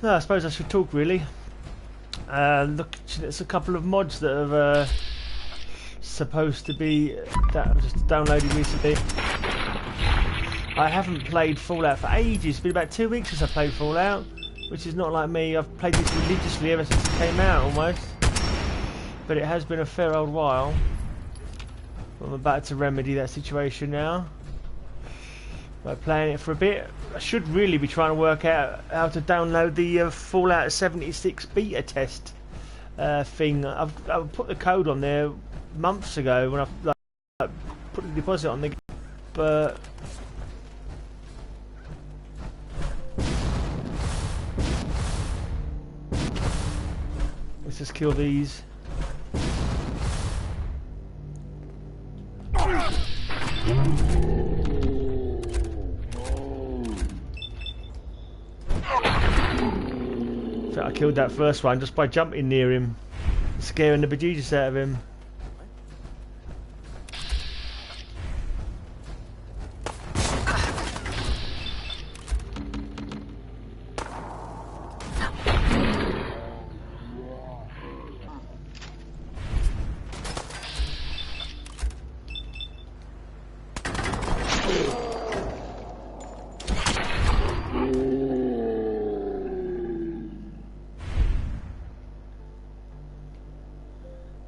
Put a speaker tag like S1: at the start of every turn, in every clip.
S1: No, I suppose I should talk really. Look, it's a couple of mods that have supposed to be that I've just downloaded recently. I haven't played Fallout for ages. It's been about 2 weeks since I played Fallout, which is not like me. I've played this religiously ever since it came out almost. But it has been a fair old while. I'm about to remedy that situation now by playing it for a bit. I should really be trying to work out how to download the Fallout 76 beta test thing. I've put the code on there months ago when I put the deposit on the game, but let's just kill these. I killed that first one just by jumping near him, scaring the bejesus out of him.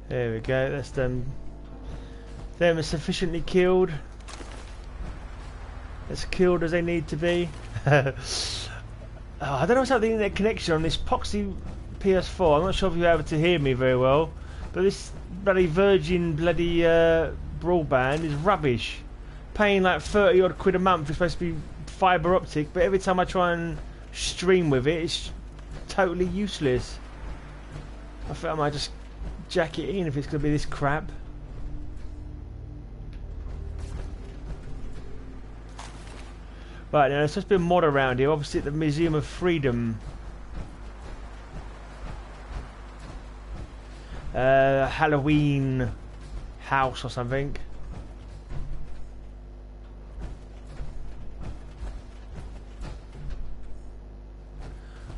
S1: There we go, that's them. Them are sufficiently killed. As killed as they need to be. Oh, I don't know what's up with the internet connection on this poxy PS4. I'm not sure if you're able to hear me very well, but this bloody Virgin bloody broadband is rubbish. Paying like 30 odd quid a month. It's supposed to be fibre optic, but every time I try and stream with it, it's totally useless. I think I might just jack it in if it's going to be this crap. Right, now there's supposed to be a mod around here, obviously at the Museum of Freedom. Halloween house or something.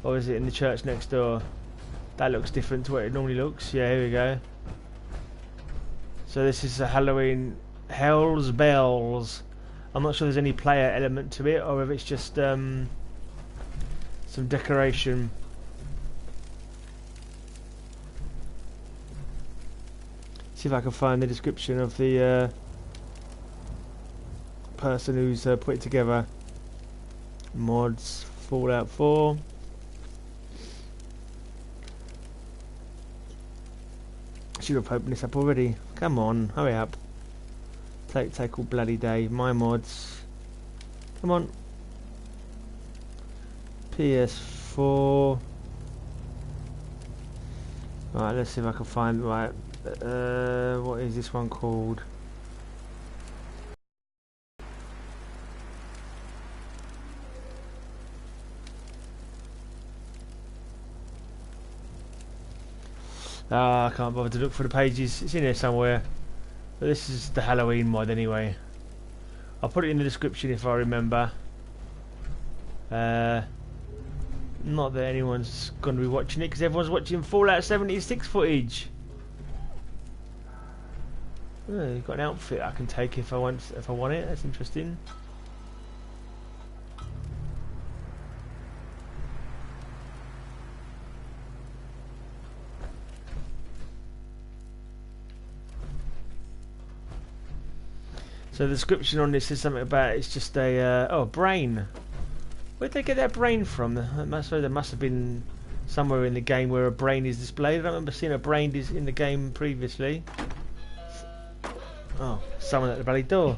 S1: Or is it in the church next door? That looks different to what it normally looks. Yeah, here we go. So this is a Halloween Hell's Bells. I'm not sure there's any player element to it, or if it's just some decoration. See if I can find the description of the person who's put it together. Mods Fallout 4. Should have opened this up already. Come on, hurry up. Take all bloody day. My mods. Come on. PS4. Right, let's see if I can find right. What is this one called? Ah, I can't bother to look for the pages. It's in here somewhere. But this is the Halloween mod anyway. I'll put it in the description if I remember. Not that anyone's going to be watching it because everyone's watching Fallout 76 footage. Oh, you've got an outfit I can take if I want it. That's interesting. So the description on this is something about it's just a oh, brain. Where'd they get that brain from? There must have been somewhere in the game where a brain is displayed. I don't remember seeing a brain in the game previously. Oh, someone at the bloody door.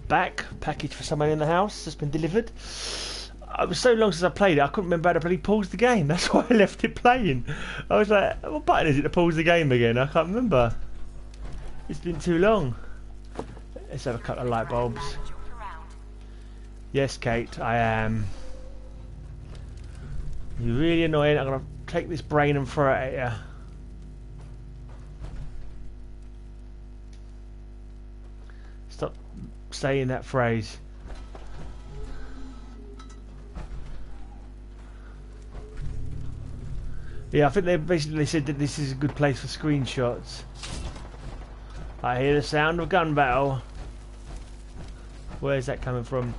S1: back. Package for someone in the house has been delivered. It was so long since I played it, I couldn't remember how to bloody pause the game. That's why I left it playing. I was like, what button is it to pause the game again? I can't remember. It's been too long. Let's have a couple of light bulbs. Yes, Kate, I am. You're really annoying. I'm going to take this brain and throw it at you. Stop saying that phrase. Yeah, I think they basically said that this is a good place for screenshots. I hear the sound of gun battle. Where's that coming from?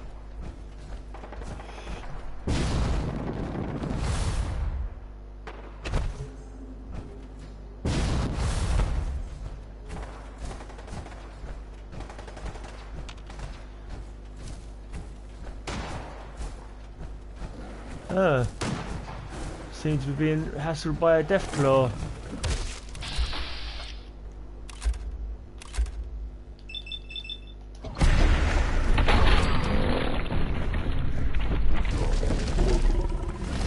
S1: Seems to be being hassled by a deathclaw.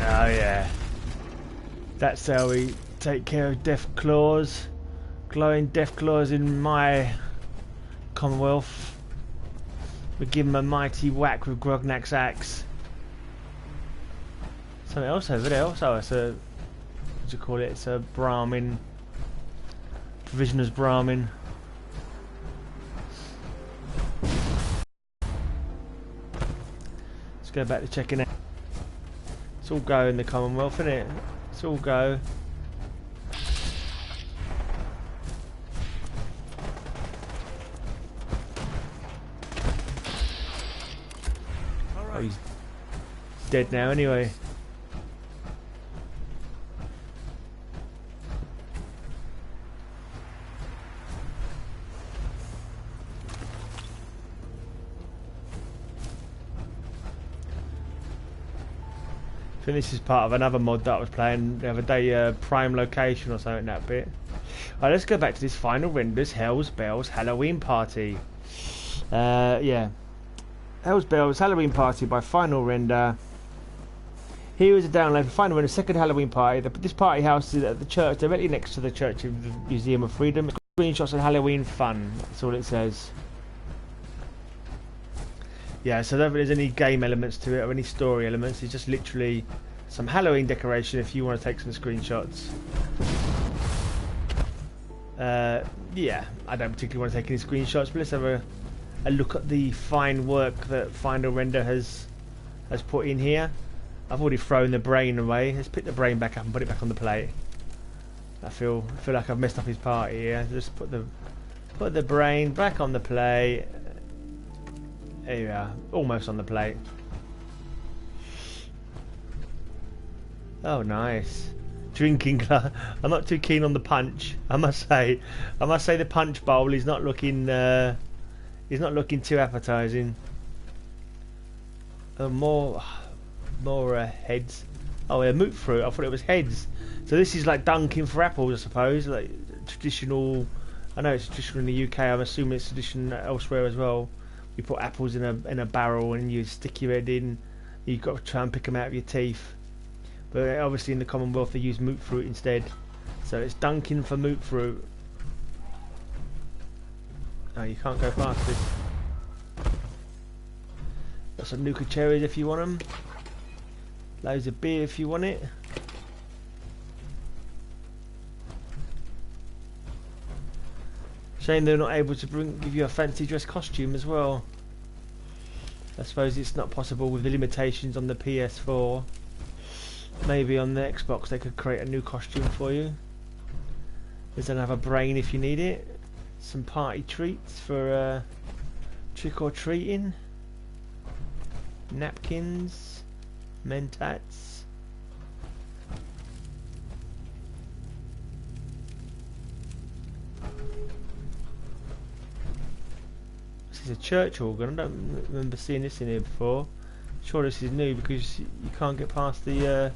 S1: Oh yeah. That's how we take care of deathclaws. Glowing deathclaws in my Commonwealth. We give them a mighty whack with Grognak's axe. Something else over there also. It's a, what do you call it? It's a Brahmin. Provisioner's Brahmin. Let's go back to checking out. It's all go in the Commonwealth, isn't it? It's all go. Oh, he's dead now anyway. I think this is part of another mod that I was playing the other day, Prime Location or something, that bit. Alright, let's go back to this final renders, Hell's Bells Halloween Party. Yeah. Hell's Bells Halloween Party by Final Render. Here is a download for Final Render's second Halloween party. This party house is at the church, directly next to the Church of the Museum of Freedom. Screenshots and Halloween fun, that's all it says. Yeah, so I don't think there's any game elements to it or any story elements. It's just literally some Halloween decoration if you want to take some screenshots. Yeah, I don't particularly want to take any screenshots, but let's have a look at the fine work that Final Render has put in here. I've already thrown the brain away. Let's pick the brain back up and put it back on the plate. I feel like I've messed up his party here. Just put the brain back on the plate. There you are, almost on the plate. Oh, nice. Drinking glass. I'm not too keen on the punch, I must say. The punch bowl is not looking. He's not looking too appetising. More heads. Oh, yeah, moot fruit. I thought it was heads. So this is like dunking for apples, I suppose. Like traditional. I know it's traditional in the UK. I'm assuming it's traditional elsewhere as well. You put apples in a barrel and you stick your head in. You've got to try and pick them out of your teeth. But obviously in the Commonwealth they use moot fruit instead. So it's dunking for moot fruit. Oh, you can't go past this. Got some Nuka cherries if you want them. Loads of beer if you want it. Shame they're not able to give you a fancy dress costume as well. I suppose it's not possible with the limitations on the PS4. Maybe on the Xbox they could create a new costume for you. There's another brain if you need it. Some party treats for trick or treating. Napkins. Mentats. This is a church organ. I don't remember seeing this in here before. Sure, this is new because you can't get past the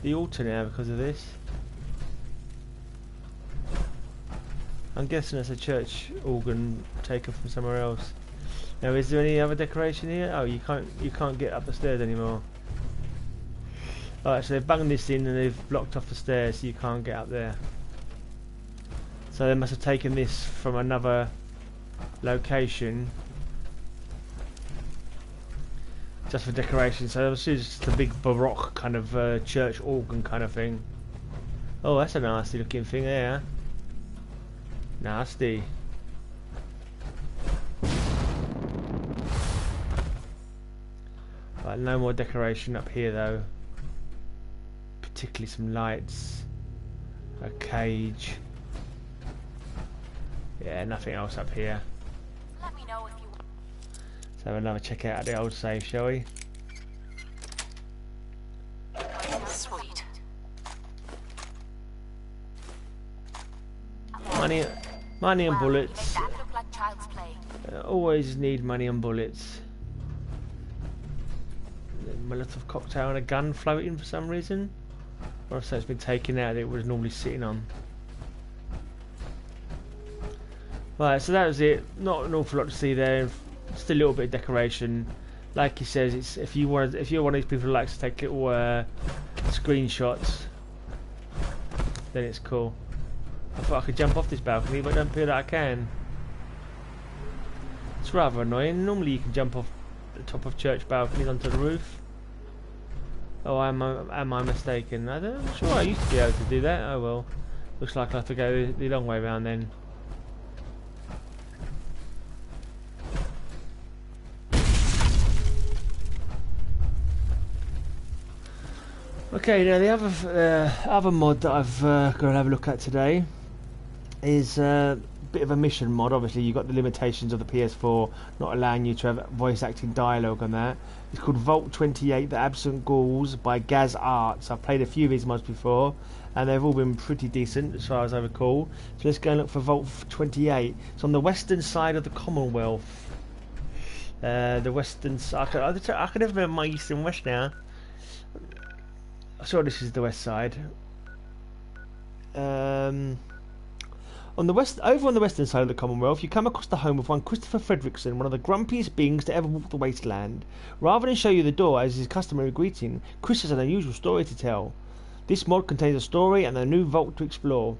S1: altar now because of this. I'm guessing it's a church organ taken from somewhere else. Now, is there any other decoration here? Oh, you can't get up the stairs anymore. Alright, so they've bunged this in and they've blocked off the stairs, so you can't get up there. So they must have taken this from another location just for decoration. So it's just a big baroque kind of church organ kind of thing. Oh, that's a nasty looking thing there. Nasty. Right, no more decoration up here though. Particularly some lights. A cage. Yeah, nothing else up here.
S2: Let me know if you want.
S1: Let's have another check out of the old safe, shall we?
S2: Sweet.
S1: Money and bullets.
S2: That look like child's play.
S1: Always need money and bullets. A Molotov cocktail and a gun floating for some reason. Or so it's been taken out that it was normally sitting on. Right, so that was it. Not an awful lot to see there. Just a little bit of decoration. Like he says, it's if you're one of these people who likes to take little screenshots, then it's cool. I thought I could jump off this balcony, but I don't feel that I can. It's rather annoying. Normally you can jump off the top of church balconies onto the roof. Oh, am I mistaken? I'm sure I used to be able to do that. Oh well. Looks like I have to go the long way around then. Okay, now the other mod that I've got to have a look at today is a bit of a mission mod. Obviously, you've got the limitations of the PS4 not allowing you to have voice acting dialogue on that. It's called Vault 28: The Absent Ghouls by GAZarts. I've played a few of these mods before, and they've all been pretty decent as far as I recall. So let's go and look for Vault 28. It's on the western side of the Commonwealth. The western side. I can never remember my east and west now. I'm sure this is the west side. On the western side of the Commonwealth, you come across the home of one Christopher Fredrickson, one of the grumpiest beings to ever walk the wasteland. Rather than show you the door as his customary greeting, Chris has an unusual story to tell. This mod contains a story and a new vault to explore.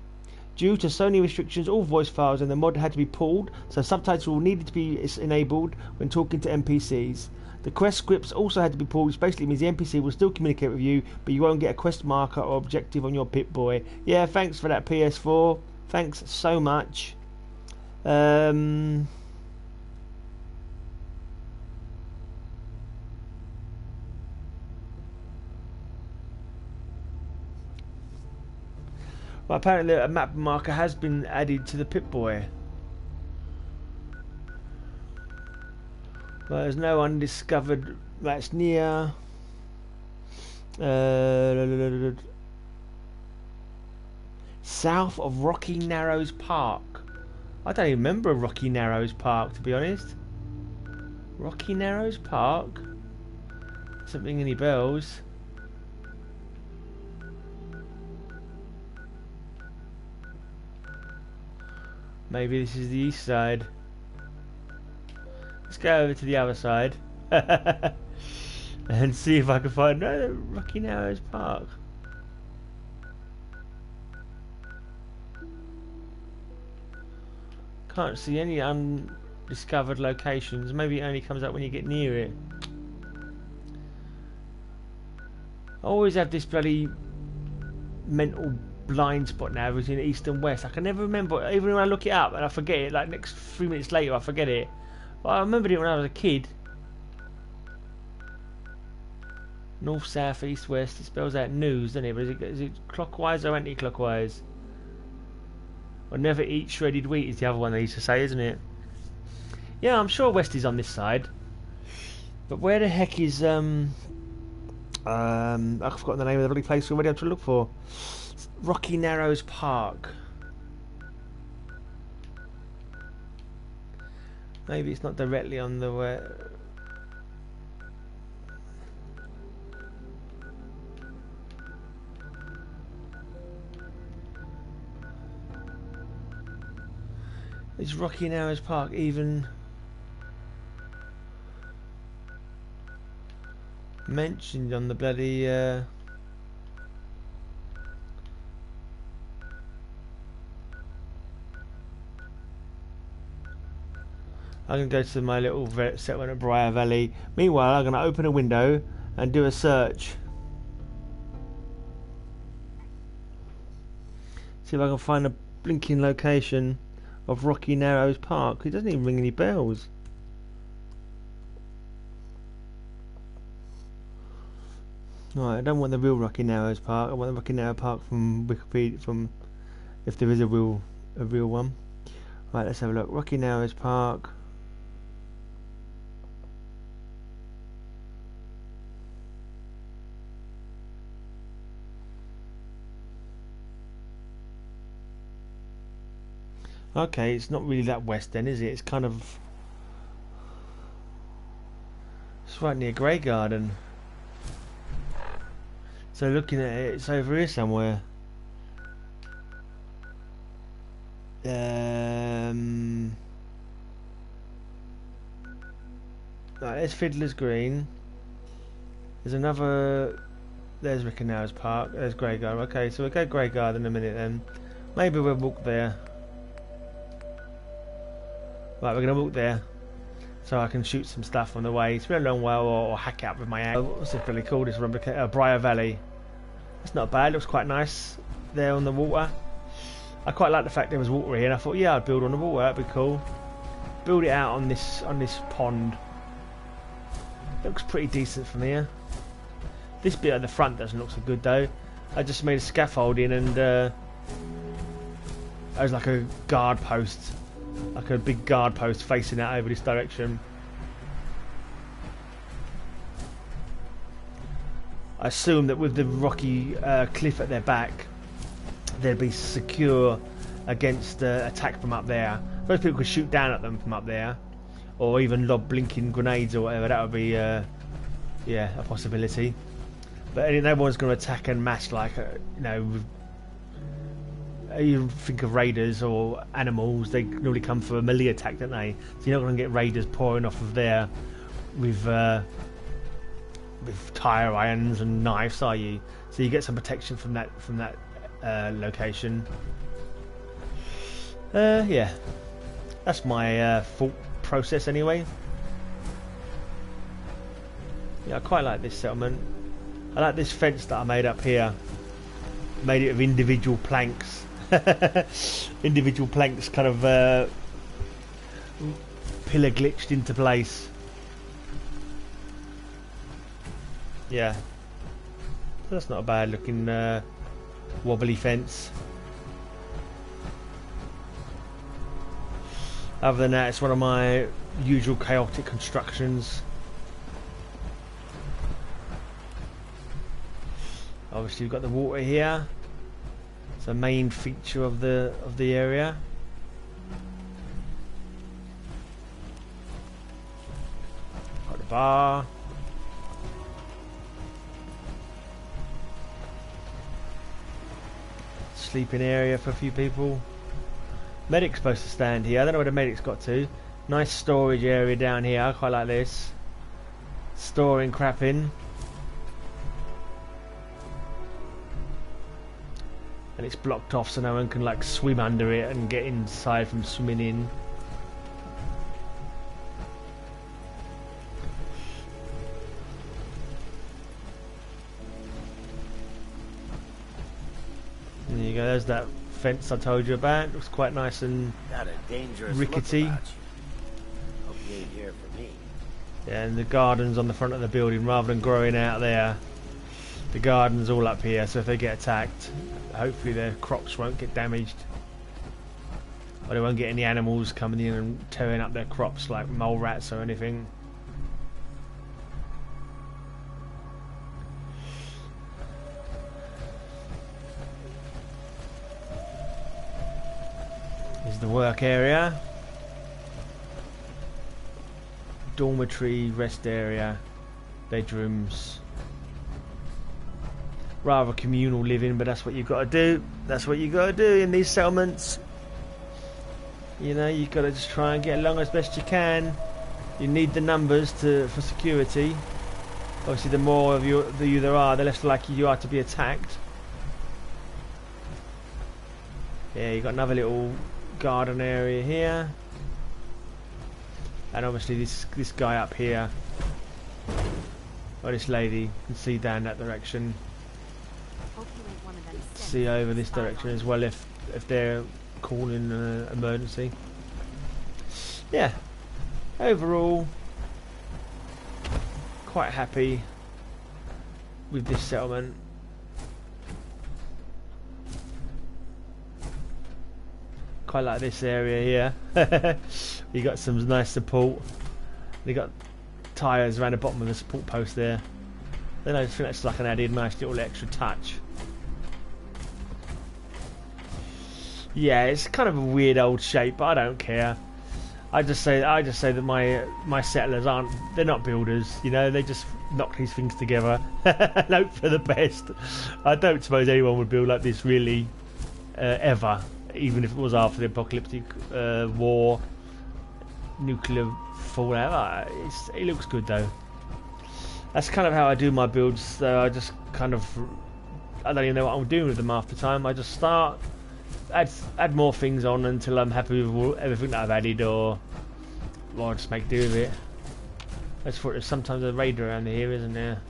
S1: Due to Sony restrictions, all voice files in the mod had to be pulled, so subtitles needed to be enabled when talking to NPCs. The quest scripts also had to be pulled, which basically means the NPC will still communicate with you, but you won't get a quest marker or objective on your Pip-Boy. Yeah, thanks for that, PS4. Thanks so much. Well, apparently a map marker has been added to the Pip-Boy. Well, there's no undiscovered. That's near. South of Rocky Narrows Park. I don't even remember Rocky Narrows Park, to be honest. Rocky Narrows Park? Something any bells? Maybe this is the east side. Let's go over to the other side and see if I can find Rocky Narrows Park. Can't see any undiscovered locations. Maybe it only comes up when you get near it. I always have this bloody mental blind spot now between east and west. I can never remember, even when I look it up and I forget it, like next 3 minutes later I forget it. Well, I remembered it when I was a kid. North, south, east, west. It spells out news, doesn't it? But is it clockwise or anti-clockwise? Or never eat shredded wheat is the other one they used to say, isn't it? Yeah, I'm sure west is on this side. But where the heck is I've forgotten the name of the bloody place already. I'm trying to look for Rocky Narrows Park. Maybe it's not directly on the way. Is Rocky Narrows Park even? mentioned on the bloody I'm going to go to my little settlement at Briar Valley. Meanwhile, I'm going to open a window and do a search. See if I can find a blinking location of Rocky Narrows Park. It doesn't even ring any bells. Right, I don't want the real Rocky Narrows Park. I want the Rocky Narrows Park from Wikipedia, from if there is a real one. Right, let's have a look. Rocky Narrows Park. Okay, it's not really that west then, is it? It's kind of... It's right near Grey Garden. So looking at it, it's over here somewhere. Right, there's Fiddler's Green. There's another... There's Rick and Narrows Park. There's Grey Garden. Okay, so we'll go Grey Garden in a minute then. Maybe we'll walk there. Right, we're going to walk there so I can shoot some stuff on the way. It's been a long while, or hack it up with my axe. What's it really called? It's Briar Valley. It's not bad, it looks quite nice there on the water. I quite like the fact there was water here, and I thought, yeah, I'd build on the water, that'd be cool. Build it out on this pond. Looks pretty decent from here. This bit at the front doesn't look so good though. I just made a scaffolding and it was like a guard post. Like a big guard post facing out over this direction. I assume that with the rocky cliff at their back, they'd be secure against attack from up there. Most people could shoot down at them from up there, or even lob blinking grenades or whatever. That would be, yeah, a possibility. But no one's going to attack en masse like, you know. You think of raiders or animals, they normally come for a melee attack, don't they? So you're not going to get raiders pouring off of there with tire irons and knives, are you? So you get some protection from that location. Yeah, that's my thought process anyway. Yeah, I quite like this settlement. I like this fence that I made up here. Made it of individual planks. Individual planks kind of pillar glitched into place. Yeah, that's not a bad looking wobbly fence. Other than that, it's one of my usual chaotic constructions. Obviously we've got the water here. The main feature of the area. Got the bar. Sleeping area for a few people. Medic's supposed to stand here. I don't know where the medic's got to. Nice storage area down here. I quite like this. Storing crap in. And it's blocked off so no one can like swim under it and get inside from swimming in. There you go, there's that fence I told you about. Looks quite nice and rickety.
S3: Hope you ain't here for me.
S1: Yeah, and the garden's on the front of the building rather than growing out there. The garden's all up here, so if they get attacked, hopefully their crops won't get damaged. Or they won't get any animals coming in and tearing up their crops like mole rats or anything. Here's the work area. Dormitory, rest area, bedrooms. Rather communal living, but that's what you've got to do. That's what you've got to do in these settlements. You know, you've got to just try and get along as best you can. You need the numbers for security. Obviously, the more of you there are, the less likely you are to be attacked. Yeah, you got another little garden area here, and obviously this guy up here, or this lady, you can see down that direction. See over this direction as well if they're calling an emergency. Yeah, overall, quite happy with this settlement. Quite like this area here. You got some nice support. They got tyres around the bottom of the support post there. Then I just think that's like an added nice little extra touch. Yeah, it's kind of a weird old shape, but I don't care. I just say that my settlers they're not builders, you know, they just knock these things together and hope for the best. I don't suppose anyone would build like this really ever, even if it was after the apocalyptic war, nuclear fallout. It looks good though. That's kind of how I do my builds. So I just kind of, I don't even know what I'm doing with them half the time. I just start, add more things on until I'm happy with everything that I've added, or I just make do with it. I just thought there's sometimes a raid around here, isn't there?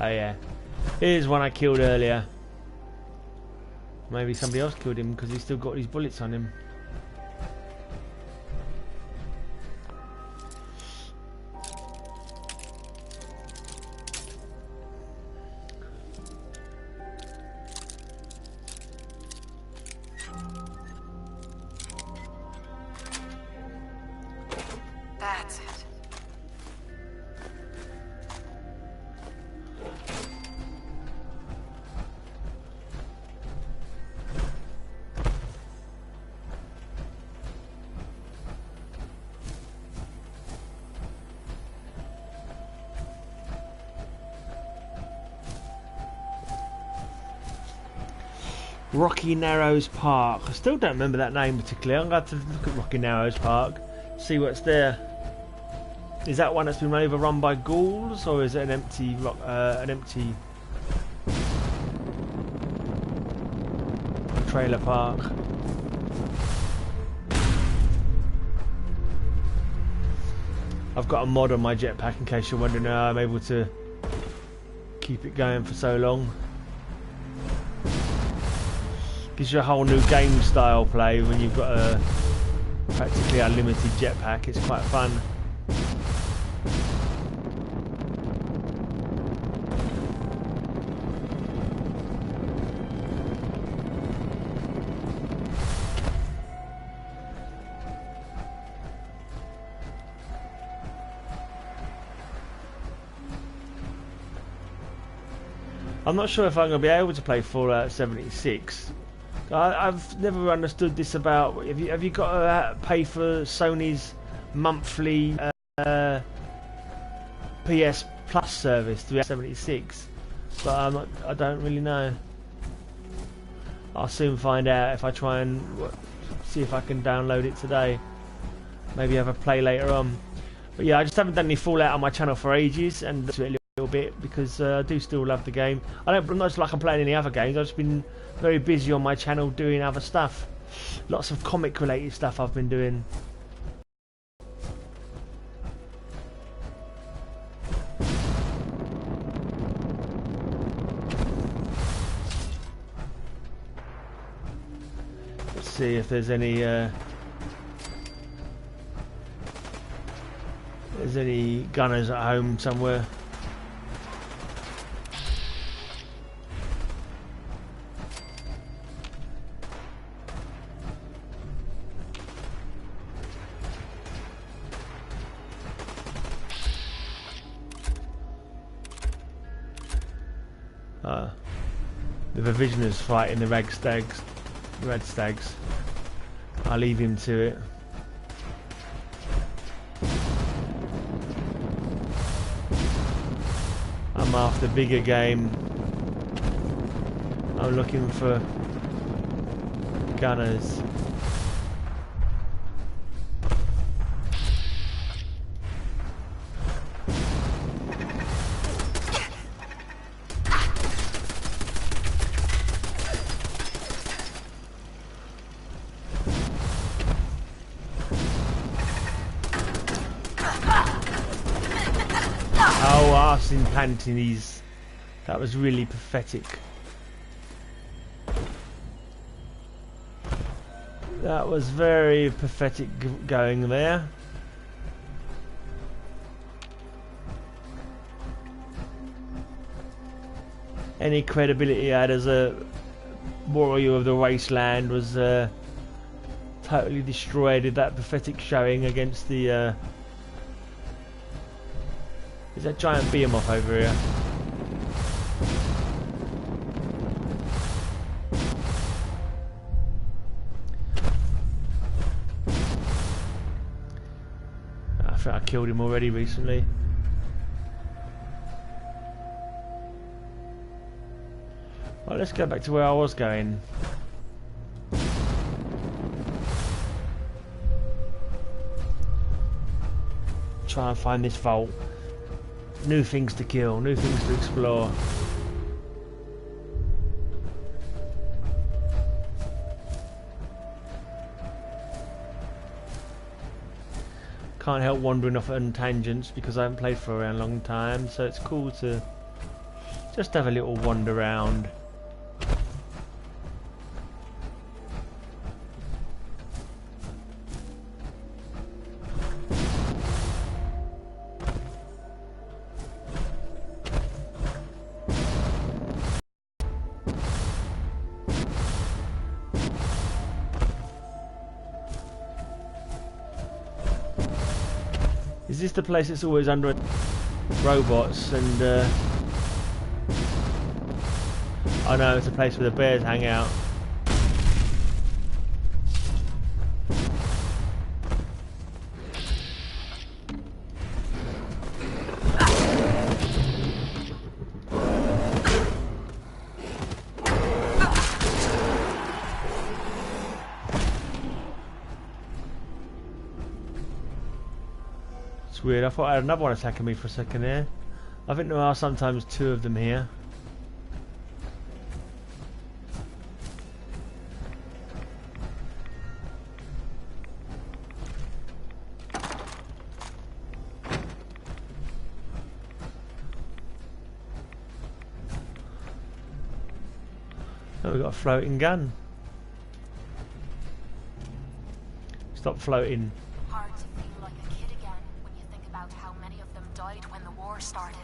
S1: Oh yeah, here's one I killed earlier. Maybe somebody else killed him because he's still got these bullets on him.
S2: That's it.
S1: Rocky Narrows Park. I still don't remember that name particularly. I'm going to have to look at Rocky Narrows Park, see what's there. Is that one that's been overrun by ghouls, or is it an empty trailer park? I've got a mod on my jetpack in case you're wondering how I'm able to keep it going for so long. Gives you a whole new game style play when you've got a practically unlimited jetpack. It's quite fun. I'm not sure if I'm going to be able to play Fallout 76. I've never understood this about. Have you got to pay for Sony's monthly PS Plus service to 76? But I don't really know. I'll soon find out if I try and see if I can download it today. Maybe have a play later on. But yeah, I just haven't done any Fallout on my channel for ages, and a little bit because I do still love the game. I'm not like I'm playing any other games. I've just been very busy on my channel doing other stuff. Lots of comic related stuff I've been doing. Let's see if there's any gunners at home somewhere. The Visioner's fighting the Red Stags. I'll leave him to it. I'm after bigger game. I'm looking for gunners. Oh, arse in panties. That was really pathetic. That was very pathetic going there. Any credibility he had as a warrior of the wasteland was totally destroyed with that pathetic showing against the is that giant behemoth over here? I think I killed him already recently. Well, let's go back to where I was going. Try and find this vault. New things to kill, new things to explore. Can't help wandering off on tangents because I haven't played for a long time, so it's cool to just have a little wander around. Is this the place that's always under robots and oh no, it's a place where the bears hang out. It's weird, I thought I had another one attacking me for a second there. I think there are sometimes two of them here. Oh, we've got a floating gun. Stop floating.
S2: Hard to feel like a kid again when you think about how many of them died when the war started.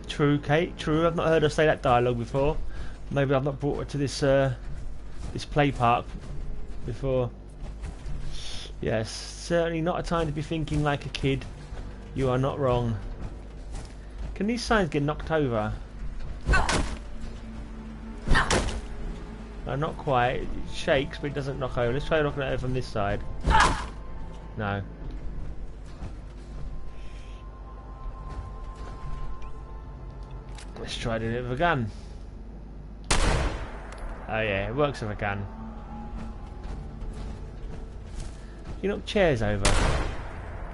S1: True, Kate. True. I've not heard her say that dialogue before. Maybe I've not brought her to this this play park before. Yes, certainly not a time to be thinking like a kid. You are not wrong. Can these signs get knocked over? No, not quite. It shakes, but it doesn't knock over. Let's try knocking it over from this side. No. Let's try doing it with a gun. Oh yeah, it works with a gun. You knock chairs over?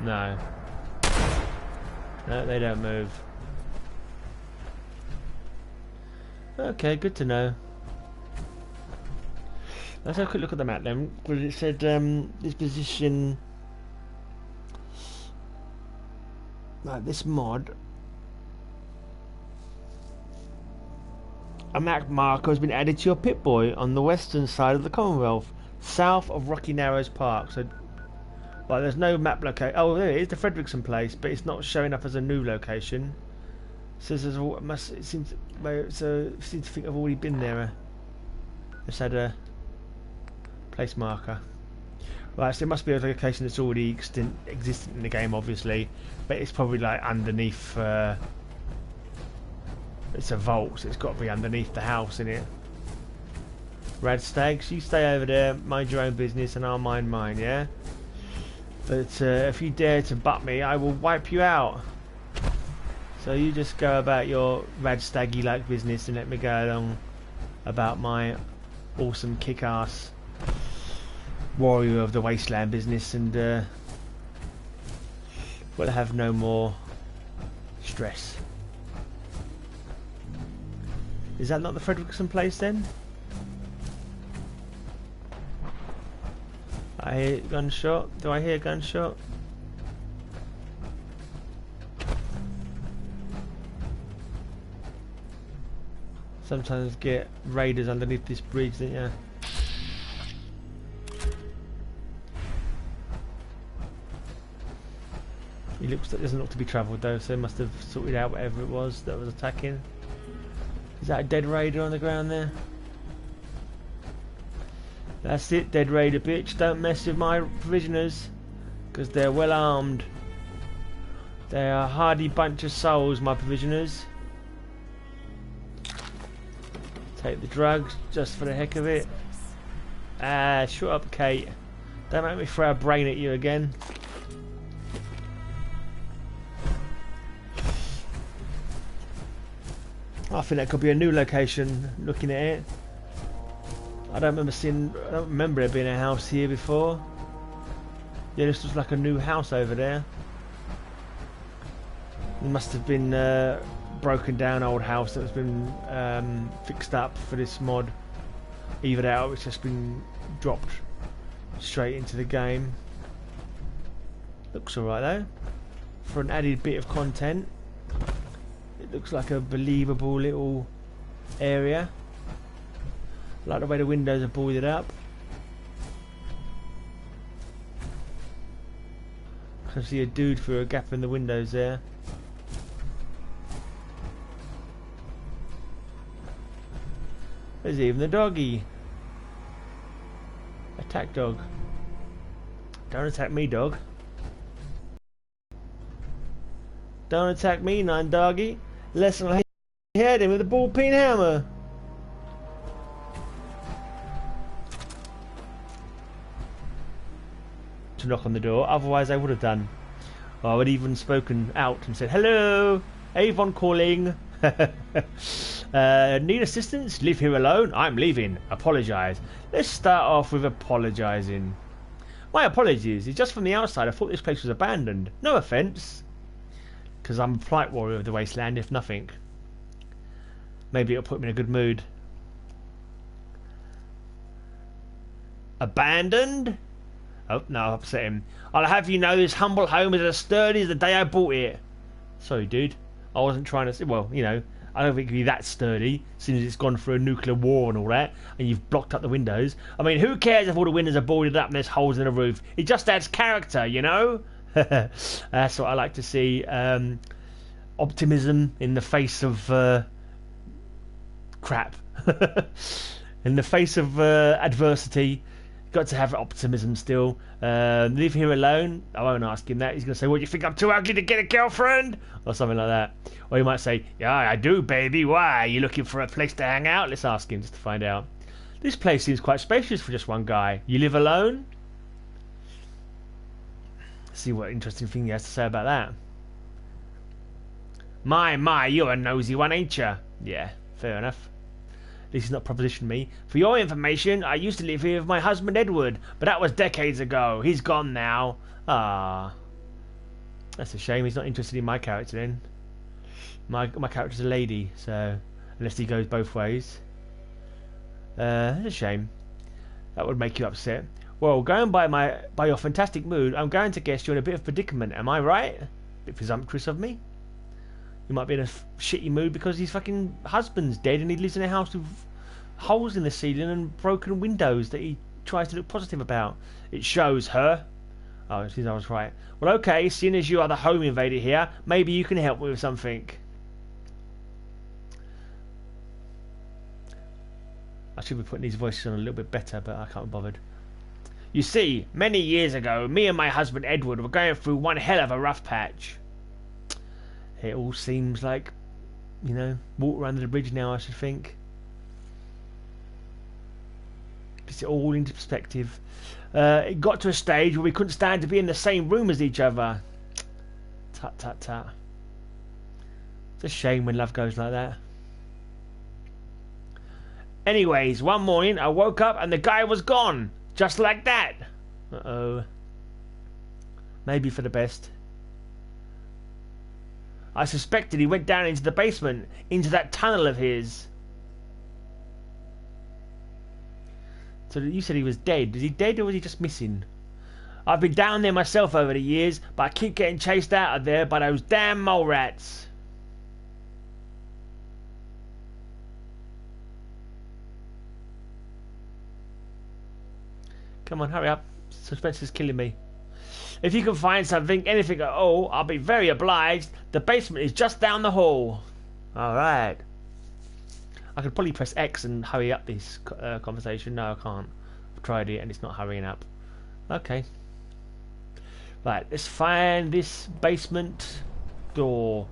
S1: No. No, they don't move. Okay, good to know. Let's have a quick look at the map then, because it said this position, like this mod, a map marker has been added to your Pip-Boy on the western side of the Commonwealth, south of Rocky Narrows Park. So, well, there's no map location. Oh, there it is, the Fredrickson place, but it's not showing up as a new location. It says there's it seems to think I've already been there. It's had a place marker. Right, so it must be a location that's already existent in the game, obviously, but it's probably like underneath. It's a vault, so it's got to be underneath the house, innit? Rad Stags, you stay over there, mind your own business, and I'll mind mine, yeah? But if you dare to butt me, I will wipe you out. So you just go about your Rad Staggy like business and let me go along about my awesome kick-ass warrior of the wasteland business, and we'll have no more stress. Is that not the Fredrickson place then? I hear gunshot. Do I hear gunshot? Sometimes get raiders underneath this bridge, don't you? He doesn't look to be travelled though, so he must have sorted out whatever it was that was attacking. Is that a dead raider on the ground there? That's it, dead raider bitch. Don't mess with my provisioners, because they're well armed. They are a hardy bunch of souls, my provisioners. Take the drugs just for the heck of it. Ah, shut up, Kate. Don't make me throw a brain at you again. I think that could be a new location, looking at it. I don't remember there being a house here before. Yeah, this was like a new house over there. It must have been broken down old house that has been fixed up for this mod. Either out, it's just been dropped straight into the game. Looks alright though. For an added bit of content. It looks like a believable little area. I like the way the windows are boarded up. I can see a dude through a gap in the windows there. There's even the doggy. Attack dog. Don't attack me, dog. Don't attack me, nine doggy. Lest I hit him with a ball-peen hammer. To knock on the door, otherwise I would have done. Or I would have even spoken out and said, "Hello, Avon calling. Need assistance? Live here alone? I'm leaving. Apologise." Let's start off with apologising. My apologies. It's just from the outside. I thought this place was abandoned. No offence. Because I'm a polite warrior of the wasteland, if nothing. Maybe it'll put me in a good mood. Abandoned? Oh, no, I'll upset him. I'll have you know this humble home is as sturdy as the day I bought it. Sorry, dude. I wasn't trying to say, well, you know, I don't think it can be that sturdy, since it's gone through a nuclear war and all that, and you've blocked up the windows. I mean, who cares if all the windows are boarded up and there's holes in the roof? It just adds character, you know? That's what I like to see. Optimism in the face of crap. In the face of adversity. Got to have optimism still. Live here alone. I won't ask him that. He's going to say, "What, you think I'm too ugly to get a girlfriend?" Or something like that. Or he might say, "Yeah, I do, baby. Why? Are you looking for a place to hang out?" Let's ask him just to find out. This place seems quite spacious for just one guy. You live alone? See what interesting thing he has to say about that. My, you're a nosy one, ain't you? Yeah, fair enough. This is not proposition me. For your information, I used to live here with my husband Edward, but that was decades ago. He's gone now. Ah, that's a shame. He's not interested in my character then. My character's a lady, so unless he goes both ways, it's a shame. That would make you upset. Well, going by your fantastic mood, I'm going to guess you're in a bit of predicament. Am I right? A bit presumptuous of me. You might be in a shitty mood because his fucking husband's dead and he lives in a house with holes in the ceiling and broken windows that he tries to look positive about. It shows her. Oh, it seems I was right. Well, okay, seeing as you are the home invader here, maybe you can help me with something. I should be putting these voices on a little bit better, but I can't be bothered. You see, many years ago, me and my husband Edward were going through one hell of a rough patch. It all seems like, you know, water under the bridge now, I should think. Puts it all into perspective. It got to a stage where we couldn't stand to be in the same room as each other. Tut, tut, tut. It's a shame when love goes like that. Anyways, one morning I woke up and the guy was gone. Just like that. Uh-oh. Maybe for the best. I suspected he went down into the basement, into that tunnel of his. So you said he was dead. Is he dead or was he just missing? I've been down there myself over the years, but I keep getting chased out of there by those damn mole rats. Come on, hurry up. Suspense is killing me. If you can find something, anything at all, I'll be very obliged. The basement is just down the hall. Alright. I could probably press X and hurry up this conversation. No, I can't. I've tried it and it's not hurrying up. Okay. Right, let's find this basement door.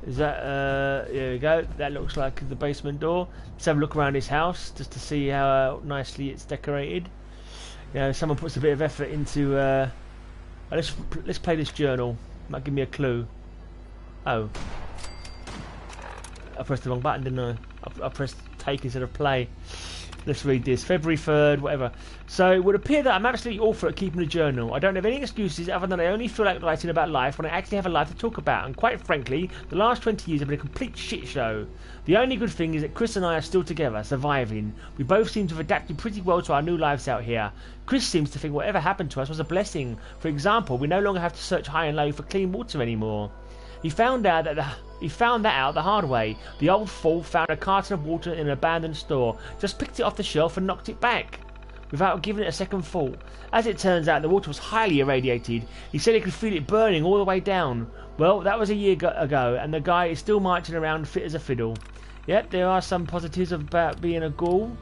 S1: Is that, here we go. That looks like the basement door. Let's have a look around this house just to see how nicely it's decorated. You know, someone puts a bit of effort into, let's play this journal. Might give me a clue. Oh. I pressed the wrong button, didn't I? I pressed take instead of play. Let's read this. February 3rd, whatever. So it would appear that I'm absolutely awful at keeping a journal. I don't have any excuses other than I only feel like writing about life when I actually have a life to talk about. And quite frankly, the last 20 years have been a complete shit show. The only good thing is that Chris and I are still together, surviving. We both seem to have adapted pretty well to our new lives out here. Chris seems to think whatever happened to us was a blessing. For example, we no longer have to search high and low for clean water anymore. He found that out the hard way. The old fool found a carton of water in an abandoned store, just picked it off the shelf and knocked it back, without giving it a second thought. As it turns out, the water was highly irradiated. He said he could feel it burning all the way down. Well, that was a year ago, and the guy is still marching around fit as a fiddle. Yep, there are some positives about being a ghoul.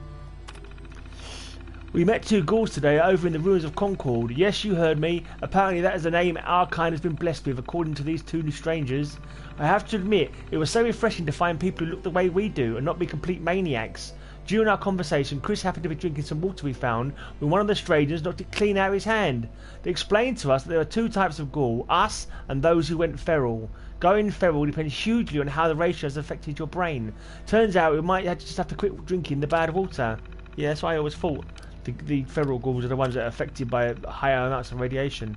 S1: We met two ghouls today over in the ruins of Concord. Yes, you heard me. Apparently that is the name our kind has been blessed with, according to these two new strangers. I have to admit, it was so refreshing to find people who look the way we do and not be complete maniacs. During our conversation, Chris happened to be drinking some water we found when one of the strangers knocked it clean out of his hand. They explained to us that there are two types of ghoul, us and those who went feral. Going feral depends hugely on how the ratio has affected your brain. Turns out we might just have to quit drinking the bad water. Yeah, that's what I always thought. The feral ghouls are the ones that are affected by higher amounts of radiation.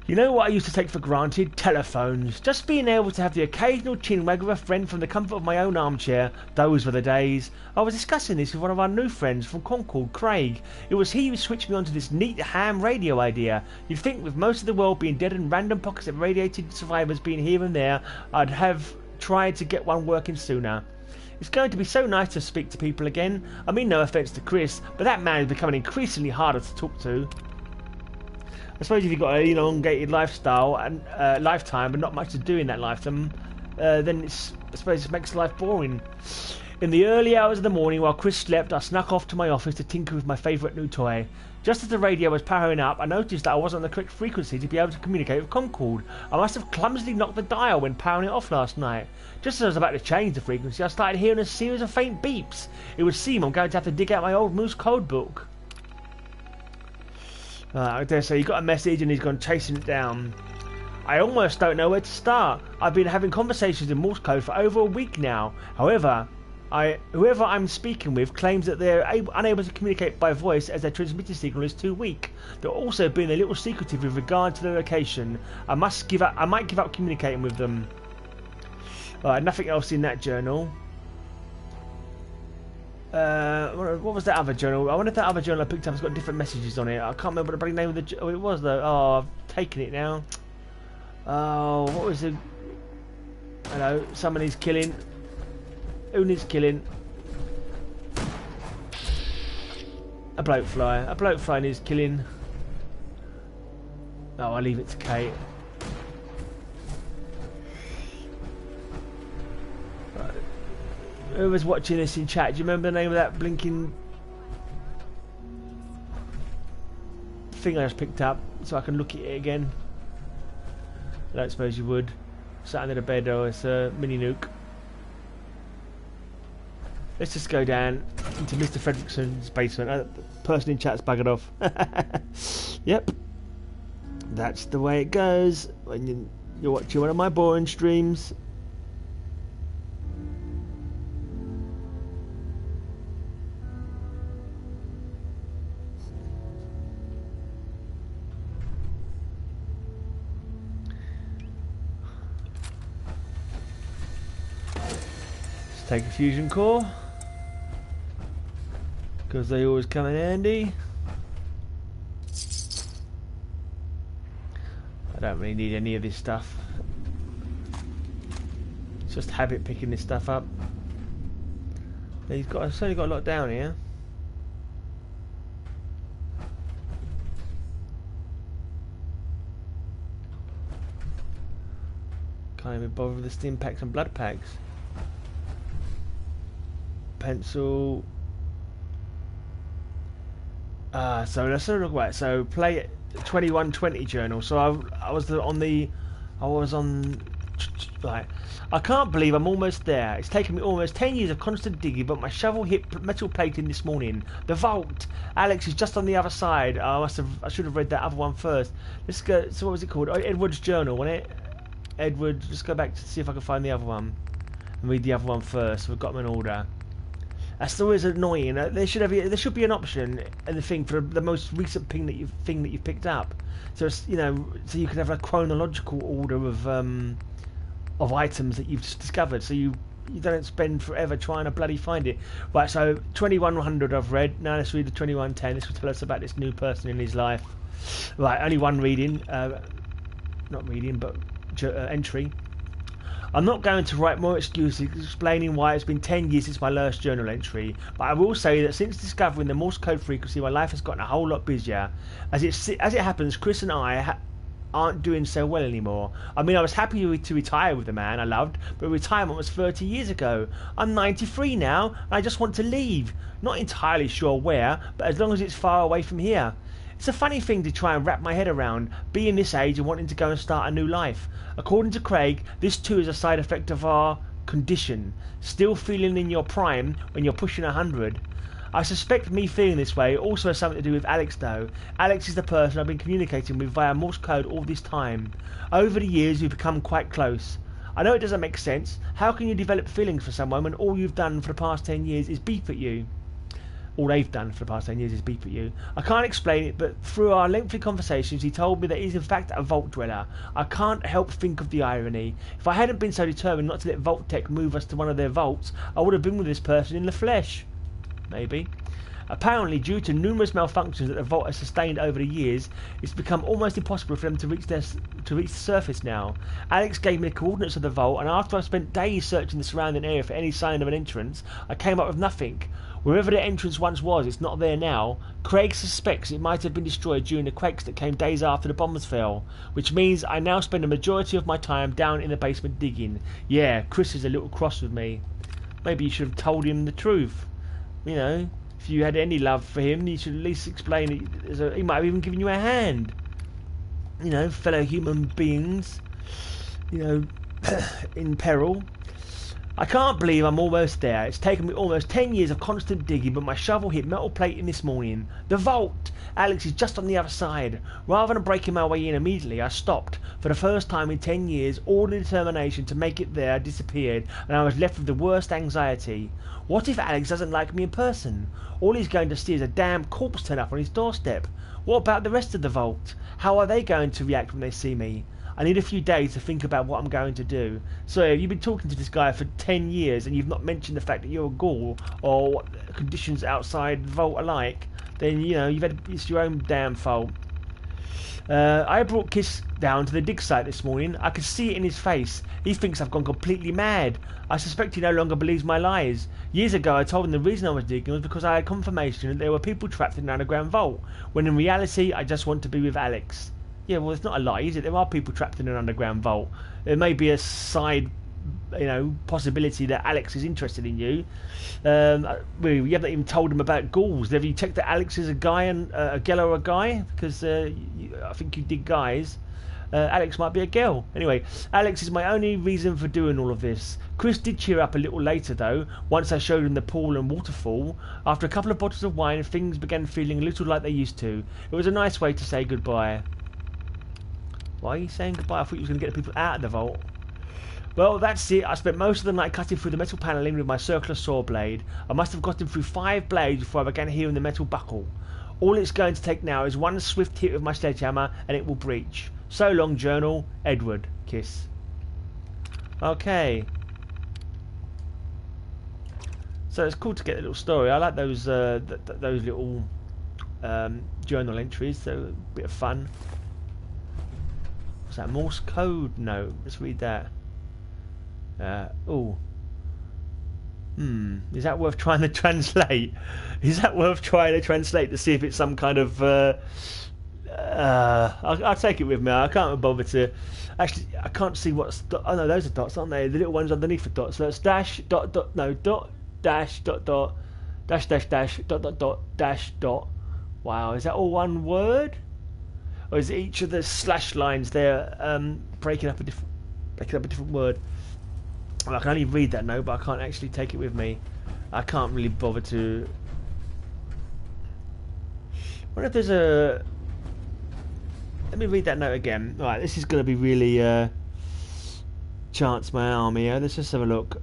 S1: You know what I used to take for granted? Telephones. Just being able to have the occasional chinwag with a friend from the comfort of my own armchair. Those were the days. I was discussing this with one of our new friends from Concord, Craig. It was he who switched me onto this neat ham radio idea. You'd think with most of the world being dead and random pockets of radiated survivors being here and there, I'd have tried to get one working sooner. It's going to be so nice to speak to people again. I mean, no offence to Chris, but that man is becoming increasingly harder to talk to. I suppose if you've got an elongated lifestyle and lifetime, but not much to do in that lifetime, then I suppose it makes life boring. In the early hours of the morning, while Chris slept, I snuck off to my office to tinker with my favourite new toy. Just as the radio was powering up, I noticed that I wasn't on the correct frequency to be able to communicate with Concord. I must have clumsily knocked the dial when powering it off last night. Just as I was about to change the frequency, I started hearing a series of faint beeps. It would seem I'm going to have to dig out my old Morse code book. I dare say he got a message and he's gone chasing it down. I almost don't know where to start. I've been having conversations in Morse code for over a week now. However, whoever I'm speaking with claims that they're unable to communicate by voice as their transmitting signal is too weak. They're also being a little secretive with regard to their location. I might give up communicating with them. Nothing else in that journal. What was that other journal? I wonder if that other journal I picked up has got different messages on it. I can't remember what the bloody name of the it was though. Oh, I've taken it now. Oh, what was the... Hello, someone needs killing. Who needs killing? A bloke fly. A bloke fly needs killing. Oh, I'll leave it to Kate. Right. Who was watching this in chat? Do you remember the name of that blinking thing I just picked up so I can look at it again? I don't suppose you would. Sat under the bed, or it's a mini nuke. Let's just go down into Mr. Fredrickson's basement. The person in chat's buggered off. Yep. That's the way it goes when you're watching one of my boring streams. Let's take a fusion core, because they always come in handy. I don't really need any of this stuff. It's just habit picking this stuff up. It's only got a lot down here. Can't even bother with the stim packs and blood packs. Pencil. So let's have a look. Right, so play 2120 journal. So I was on. Right, I can't believe I'm almost there. It's taken me almost 10 years of constant digging, but my shovel hit metal plating this morning. The vault. Alex is just on the other side. I should have read that other one first. Let's go. So what was it called? Edward's journal, wasn't it? Edward. Let's go back to see if I can find the other one and read the other one first. We've got them in order. That's always annoying. There should be an option in the thing for the most recent thing that you've picked up. So it's, so you can have a chronological order of items that you've just discovered, so you don't spend forever trying to bloody find it. Right, so 2100 I've read. Now let's read the 2110. This will tell us about this new person in his life. Right, only one reading, not reading, but entry. I'm not going to write more excuses explaining why it's been 10 years since my last journal entry, but I will say that since discovering the Morse code frequency, my life has gotten a whole lot busier. As it happens, Chris and I aren't doing so well anymore. I mean, I was happy to retire with the man I loved, but retirement was 30 years ago. I'm 93 now, and I just want to leave. Not entirely sure where, but as long as it's far away from here. It's a funny thing to try and wrap my head around, being this age and wanting to go and start a new life. According to Craig, this too is a side effect of our condition. Still feeling in your prime when you're pushing 100. I suspect me feeling this way also has something to do with Alex though. Alex is the person I've been communicating with via Morse code all this time. Over the years we've become quite close. I know it doesn't make sense. How can you develop feelings for someone when all you've done for the past 10 years is beep at you? All they've done for the past 10 years is beep at you. I can't explain it, but through our lengthy conversations he told me that he's in fact a vault dweller. I can't help think of the irony. If I hadn't been so determined not to let Vault Tech move us to one of their vaults, I would have been with this person in the flesh. Maybe. Apparently, due to numerous malfunctions that the vault has sustained over the years, it's become almost impossible for them to reach the surface now. Alex gave me the coordinates of the vault, and after I spent days searching the surrounding area for any sign of an entrance, I came up with nothing. Wherever the entrance once was, it's not there now. Craig suspects it might have been destroyed during the quakes that came days after the bombs fell, which means I now spend the majority of my time down in the basement digging. Yeah, Chris is a little cross with me. Maybe you should have told him the truth. You know, if you had any love for him, you should at least explain it. He might have even given you a hand. You know, fellow human beings, in peril. I can't believe I'm almost there. It's taken me almost 10 years of constant digging, but my shovel hit metal plating this morning. The vault! Alex is just on the other side. Rather than breaking my way in immediately, I stopped. For the first time in 10 years, all the determination to make it there disappeared, and I was left with the worst anxiety. What if Alex doesn't like me in person? All he's going to see is a damn corpse turn up on his doorstep. What about the rest of the vault? How are they going to react when they see me? I need a few days to think about what I'm going to do. So if you've been talking to this guy for 10 years and you've not mentioned the fact that you're a ghoul or what conditions outside the vault are like, then it's your own damn fault. I brought Kiss down to the dig site this morning. I could see it in his face. He thinks I've gone completely mad. I suspect he no longer believes my lies. Years ago I told him the reason I was digging was because I had confirmation that there were people trapped in an underground vault, when in reality I just want to be with Alex. Yeah, well, it's not a lie, is it? There are people trapped in an underground vault. There may be a side, possibility that Alex is interested in you. You haven't even told him about ghouls. Have you checked that Alex is a guy and a girl or a guy? Because I think you dig guys. Alex might be a girl. Anyway, Alex is my only reason for doing all of this. Chris did cheer up a little later, though, once I showed him the pool and waterfall. After a couple of bottles of wine, things began feeling a little like they used to. It was a nice way to say goodbye. Why are you saying goodbye? I thought you was going to get the people out of the vault. Well, that's it. I spent most of the night cutting through the metal panelling with my circular saw blade. I must have gotten through 5 blades before I began hearing the metal buckle. All it's going to take now is one swift hit with my sledgehammer and it will breach. So long, journal. Edward. Kiss. Okay. So it's cool to get a little story. I like those little journal entries. They're a bit of fun. What's that? Morse code? No. Let's read that. Is that worth trying to translate? Is that worth trying to translate to see if it's some kind of I'll take it with me. I can't bother to. Actually, I can't see what's. Oh no, those are dots, aren't they? The little ones underneath the dots. So that's dash dot dot. No, dot dash dot dot dash dash dash dot dot dot dash dot. Wow, is that all one word? Or is each of the slash lines there breaking up a different word? Well, I can only read that note, but I can't actually take it with me. I can't really bother to. I wonder if there's a. Let me read that note again. Right, this is going to be really chance my arm here. Let's just have a look.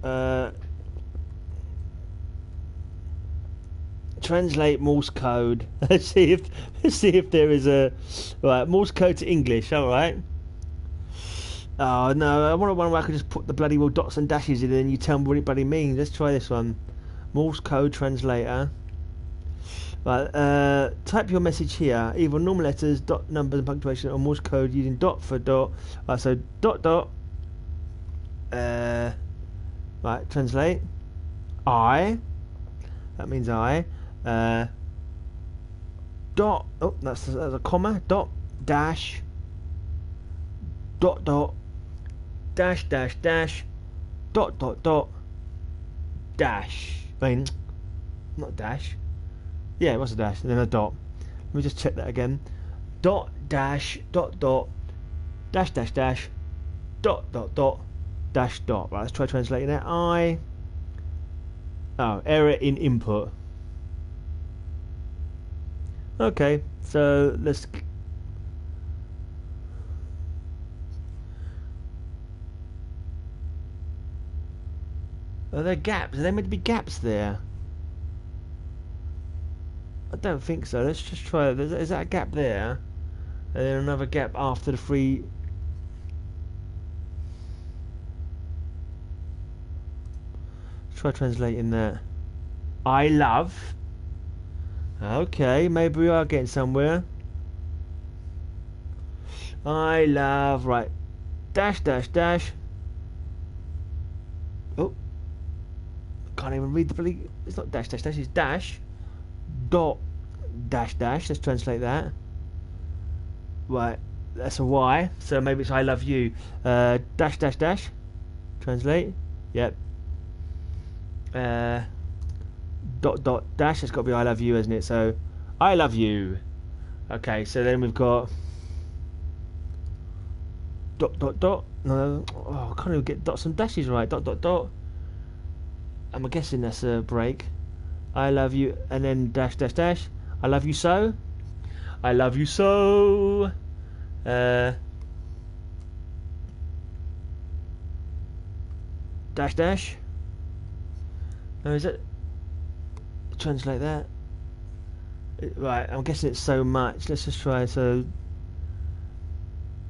S1: Translate Morse code. Let's see if there is a right Morse code to English. All right. Oh no, I want one where I can just put the bloody well dots and dashes in, and then you tell me what it bloody means. Let's try this one. Morse code translator. Right, type your message here, either normal letters, dot numbers and punctuation, or Morse code using dot for dot. Right, so dot dot. Right, translate. I. That means I. Dot. Oh, that's a comma. Dot dash. Dot dot. Dash dash dash. Dot dot dot. Dash. I mean, not dash. Yeah, it was a dash and then a dot. Let me just check that again. Dot dash dot dot dash dash dash dot dot dot dash dot. Right, let's try translating that. Error in input. Okay, so let's. Are there gaps? Are there meant to be gaps there? I don't think so. Let's just try it. Is that a gap there? And then another gap after the free. Let's try translating that. I love. Okay, maybe we are getting somewhere. I love. Right. Dash, dash, dash. Oh. Can't even read the bloody. It's not dash, dash, dash. It's dash. Dot dash dash. Let's translate that. Right, that's a Y, so maybe it's I love you. Dash dash dash. Translate. Yep. Dot dot dash. It's got to be I love you, isn't it? So I love you. Okay, so then we've got dot dot dot. No, oh, I can't even get dots and dashes right. Dot dot dot. I'm guessing that's a break. I love you, and then dash dash dash. I love you so. I love you so. Dash dash. No, is it? Translate that. Right, I'm guessing it's so much. Let's just try. So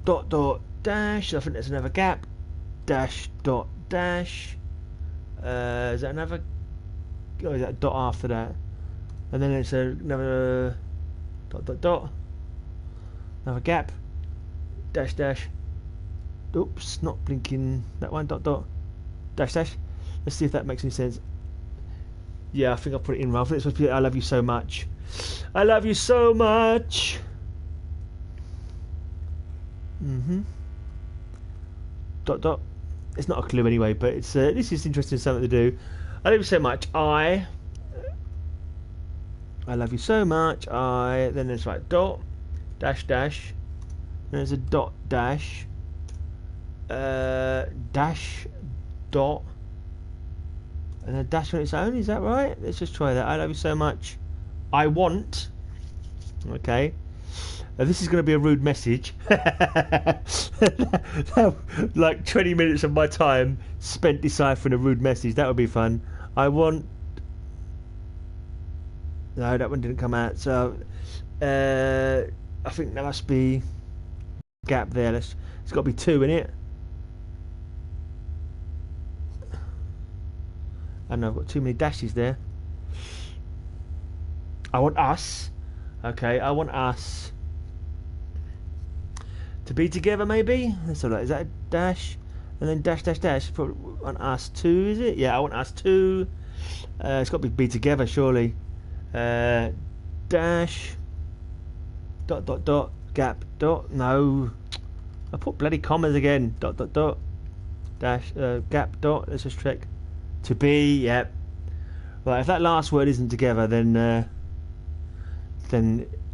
S1: dot dot dash. I think there's another gap. Dash dot dash. Is that another? Oh, is that a dot after that? And then it's another dot dot dot. Another gap. Dash dash. Oops, not blinking. That one. Dot dot. Dash dash. Let's see if that makes any sense. Yeah, I think I'll put it in wrong. I think it's supposed to be I love you so much. I love you so much. Dot dot. It's not a clue anyway, but it's this is interesting, something to do. I love you so much. I love you so much. Then there's like dot dash dash. Then there's a dot dash. Dash dot. And a dash on its own. Is that right? Let's just try that. I love you so much. I want. Okay. This is going to be a rude message. Like 20 minutes of my time spent deciphering a rude message. That would be fun. I want. No, that one didn't come out. So I think there must be a gap there. It's got to be two in it. I know I've got too many dashes there. I want us. Okay, I want us to be together, maybe. Let's have a look. Is that a dash? And then dash, dash, dash. Probably want us to, is it? Yeah, I want us to. It's got to be together, surely. Dash. Dot, dot, dot. gap, dot, no. I put bloody commas again. Dot, dot, dot. Dash, gap, dot. Let's just check. To be, yep. Right, if that last word isn't together, then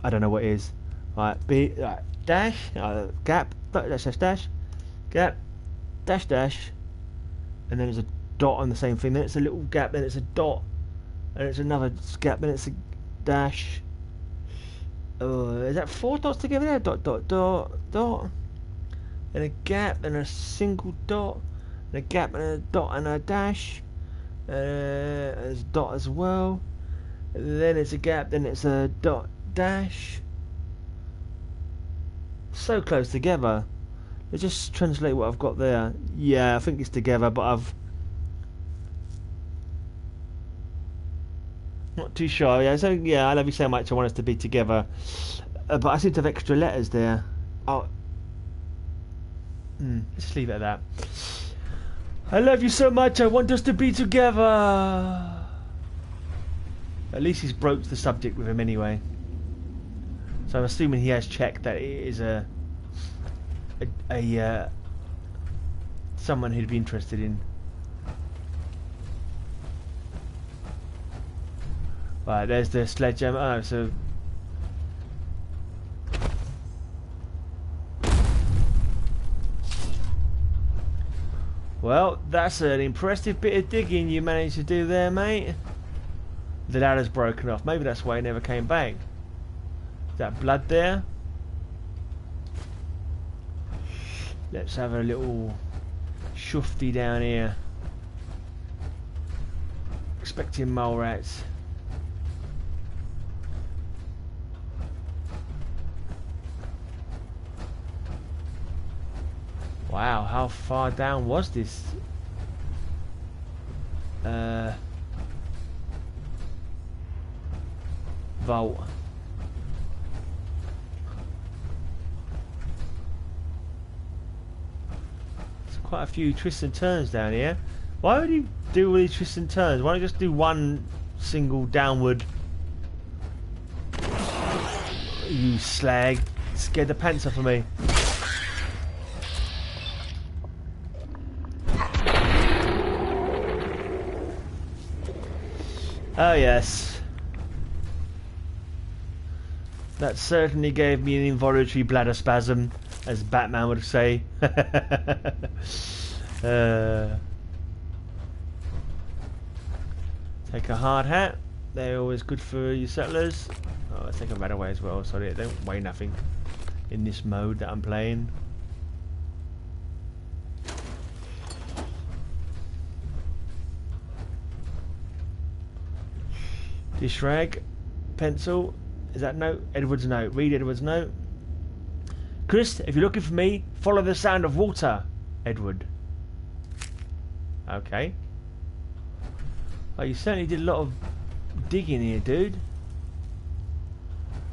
S1: I don't know what is. Right, B, right, dash, gap, dash, dash, dash, gap, dash, dash, and then there's a dot on the same thing. Then it's a little gap, then it's a dot, and it's another gap, then it's a dash. Is that 4 dots together there? Dot, dot, dot, dot, and a gap, and a single dot, and a gap, and a dot, and a dash. There's a dot as well. And then it's a gap, then it's a dot, dash. So close together. Let's just translate what I've got there. Yeah, I think it's together, but I've not too sure. Yeah, so yeah, I love you so much. I want us to be together, but I seem to have extra letters there. Oh, let's leave it at that. I love you so much. I want us to be together. At least he's broached the subject with him anyway. So I'm assuming he has checked that it is a someone he'd be interested in. Right, there's the sledgehammer. Oh, so well, that's an impressive bit of digging you managed to do there, mate. The ladder's broken off. Maybe that's why it never came back. Is that blood there? Let's have a little shufty down here. Expecting mole rats. Wow, how far down was this? Vault. There's quite a few twists and turns down here. Why would you do all these twists and turns? Why don't you just do one single downward? You slag. Scared the pants off of me. Oh yes. That certainly gave me an involuntary bladder spasm, as Batman would say. Take a hard hat. They're always good for you settlers. Oh, let's take a rat away as well, so they don't weigh nothing in this mode that I'm playing. Dish rag, pencil. Is that note? Edward's note. Read Edward's note. Chris, if you're looking for me, follow the sound of water. Edward. Okay. Oh, you certainly did a lot of digging here, dude.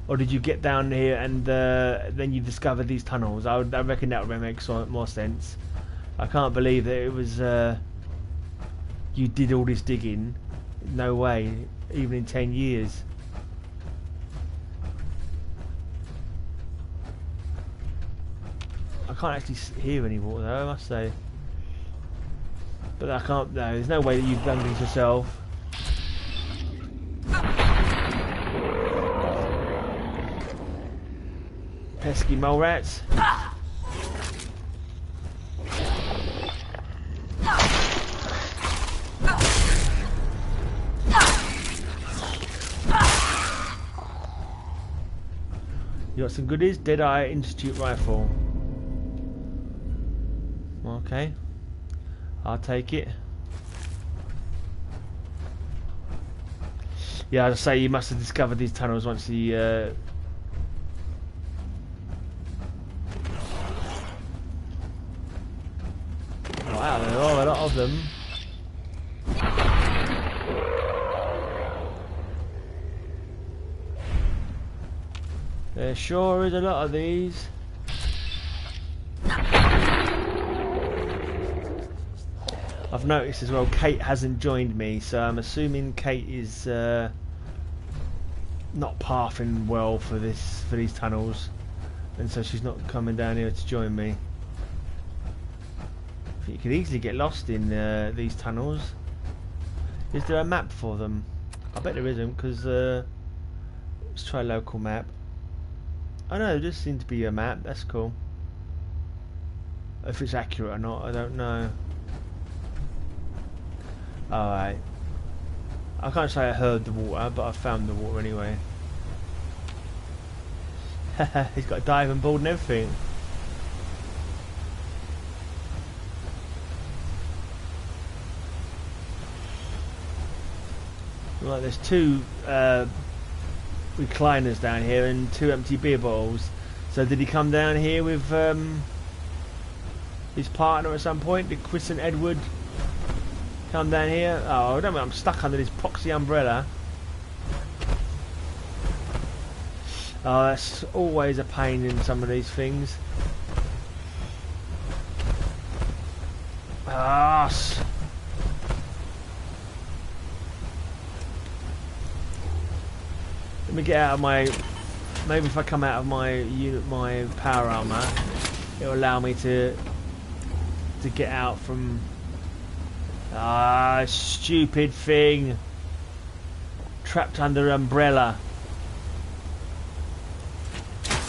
S1: Or did you get down here and then you discovered these tunnels? I reckon that would make more sense. I can't believe that it was you did all this digging. No way. Even in 10 years. I can't actually hear any water though, I must say. But I can't, no, there's no way that you've done this yourself. Pesky mole rats. You got some goodies? Deadeye Institute rifle. Okay, I'll take it. Yeah, as I say, you must have discovered these tunnels once the wow, there are a lot of them. There sure is a lot of these. I've noticed as well Kate hasn't joined me, so I'm assuming Kate is not pathing well for these tunnels. and so she's not coming down here to join me. You could easily get lost in these tunnels. Is there a map for them? I bet there isn't, because let's try local map. Oh no, there does seem to be a map. That's cool. If it's accurate or not, I don't know. Alright. I can't say I heard the water, but I found the water anyway. He's got a diving board and everything. Right, there's two recliners down here and 2 empty beer bottles. So did he come down here with his partner at some point? Did Chris and Edward come down here? Oh, I don't know, I'm stuck under this proxy umbrella. Oh, that's always a pain in some of these things. Ah, let me get out of my... Maybe if I come out of my unit, my power armor, it'll allow me to get out from... Ah, stupid thing. Trapped under an umbrella.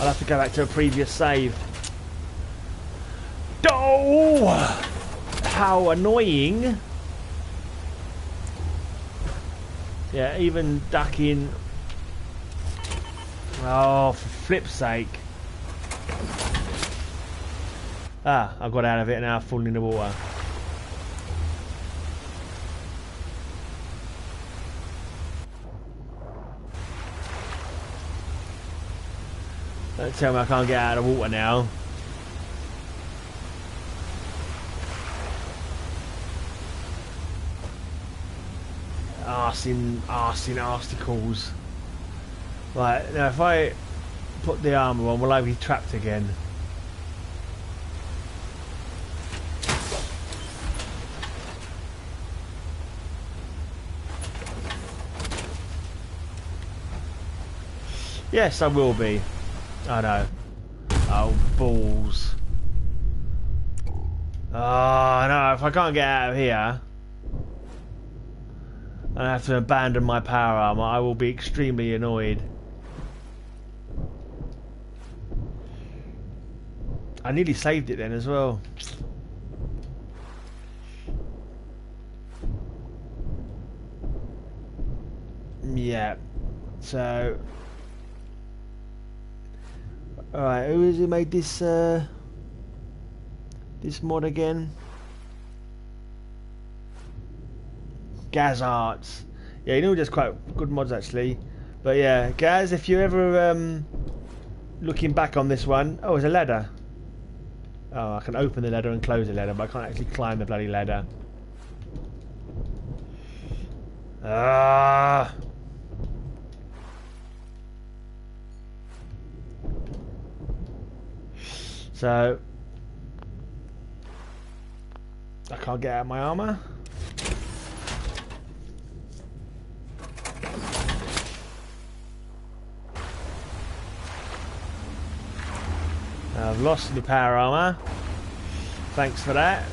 S1: I'll have to go back to a previous save. Oh! How annoying. Yeah, even ducking... Oh, for flip's sake. Ah, I got out of it and now I've fallen in the water. Don't tell me I can't get out of the water now. Arsticles. Right, now if I put the armour on, will I be trapped again? Yes, I will be. I know. Oh, balls. Oh, no, if I can't get out of here, and I have to abandon my power armour, I will be extremely annoyed. I nearly saved it then as well. Yeah. So... Alright, who is who made this this mod again? GAZarts. Yeah, you know, just quite good mods actually. But yeah, Gaz, if you're ever looking back on this one, oh, there's a ladder. Oh, I can open the ladder and close the ladder, but I can't actually climb the bloody ladder. Ah. So I can't get out of my armour. I've lost the power armour. Thanks for that.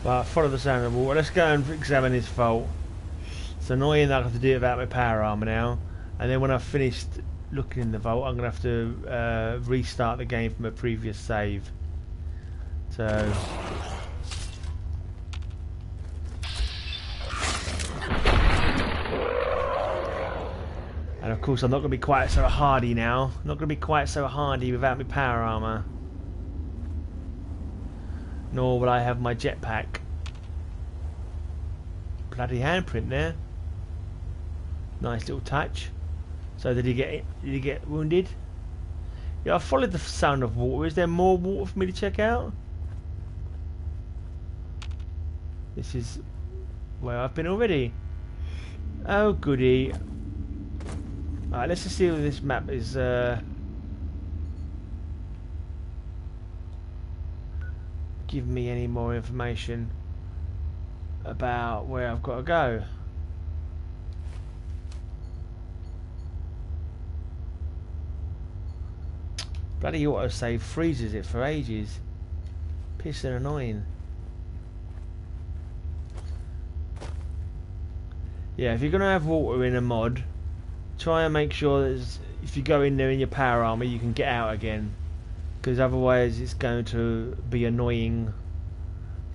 S1: But follow the sound of the water. Let's go and examine this vault. It's annoying that I have to do it without my power armor now. And then when I've finished looking in the vault, I'm going to have to restart the game from a previous save. So... And of course I'm not going to be quite so hardy now. I'm not going to be quite so hardy without my power armor. Nor will I have my jetpack. Bloody handprint there. Nice little touch. So did he get wounded? Yeah, I followed the sound of water. Is there more water for me to check out? This is where I've been already. Oh goody. Alright, let's just see if this map is give me any more information about where I've got to go. Bloody autosave freezes it for ages. Pissing annoying. Yeah, if you're gonna have water in a mod, try and make sure that if you go in there in your power armor, you can get out again. Because otherwise, it's going to be annoying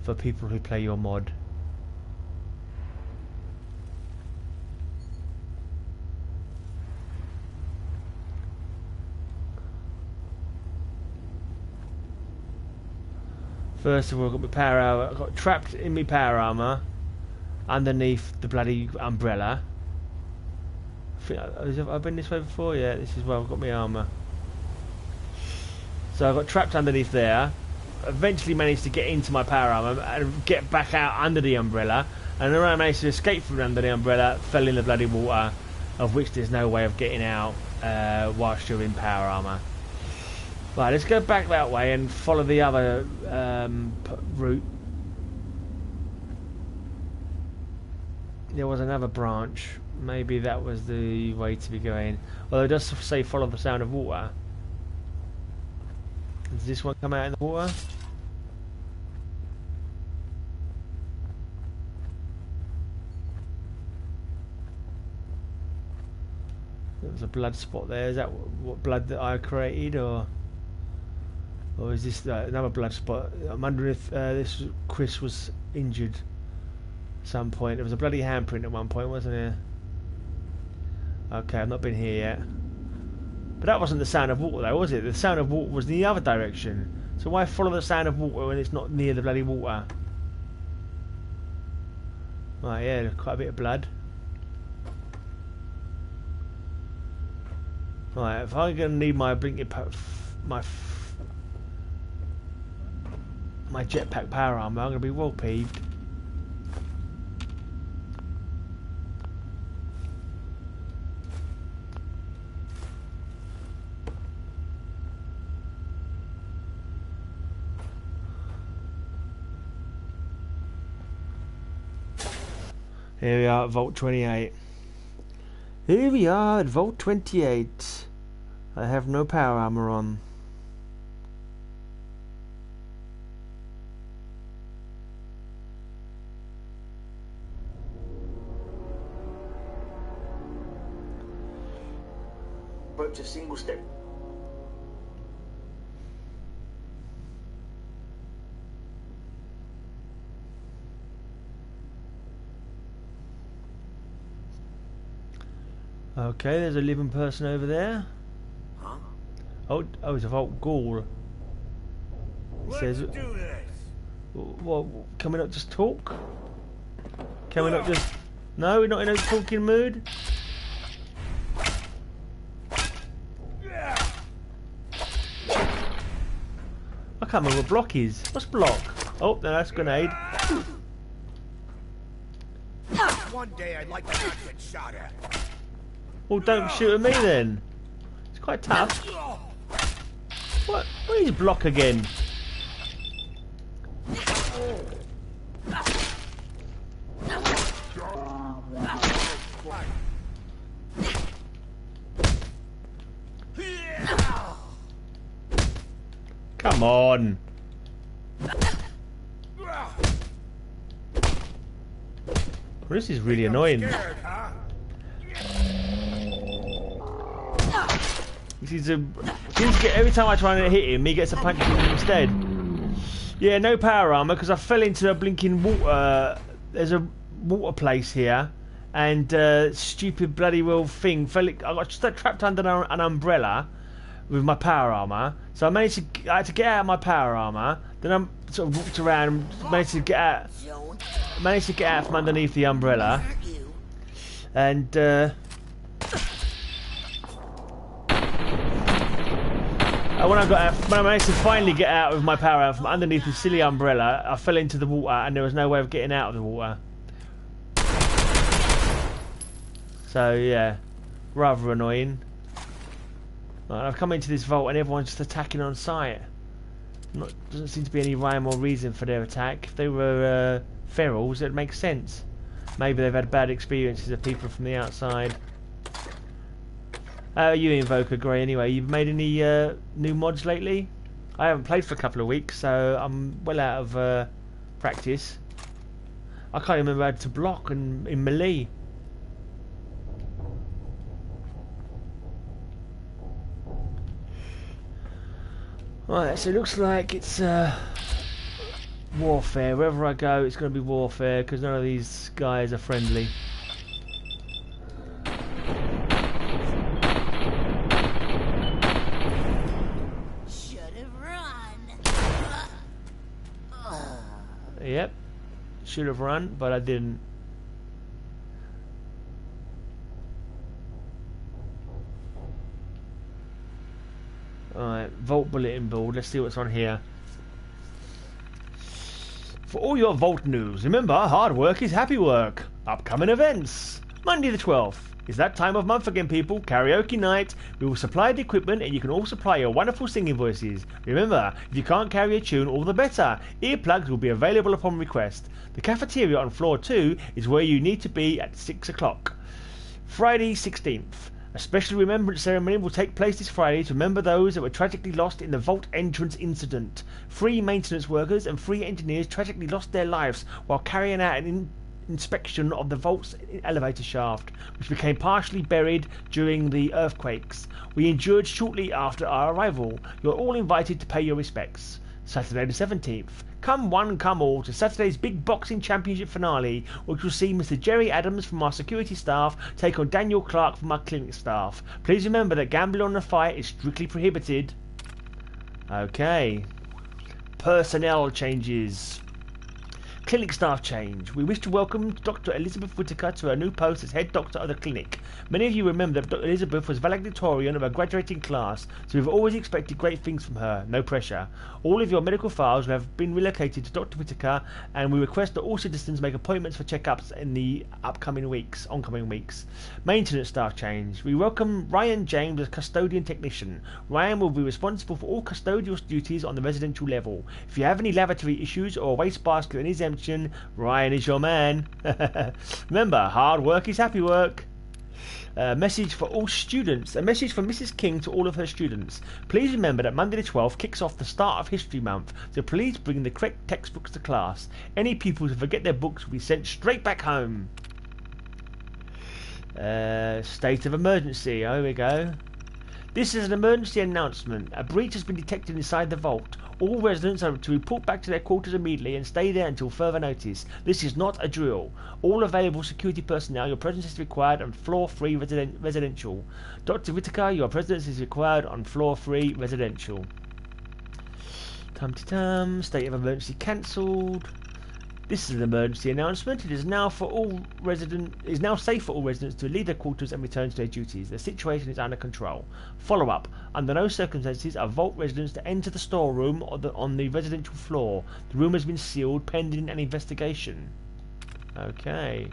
S1: for people who play your mod. First of all, I got my power armor. I got trapped in my power armor underneath the bloody umbrella. Have I been this way before? Yeah, this is where I've got my armor. So I got trapped underneath there. Eventually managed to get into my power armor and get back out under the umbrella. And then I managed to escape from under the umbrella, fell in the bloody water, of which there's no way of getting out whilst you're in power armor. Right, let's go back that way and follow the other route. There was another branch. Maybe that was the way to be going. Although it does say follow the sound of water. Does this one come out in the water? There was a blood spot there. Is that what blood that I created, or is this another blood spot? I'm wondering if this Chris was injured at some point. There was a bloody handprint at one point, wasn't there? Okay, I've not been here yet. But that wasn't the sound of water though, was it? The sound of water was in the other direction. So why follow the sound of water when it's not near the bloody water? Right, yeah, quite a bit of blood. Right, if I'm going to need my blinking my jetpack power armor, I'm going to be well peeved. Here we are at Vault 28. Here we are at Vault 28. I have no power armor on.
S4: Approach a single step.
S1: Okay, there's a living person over there.
S4: Huh?
S1: Oh, it's a Vault Ghoul. It says,
S3: do this.
S1: what, can we not just talk? Can we not just... No, we're not in a talking mood? I can't remember what block is. What's block? Oh, no, that's grenade.
S3: One day I'd like to not get shot at.
S1: Well, don't shoot at me then. It's quite tough. What is block again? Come on. Well, this is really annoying. Every time I try and hit him, he gets a punch instead. Yeah, no power armor because I fell into a blinking water. There's a water place here, and stupid bloody well thing fell. I got trapped under an umbrella with my power armor. So I had to get out of my power armor. Then I sort of walked around and managed to get out from underneath the umbrella, and. When I managed to finally get out with my power out from underneath the silly umbrella, I fell into the water and there was no way of getting out of the water. So yeah, Rather annoying. Right, I've come into this vault and everyone's just attacking on sight. Doesn't seem to be any rhyme or reason for their attack. If they were ferals, it'd make sense. Maybe they've had bad experiences of people from the outside. How are you, Invoker Grey, anyway? You've made any new mods lately? I haven't played for a couple of weeks, so I'm well out of practice. I can't remember how to block in melee. Right, so it looks like it's warfare. Wherever I go, it's going to be warfare, because none of these guys are friendly. Yep, should have run, but I didn't. Alright, Vault Bulletin Board. Let's see what's on here. For all your Vault news, remember, hard work is happy work. Upcoming events. Monday the 12th. It's that time of month again, people. Karaoke night. We will supply the equipment and you can all supply your wonderful singing voices. Remember, if you can't carry a tune, all the better. Earplugs will be available upon request. The cafeteria on floor 2 is where you need to be at 6 o'clock. Friday 16th. A special remembrance ceremony will take place this Friday to remember those that were tragically lost in the vault entrance incident. 3 maintenance workers and 3 engineers tragically lost their lives while carrying out an inspection of the vault's elevator shaft, which became partially buried during the earthquakes. We endured shortly after our arrival. You're all invited to pay your respects. Saturday the 17th. Come one, come all to Saturday's big boxing championship finale, which will see Mr. Jerry Adams from our security staff take on Daniel Clark from our clinic staff. Please remember that gambling on the fight is strictly prohibited. Okay. Personnel changes. Clinic staff change. We wish to welcome Dr. Elizabeth Whitaker to her new post as head doctor of the clinic. Many of you remember that Dr. Elizabeth was valedictorian of her graduating class, so we've always expected great things from her. No pressure. All of your medical files have been relocated to Dr. Whitaker, and we request that all citizens make appointments for checkups in the oncoming weeks. Maintenance staff change. We welcome Ryan James as custodian technician. Ryan will be responsible for all custodial duties on the residential level. If you have any lavatory issues or a wastebasket and exemption, Ryan is your man. Remember, hard work is happy work. Message for all students. A message from Mrs. King to all of her students. Please remember that Monday the 12th kicks off the start of History Month, so please bring the correct textbooks to class. Any pupils who forget their books will be sent straight back home. State of emergency. Oh, here we go. This is an emergency announcement. A breach has been detected inside the vault. All residents are to report back to their quarters immediately and stay there until further notice. This is not a drill. All available security personnel, your presence is required on floor 3 residential. Dr. Whitaker, your presence is required on floor 3 residential. Tum-ti-tum. State of emergency cancelled. This is an emergency announcement. It is now safe for all residents to leave their quarters and return to their duties. The situation is under control. Follow up. Under no circumstances are vault residents to enter the storeroom on the residential floor. The room has been sealed pending an investigation. Okay.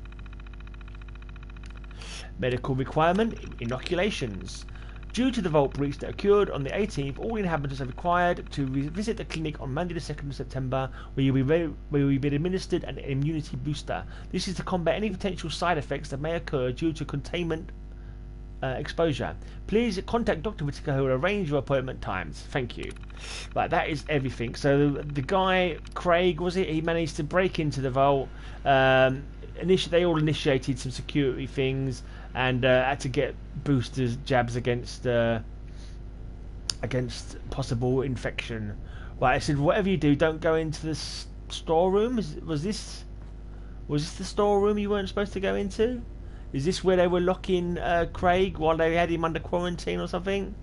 S1: Medical requirement: inoculations. Due to the vault breach that occurred on the 18th, all inhabitants are required to visit the clinic on Monday the 2nd of September, where you will be administered an immunity booster. This is to combat any potential side effects that may occur due to containment exposure. Please contact Dr. Whitaker, who will arrange your appointment times. Thank you. Right, that is everything. So the guy, Craig, was it? He managed to break into the vault. They all initiated some security things and had to get boosters, jabs against possible infection. Right, I said, whatever you do, don't go into the storeroom. Was this the storeroom you weren't supposed to go into? Is this where they were locking Craig while they had him under quarantine or something?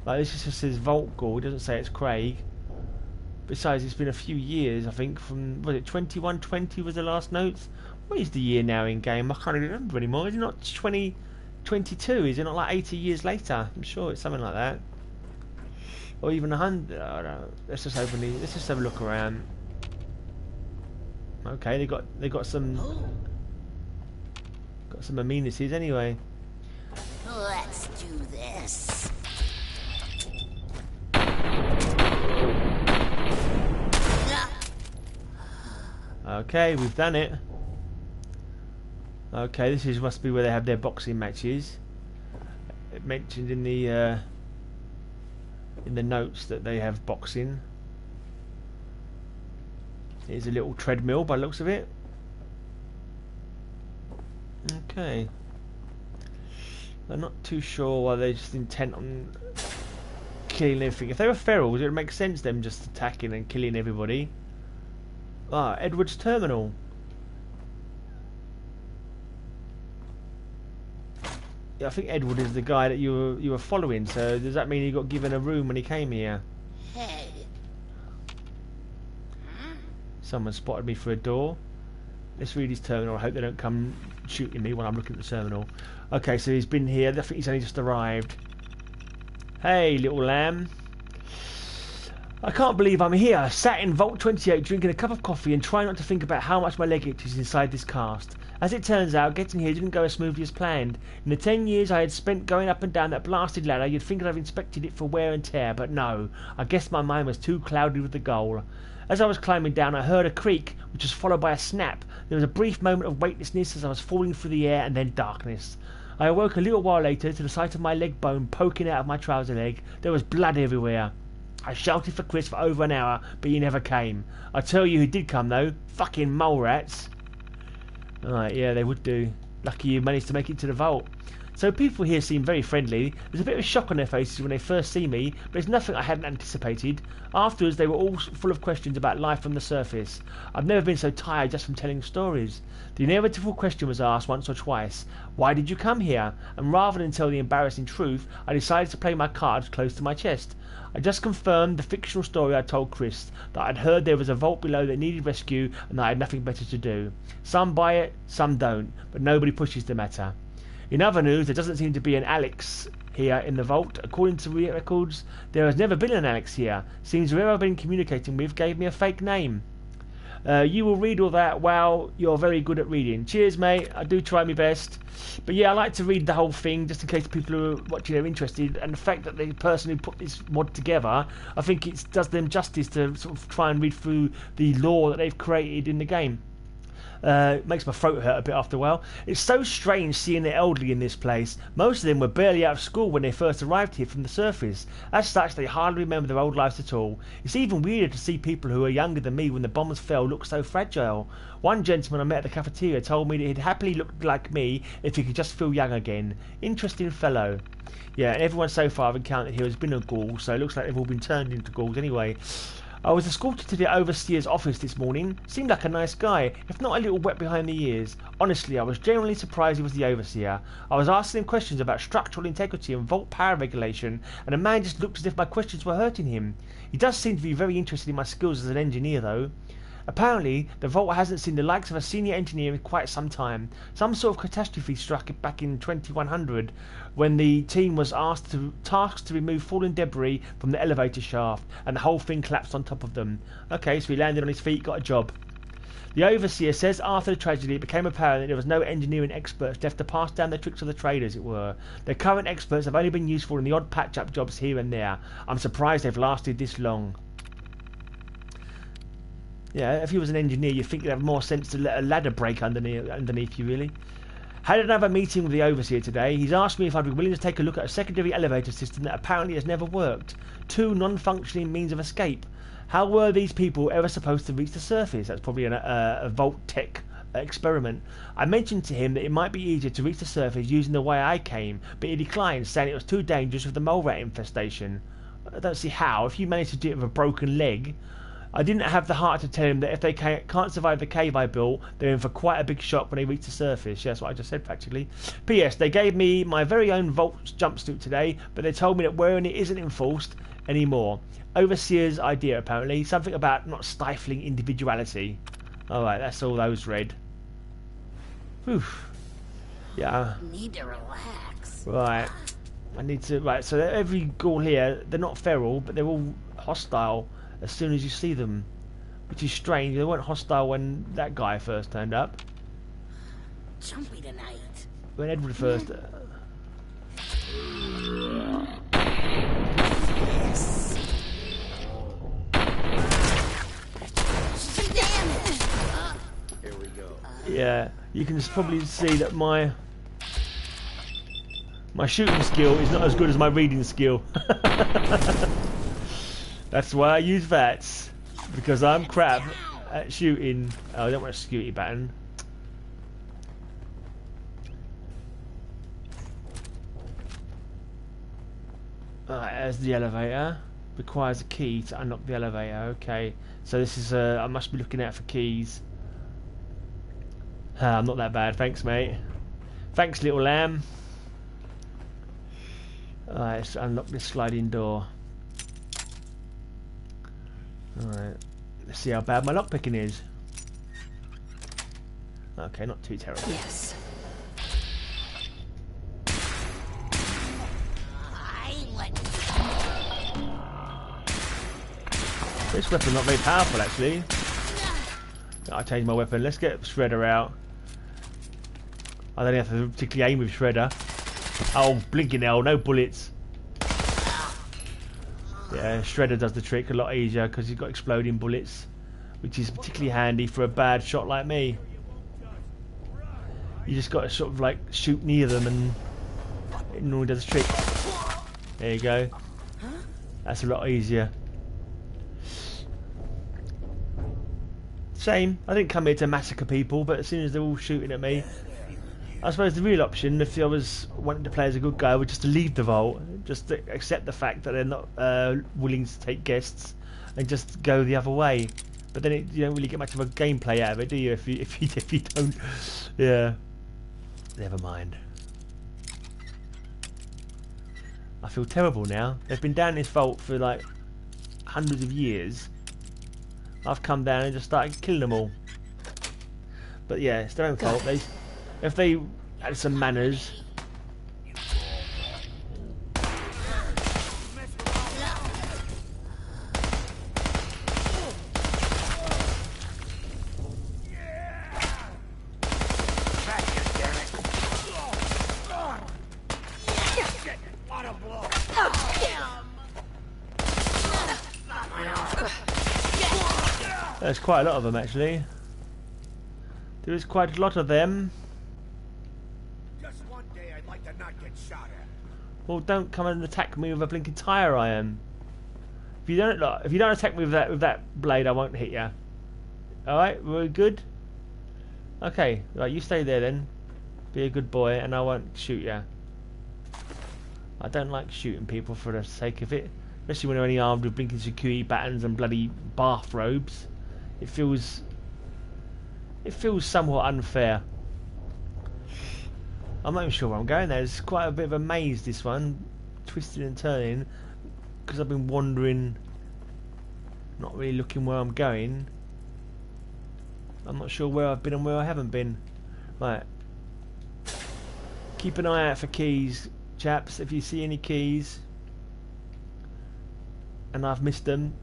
S1: Like, this just says Vault Ghoul. It doesn't say it's Craig. Besides, it's been a few years, I think, from, was it 2120 was the last notes? What is the year now in game? I can't even remember anymore. Is it not 2022? Is it not like 80 years later? I'm sure it's something like that. Or even 100. I don't know. Let's just open these. Let's just have a look around. Okay, they got some amenities anyway.
S5: this.
S1: Okay, we've done it. Okay, this must be where they have their boxing matches. It mentioned in the notes that they have boxing. Here's a little treadmill by the looks of it. Okay. I'm not too sure why they're just intent on killing everything. If they were ferals, it would make sense them just attacking and killing everybody. Ah, Edward's terminal. Yeah, I think Edward is the guy that you were following. So does that mean he got given a room when he came here?
S5: Hey.
S1: Someone spotted me through a door. Let's read his terminal. I hope they don't come shooting me when I'm looking at the terminal. Okay, so he's been here. I think he's only just arrived. Hey, little lamb. I can't believe I'm here, sat in Vault 28 drinking a cup of coffee and trying not to think about how much my leg itches inside this cast. As it turns out, getting here didn't go as smoothly as planned. In the 10 years I had spent going up and down that blasted ladder, you'd think I'd inspected it for wear and tear, but no. I guess my mind was too clouded with the goal. As I was climbing down, I heard a creak, which was followed by a snap. There was a brief moment of weightlessness as I was falling through the air, and then darkness. I awoke a little while later to the sight of my leg bone poking out of my trouser leg. There was blood everywhere. I shouted for Chris for over an hour, but he never came. I tell you who did come, though. Fucking mole rats. Alright, yeah, they would do. Lucky you managed to make it to the vault. So people here seem very friendly. There's a bit of a shock on their faces when they first see me, but it's nothing I hadn't anticipated. Afterwards, they were all full of questions about life on the surface. I've never been so tired just from telling stories. The inevitable question was asked once or twice. Why did you come here? And rather than tell the embarrassing truth, I decided to play my cards close to my chest. I just confirmed the fictional story I told Chris, that I'd heard there was a vault below that needed rescue and that I had nothing better to do. Some buy it, some don't, but nobody pushes the matter. In other news, there doesn't seem to be an Alex here in the vault. According to records, there has never been an Alex here. Seems whoever I've been communicating with gave me a fake name. You will read all that. Wow, you're very good at reading. Cheers, mate. I do try my best. But yeah, I like to read the whole thing just in case people who are watching are interested. And the fact that the person who put this mod together, I think it does them justice to sort of try and read through the lore that they've created in the game. It makes my throat hurt a bit after a while. It's so strange seeing the elderly in this place. Most of them were barely out of school when they first arrived here from the surface. As such, they hardly remember their old lives at all. It's even weirder to see people who are younger than me when the bombs fell look so fragile. One gentleman I met at the cafeteria told me that he'd happily look like me if he could just feel young again. Interesting fellow. Yeah, and everyone so far I've encountered here has been a ghoul, so it looks like they've all been turned into ghouls anyway. I was escorted to the overseer's office this morning. Seemed like a nice guy, if not a little wet behind the ears. Honestly, I was genuinely surprised he was the overseer. I was asking him questions about structural integrity and vault power regulation, and the man just looked as if my questions were hurting him. He does seem to be very interested in my skills as an engineer, though. Apparently, the vault hasn't seen the likes of a senior engineer in quite some time. Some sort of catastrophe struck back in 2100 when the team was tasked to remove fallen debris from the elevator shaft, and the whole thing collapsed on top of them. Okay, so he landed on his feet, got a job. The overseer says after the tragedy it became apparent that there was no engineering experts left to pass down the tricks of the trade, as it were. Their current experts have only been useful in the odd patch-up jobs here and there. I'm surprised they've lasted this long. Yeah, if you was an engineer, you'd think you'd have more sense to let a ladder break underneath you, really. Had another meeting with the overseer today. He's asked me if I'd be willing to take a look at a secondary elevator system that apparently has never worked. 2 non-functioning means of escape. How were these people ever supposed to reach the surface? That's probably a Vault Tech experiment. I mentioned to him that it might be easier to reach the surface using the way I came, but he declined, saying it was too dangerous with the mole rat infestation. I don't see how. If you managed to do it with a broken leg... I didn't have the heart to tell him that if they can't survive the cave I built, they're in for quite a big shock when they reach the surface. Yeah, that's what I just said, practically. P.S. They gave me my very own Vault jumpsuit today, but they told me that wearing it isn't enforced anymore. Overseer's idea, apparently. Something about not stifling individuality. Alright, that's all those read. Whew. Yeah.
S5: Need to relax.
S1: Right. I need to... Right, so every ghoul here, they're not feral, but they're all hostile as soon as you see them, which is strange. They weren't hostile when that guy first turned up.
S5: Jumpy tonight.
S1: When Edward first... Yeah, you can probably see that my shooting skill is not as good as my reading skill. That's why I use VATS, because I'm crap at shooting. Oh, I don't want a security button. Alright, there's the elevator. Requires a key to unlock the elevator. Okay, so this is I must be looking out for keys. I'm not that bad, thanks mate. Thanks little lamb. Alright, let's unlock this sliding door. Alright, let's see how bad my lockpicking is. Okay, not too terrible.
S5: Yes.
S1: This weapon's not very powerful actually. I changed my weapon. Let's get Shredder out. I don't have to particularly aim with Shredder. Oh, blinking hell, no bullets. Yeah, Shredder does the trick a lot easier because he's got exploding bullets, which is particularly handy for a bad shot like me. You just got to sort of like shoot near them and it normally does the trick. There you go. That's a lot easier. Shame, I didn't come here to massacre people, but as soon as they're all shooting at me, I suppose the real option, if I was wanting to play as a good guy, would just to leave the vault, just to accept the fact that they're not willing to take guests, and just go the other way. But then you don't really get much of a gameplay out of it, do you? If you don't, yeah. Never mind. I feel terrible now. They've been down this vault for like hundreds of years. I've come down and just started killing them all. But yeah, it's their own fault. If they had some manners. There's quite a lot of them actually. There is quite a lot of them.
S3: Just one day I'd like to not get shot at.
S1: Well, don't come and attack me with a blinking tire iron. If you don't attack me with that blade, I won't hit you. All right, we're good. Okay, right, you stay there then. Be a good boy, and I won't shoot you. I don't like shooting people for the sake of it, especially when they're only armed with blinking security buttons and bloody bathrobes. It feels somewhat unfair. I'm not even sure where I'm going there. It's quite a bit of a maze, this one. Twisting and turning. Because I've been wandering, not really looking where I'm going. I'm not sure where I've been and where I haven't been. Right. Keep an eye out for keys, chaps. If you see any keys and I've missed them,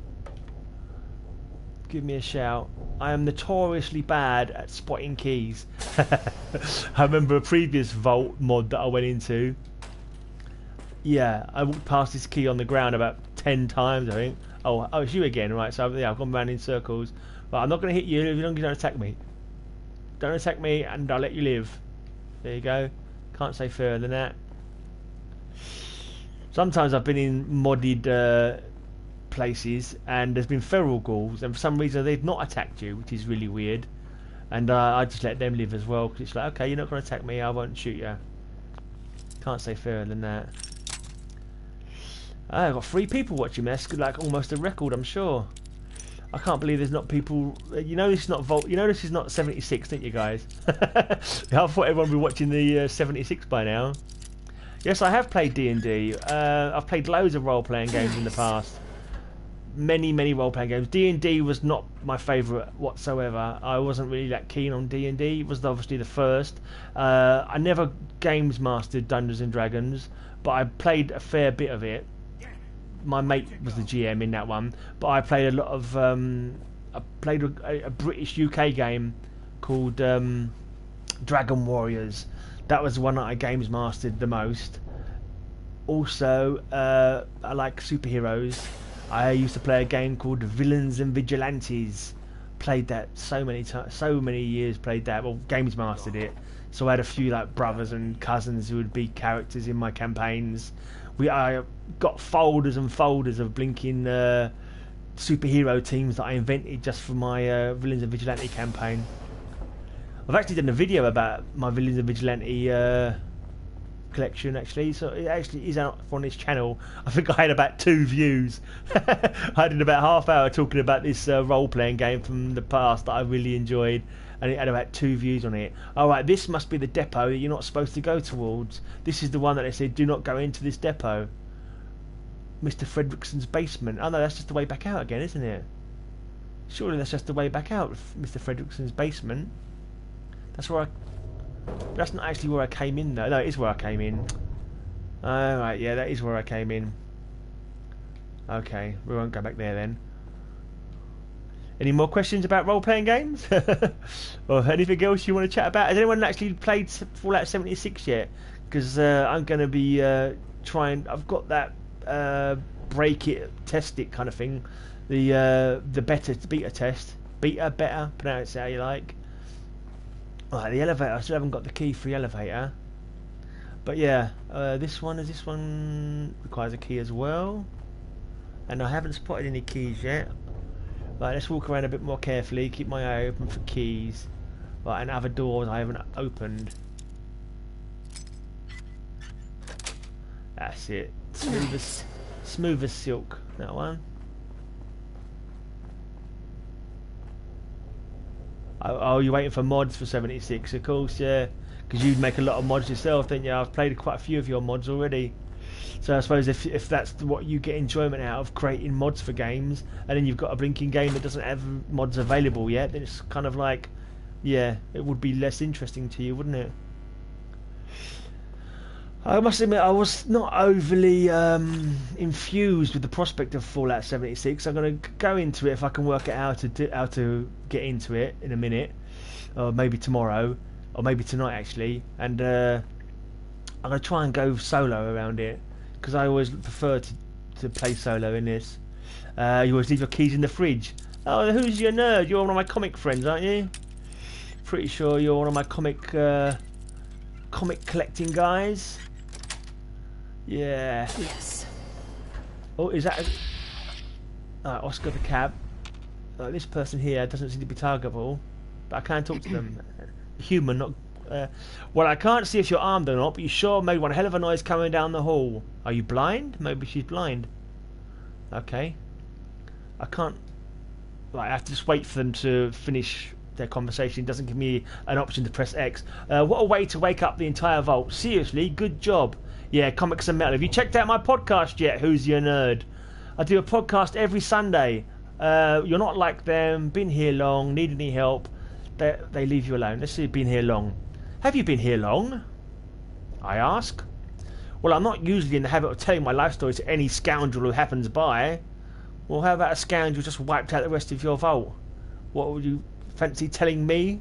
S1: give me a shout. I am notoriously bad at spotting keys. I remember a previous vault mod that I went into. Yeah, I walked past this key on the ground about 10 times, I think. Oh, it's you again, right? So yeah, I've gone round in circles. But I'm not going to hit you as long as you don't attack me. Don't attack me and I'll let you live. There you go. Can't say fairer than that. Sometimes I've been in modded places and there's been feral ghouls and for some reason they've not attacked you, which is really weird. And I just let them live as well because it's like, okay, you're not going to attack me, I won't shoot you. Can't say fairer than that. I've got 3 people watching me. That's like almost a record, I'm sure. I can't believe there's not people. You know this is not Vault. You know this is not 76, don't you guys? I thought everyone would be watching the 76 by now. Yes, I have played D&D. I've played loads of role-playing games in the past. Many role-playing games. D&D was not my favourite whatsoever. I wasn't really that keen on D&D. It was obviously the first. I never games mastered Dungeons and Dragons, but I played a fair bit of it. My mate was the GM in that one, but I played a lot of I played a British UK game called Dragon Warriors. That was the one that I games mastered the most. Also, I like superheroes. I used to play a game called Villains and Vigilantes played that so many times, so many years. Played that. Well, games mastered it. So I had a few like brothers and cousins who would be characters in my campaigns. I got folders and folders of blinking superhero teams that I invented just for my Villains and Vigilante campaign. I've actually done a video about my Villains and Vigilante collection actually, so it actually is out on this channel. I think I had about 2 views. I did about half hour talking about this role-playing game from the past that I really enjoyed, and it had about 2 views on it. Alright, this must be the depot that you're not supposed to go towards. This is the one that they said do not go into this depot. Mr. Fredrickson's basement. Oh no, that's just the way back out again, isn't it? Surely that's just the way back out, Mr. Fredrickson's basement. That's where that's not actually where I came in though. No, it is where I came in. Alright, yeah, that is where I came in. Okay, we won't go back there then. Any more questions about role-playing games? Or anything else you want to chat about? Has anyone actually played Fallout 76 yet? Because I'm going to be trying... I've got that break it, test it kind of thing. The beta test. Better, pronounce it how you like. Right, the elevator, I still haven't got the key for the elevator. But yeah, this one requires a key as well. And I haven't spotted any keys yet. Right, let's walk around a bit more carefully, keep my eye open for keys. Right, and other doors I haven't opened. That's it. Smooth as silk, that one. Oh, you're waiting for mods for 76, of course, yeah. Because you'd make a lot of mods yourself, didn't you? I've played quite a few of your mods already. So I suppose if that's what you get enjoyment out of, creating mods for games, and then you've got a blinking game that doesn't have mods available yet, then it's kind of like, yeah, it would be less interesting to you, wouldn't it? I must admit, I was not overly infused with the prospect of Fallout 76. I'm going to go into it if I can work it out how to get into it in a minute, or maybe tomorrow, or maybe tonight actually. And I'm going to try and go solo around it, because I always prefer to play solo in this. You always leave your keys in the fridge. Oh, who's your nerd? You're one of my comic friends, aren't you? Pretty sure you're one of my comic collecting guys. Yeah.
S5: Yes.
S1: Oh, is that Oscar the cab? This person here doesn't seem to be targetable, but I can talk to them. Human, not... well, I can't see if you're armed or not, but you sure made one hell of a noise coming down the hall. Are you blind? Maybe she's blind. Okay. I can't... Right, I have to just wait for them to finish their conversation. It doesn't give me an option to press X. What a way to wake up the entire vault. Seriously, good job. Yeah, Comics and Metal. Have you checked out my podcast yet? Who's your nerd? I do a podcast every Sunday. You're not like them. Been here long. Need any help? They leave you alone. Let's see. Been here long. Have you been here long? I ask. Well, I'm not usually in the habit of telling my life story to any scoundrel who happens by. Well, how about a scoundrel just wiped out the rest of your vault? What would you fancy telling me?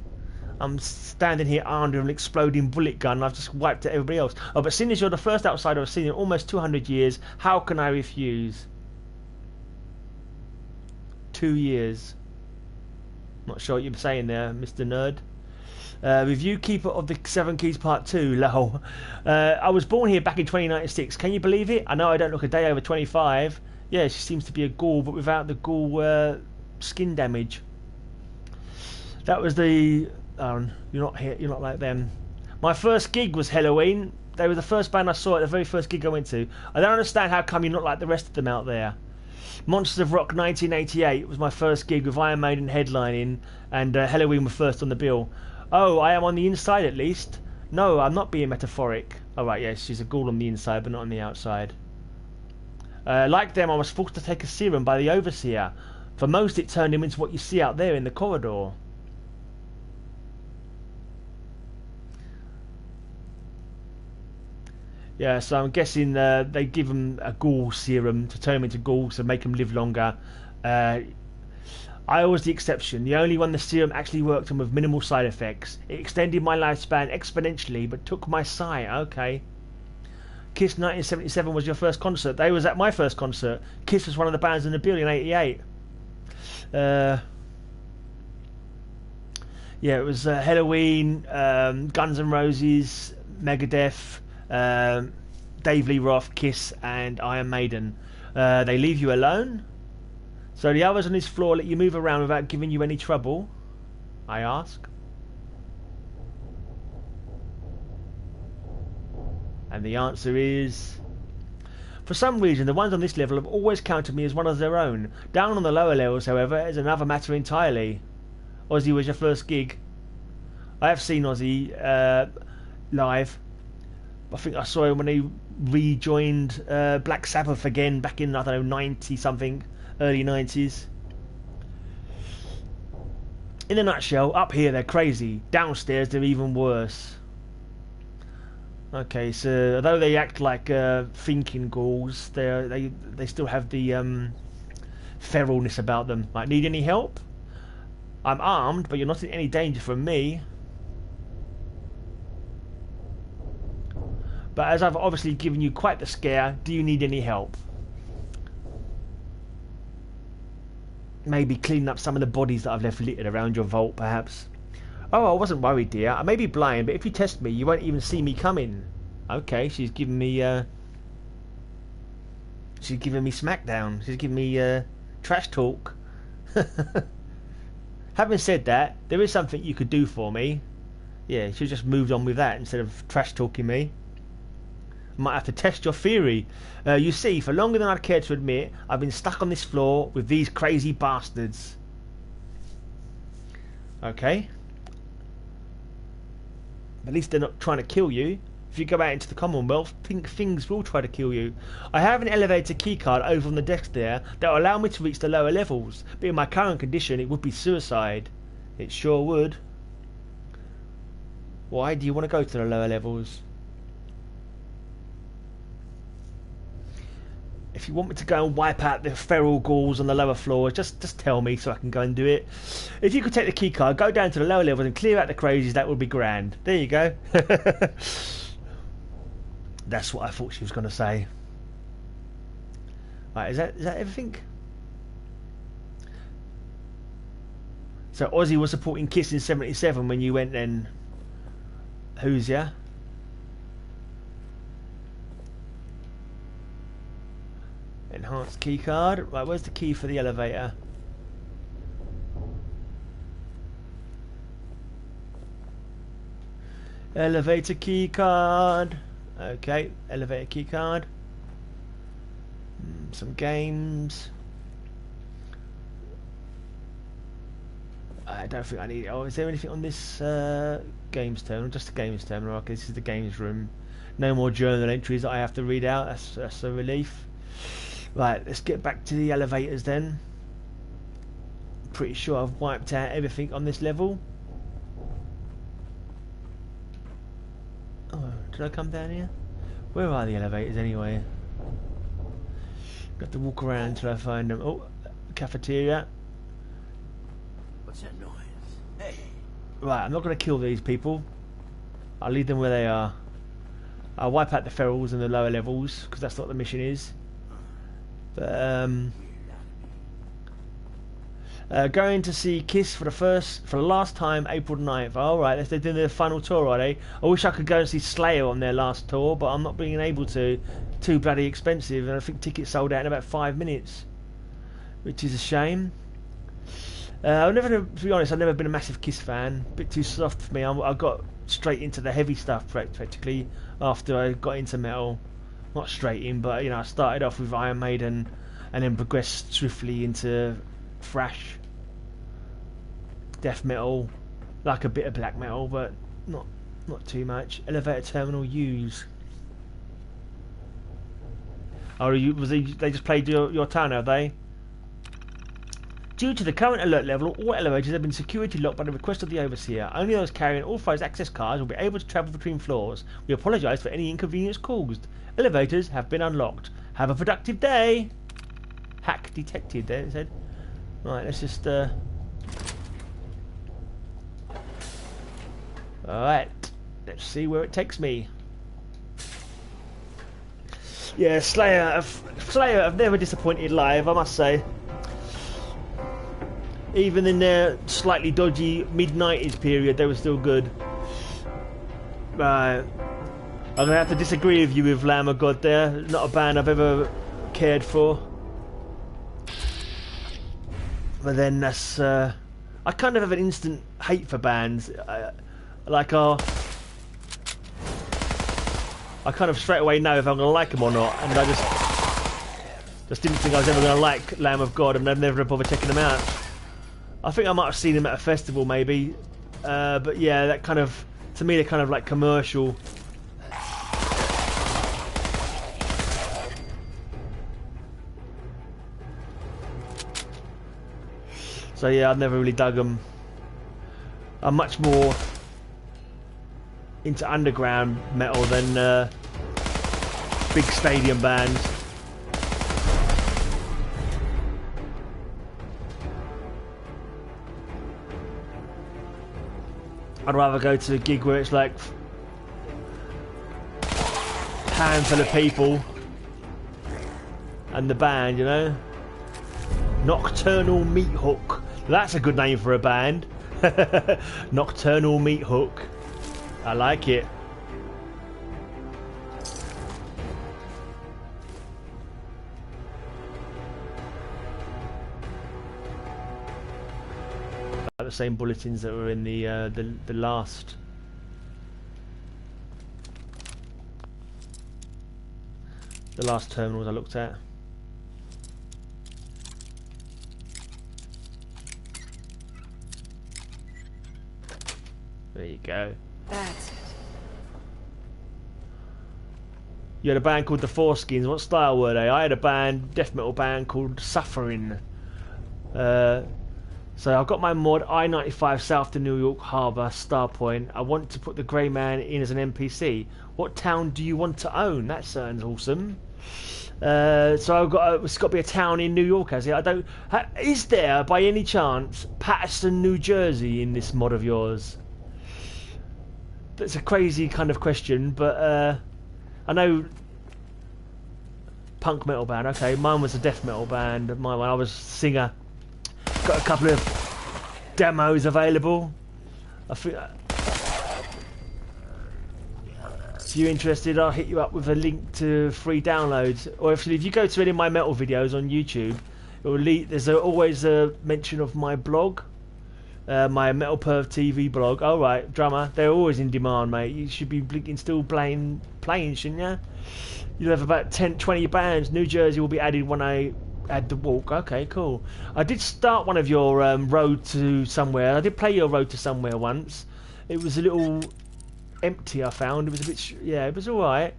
S1: I'm standing here armed with an exploding bullet gun and I've just wiped out everybody else. Oh, but seeing as you're the first outsider I've seen in almost 200 years, how can I refuse? 2 years. Not sure what you're saying there, Mr. Nerd. Review Keeper of the Seven Keys Part 2, lol. I was born here back in 2096. Can you believe it? I know I don't look a day over 25. Yeah, she seems to be a ghoul, but without the ghoul skin damage. That was the... you're not here. You're not like them. My first gig was Halloween. They were the first band I saw at the very first gig I went to. I don't understand how come you're not like the rest of them out there. Monsters of Rock 1988 was my first gig with Iron Maiden headlining, and Halloween were first on the bill. Oh, I am on the inside at least. No, I'm not being metaphoric. Oh right, yes, she's a ghoul on the inside but not on the outside. Like them, I was forced to take a serum by the overseer. For most, it turned him into what you see out there in the corridor. Yeah, so I'm guessing they give them a ghoul serum to turn them into ghouls to make them live longer. I was the exception. The only one the serum actually worked on with minimal side effects. It extended my lifespan exponentially, but took my sight. Okay. Kiss 1977 was your first concert. They was at my first concert. Kiss was one of the bands in the building in '88. Yeah, it was Halloween, Guns N' Roses, Megadeth, Dave Lee Roth, Kiss, and Iron Maiden. They leave you alone. So the others on this floor let you move around without giving you any trouble? I ask. And the answer is... For some reason, the ones on this level have always counted me as one of their own. Down on the lower levels, however, is another matter entirely. Ozzy was your first gig. I have seen Ozzy live. I think I saw him when he rejoined Black Sabbath again back in, I don't know, 90-something, early 90s. In a nutshell, up here they're crazy. Downstairs they're even worse. Okay, so although they act like thinking ghouls, they still have the feralness about them. Like, need any help? I'm armed, but you're not in any danger from me. But as I've obviously given you quite the scare, do you need any help? Maybe cleaning up some of the bodies that I've left littered around your vault, perhaps. Oh, I wasn't worried, dear. I may be blind, but if you test me, you won't even see me coming. Okay, she's giving me smackdown. She's giving me trash talk. Having said that, there is something you could do for me. Yeah, she just moved on with that instead of trash talking me. I might have to test your theory. You see, for longer than I'd care to admit, I've been stuck on this floor with these crazy bastards. Okay. At least they're not trying to kill you. If you go out into the Commonwealth, things will try to kill you. I have an elevator keycard over on the desk there that will allow me to reach the lower levels, but in my current condition it would be suicide. It sure would. Why do you want to go to the lower levels? If you want me to go and wipe out the feral ghouls on the lower floors, just tell me so I can go and do it. If you could take the key card, go down to the lower levels and clear out the crazies, that would be grand. There you go. That's what I thought she was going to say. Right, is that everything? So Ozzy was supporting Kiss in '77 when you went then. Who's ya? Enhanced key card. Right, where's the key for the elevator? Elevator key card. Okay, elevator key card. Some games. I don't think I need it. Oh, is there anything on this games terminal? Just the games terminal. Okay, this is the games room. No more journal entries that I have to read out. That's a relief. Right, let's get back to the elevators then. Pretty sure I've wiped out everything on this level. Oh, did I come down here? Where are the elevators anyway? Got to walk around until I find them. Oh, cafeteria.
S4: What's that noise? Hey.
S1: Right, I'm not going to kill these people. I'll leave them where they are. I'll wipe out the ferals in the lower levels because that's what the mission is. But going to see Kiss for the last time April 9th. Alright, they're doing their final tour, are they? I wish I could go and see Slayer on their last tour, but I'm not being able to. Too bloody expensive, and I think tickets sold out in about 5 minutes, which is a shame. To be honest, I've never been a massive Kiss fan. A bit too soft for me. I got straight into the heavy stuff practically after I got into metal. Not straight in, but you know, I started off with Iron Maiden and then progressed swiftly into thrash, death metal, like a bit of black metal, but not too much. Elevator terminal use. Oh, they just played your town, have they? Due to the current alert level, all elevators have been security locked by the request of the Overseer. Only those carrying authorised access cards will be able to travel between floors. We apologise for any inconvenience caused. Elevators have been unlocked. Have a productive day! Hack detected, there it said. Right, let's just... Alright, let's see where it takes me. Yeah, Slayer have never disappointed live, I must say. Even in their slightly dodgy mid-90s period, they were still good. I'm gonna have to disagree with you with Lamb of God there. Not a band I've ever cared for. But then that's... I kind of have an instant hate for bands. I kind of straight away know if I'm gonna like them or not, and I just didn't think I was ever gonna like Lamb of God, and I've never bothered checking them out. I think I might have seen them at a festival maybe, but yeah, that kind of, to me, they're kind of like commercial. So yeah, I've never really dug them. I'm much more into underground metal than big stadium bands. I'd rather go to a gig where it's like a handful of people and the band, you know? Nocturnal Meat Hook. That's a good name for a band. Nocturnal Meat Hook. I like it. The same bulletins that were in the last terminals I looked at. There you go.
S5: That's it.
S1: You had a band called the Foreskins. What style were they? I had a band, death metal band called Suffering. So I've got my mod I-95 south to New York Harbour, Starpoint. I want to put the Grey Man in as an NPC. What town do you want to own? That sounds awesome. So it's got to be a town in New York, has it? Is there, by any chance, Paterson, New Jersey in this mod of yours? That's a crazy kind of question, but I know punk metal band. Okay, mine was a death metal band. I was a singer. Got a couple of demos available. I think if you're interested, I'll hit you up with a link to free downloads. Or if you go to any of my metal videos on YouTube, it will there's always a mention of my blog, my Metal Perv TV blog. All right, drummer, they're always in demand, mate. You should be still playing, shouldn't you? You'll have about 10-20 bands. New Jersey will be added when I add the walk. Okay, cool. I did start one of your Road to Somewhere. I did play your Road to Somewhere once. It was a little empty, I found. It was a bit... yeah, it was alright.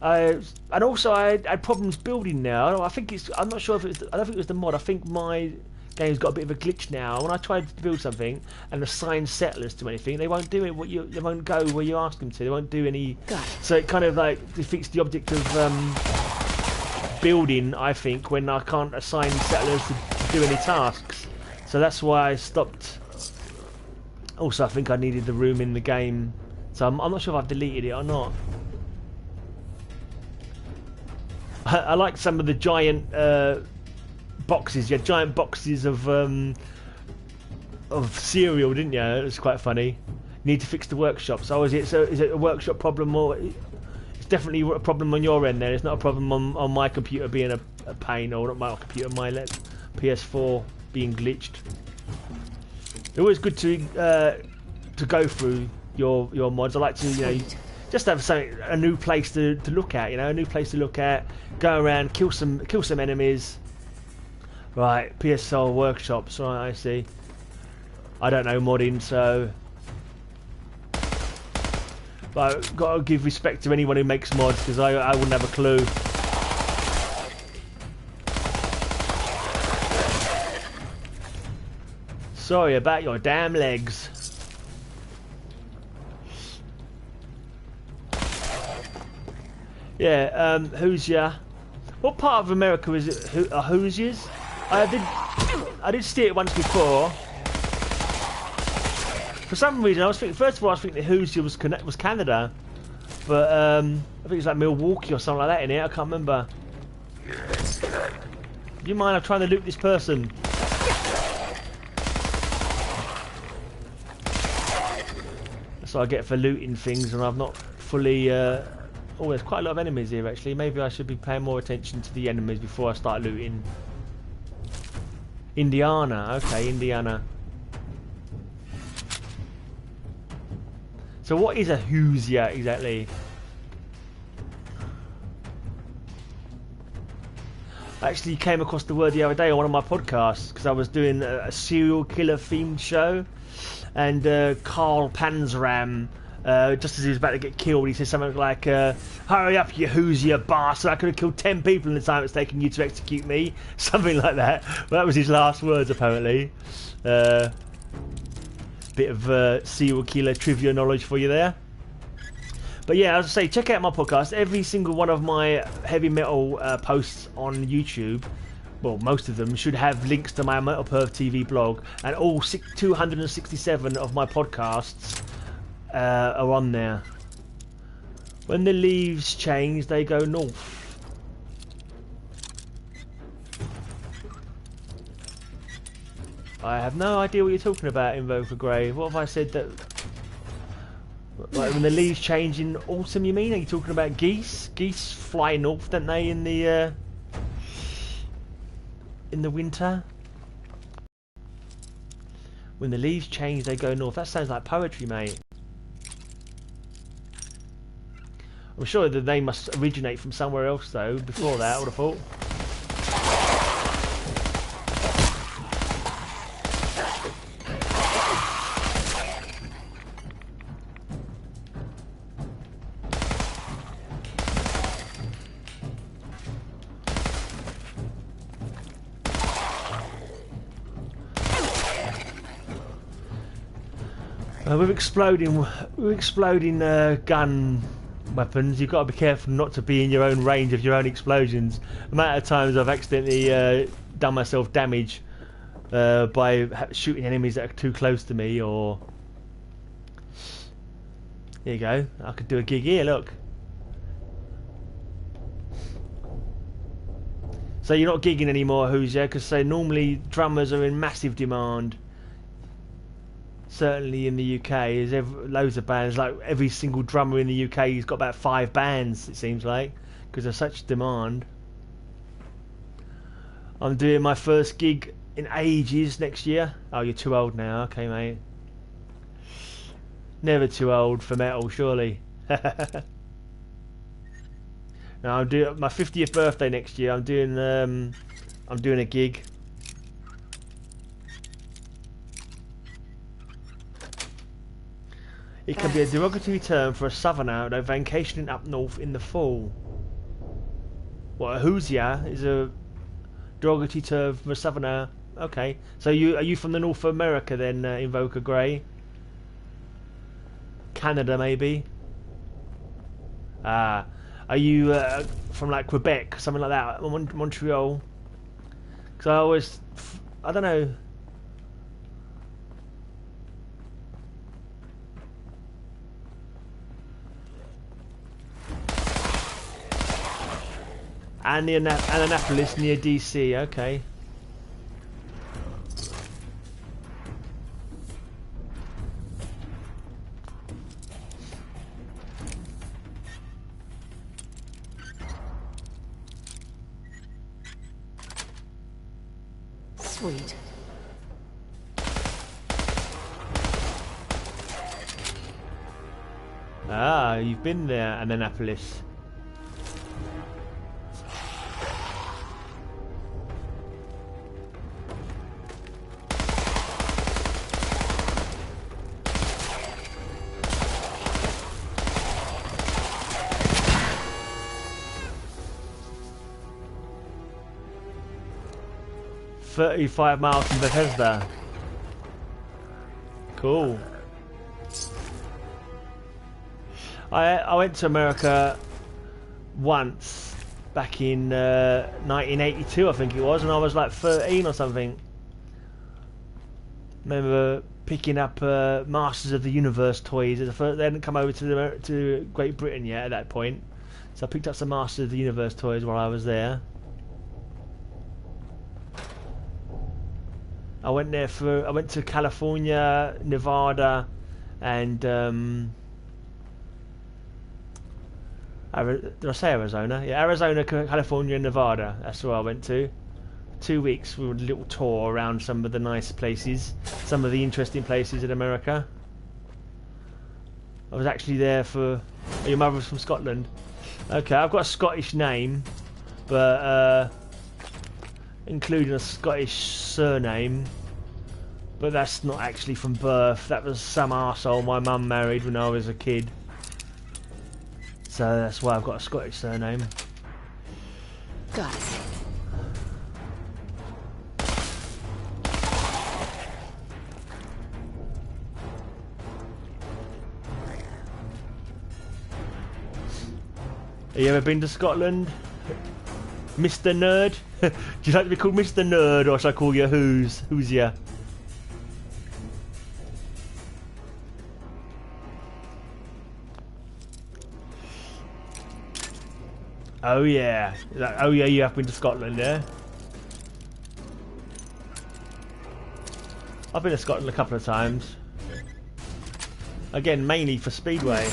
S1: And also I had problems building now. I'm not sure if it's... I don't think it was the mod. I think my game's got a bit of a glitch now. When I tried to build something and assign settlers to anything, they won't do it. They won't go where you ask them to. They won't do any... So it kind of like defeats the object of building, I think, when I can't assign settlers to do any tasks. So that's why I stopped. Also, I think I needed the room in the game, so I'm not sure if I've deleted it or not. I like some of the giant boxes. You had giant boxes of cereal, didn't you? It was quite funny. Need to fix the workshop. So is it a workshop problem, or it's definitely a problem on your end? Then it's not a problem on my computer being a pain, or not my computer, my PS4 being glitched. It's always good to go through your mods. I like to just have a new place to look at. A new place to look at. Go around, kill some enemies. Right, PSL workshops. Right, I see. I don't know modding, so. But got to give respect to anyone who makes mods, because I wouldn't have a clue. Sorry about your damn legs. Yeah, Hoosier. What part of America is it? Hoosiers? I did see it once before. For some reason, I was thinking. First of all, I was thinking the Hoosier was Canada, but I think it's like Milwaukee or something like that in it. I can't remember. Do you mind? I'm trying to loot this person. So I get for looting things, and I've not fully... oh, there's quite a lot of enemies here, actually. Maybe I should be paying more attention to the enemies before I start looting. Indiana. Okay, Indiana. So what is a Hoosier exactly? I actually came across the word the other day on one of my podcasts because I was doing a serial killer themed show, and Carl Panzram, just as he was about to get killed, he said something like, "Hurry up, you Hoosier bastard! I could have killed 10 people in the time it's taken you to execute me." Something like that. Well, that was his last words, apparently. Bit of serial killer trivia knowledge for you there. But yeah, as I say, check out my podcast. Every single one of my heavy metal posts on YouTube, well, most of them, should have links to my Metal Perv TV blog, and all 267 of my podcasts are on there. When the leaves change, they go north. I have no idea what you're talking about, Invoker Grey. What have I said that... Like when the leaves change in autumn, you mean? Are you talking about geese? Geese fly north, don't they, in the winter? When the leaves change, they go north. That sounds like poetry, mate. I'm sure that they must originate from somewhere else, though. Before that, I would have thought. With exploding gun weapons, you've got to be careful not to be in your own range of your own explosions. The amount of times I've accidentally done myself damage by shooting enemies that are too close to me, or... There you go, I could do a gig here, look. So you're not gigging anymore, Hoosier, because normally drummers are in massive demand. Certainly in the UK, there's loads of bands. Like every single drummer in the UK, he's got about 5 bands, it seems like, because there's such demand. I'm doing my first gig in ages next year. Oh, you're too old now. Okay, mate. Never too old for metal, surely. Now I'm doing my 50th birthday next year. I'm doing a gig. It can be a derogatory term for a southerner vacationing up north in the fall. What, a Hoosier is a derogatory term for a southerner? Okay, so are you from the North America then, Invoker Grey? Canada maybe? Are you from like Quebec, something like that, Montreal? Because I don't know. And near Annapolis, near DC, okay.
S5: Sweet.
S1: Ah, you've been there, Annapolis. $35 miles from Bethesda. Cool. I went to America once back in 1982, I think it was, and I was like 13 or something. Remember picking up Masters of the Universe toys. They hadn't come over to Great Britain yet at that point, so I picked up some Masters of the Universe toys while I was there. I went to California, Nevada, and did I say Arizona? Yeah, Arizona, California, and Nevada. That's where I went to. 2 weeks with a little tour around some of the nice places, some of the interesting places in America. I was actually there for... Oh, your mother was from Scotland. Okay, I've got a Scottish name, but including a Scottish surname, but that's not actually from birth. That was some arsehole my mum married when I was a kid. So that's why I've got a Scottish surname.
S5: Got it.
S1: Have you ever been to Scotland, Mr. Nerd? Do you like to be called Mr. Nerd, or should I call you Who's? Who's ya? Oh yeah. Oh yeah, you have been to Scotland, yeah? I've been to Scotland a couple of times. Again, mainly for Speedway.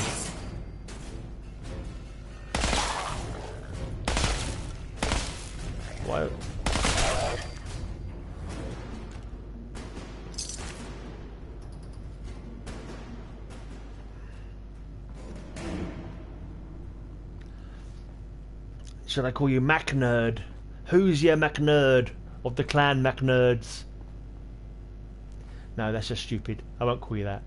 S1: Why? Should I call you MacNerd? Who's your MacNerd of the clan MacNerds? No, that's just stupid. I won't call you that.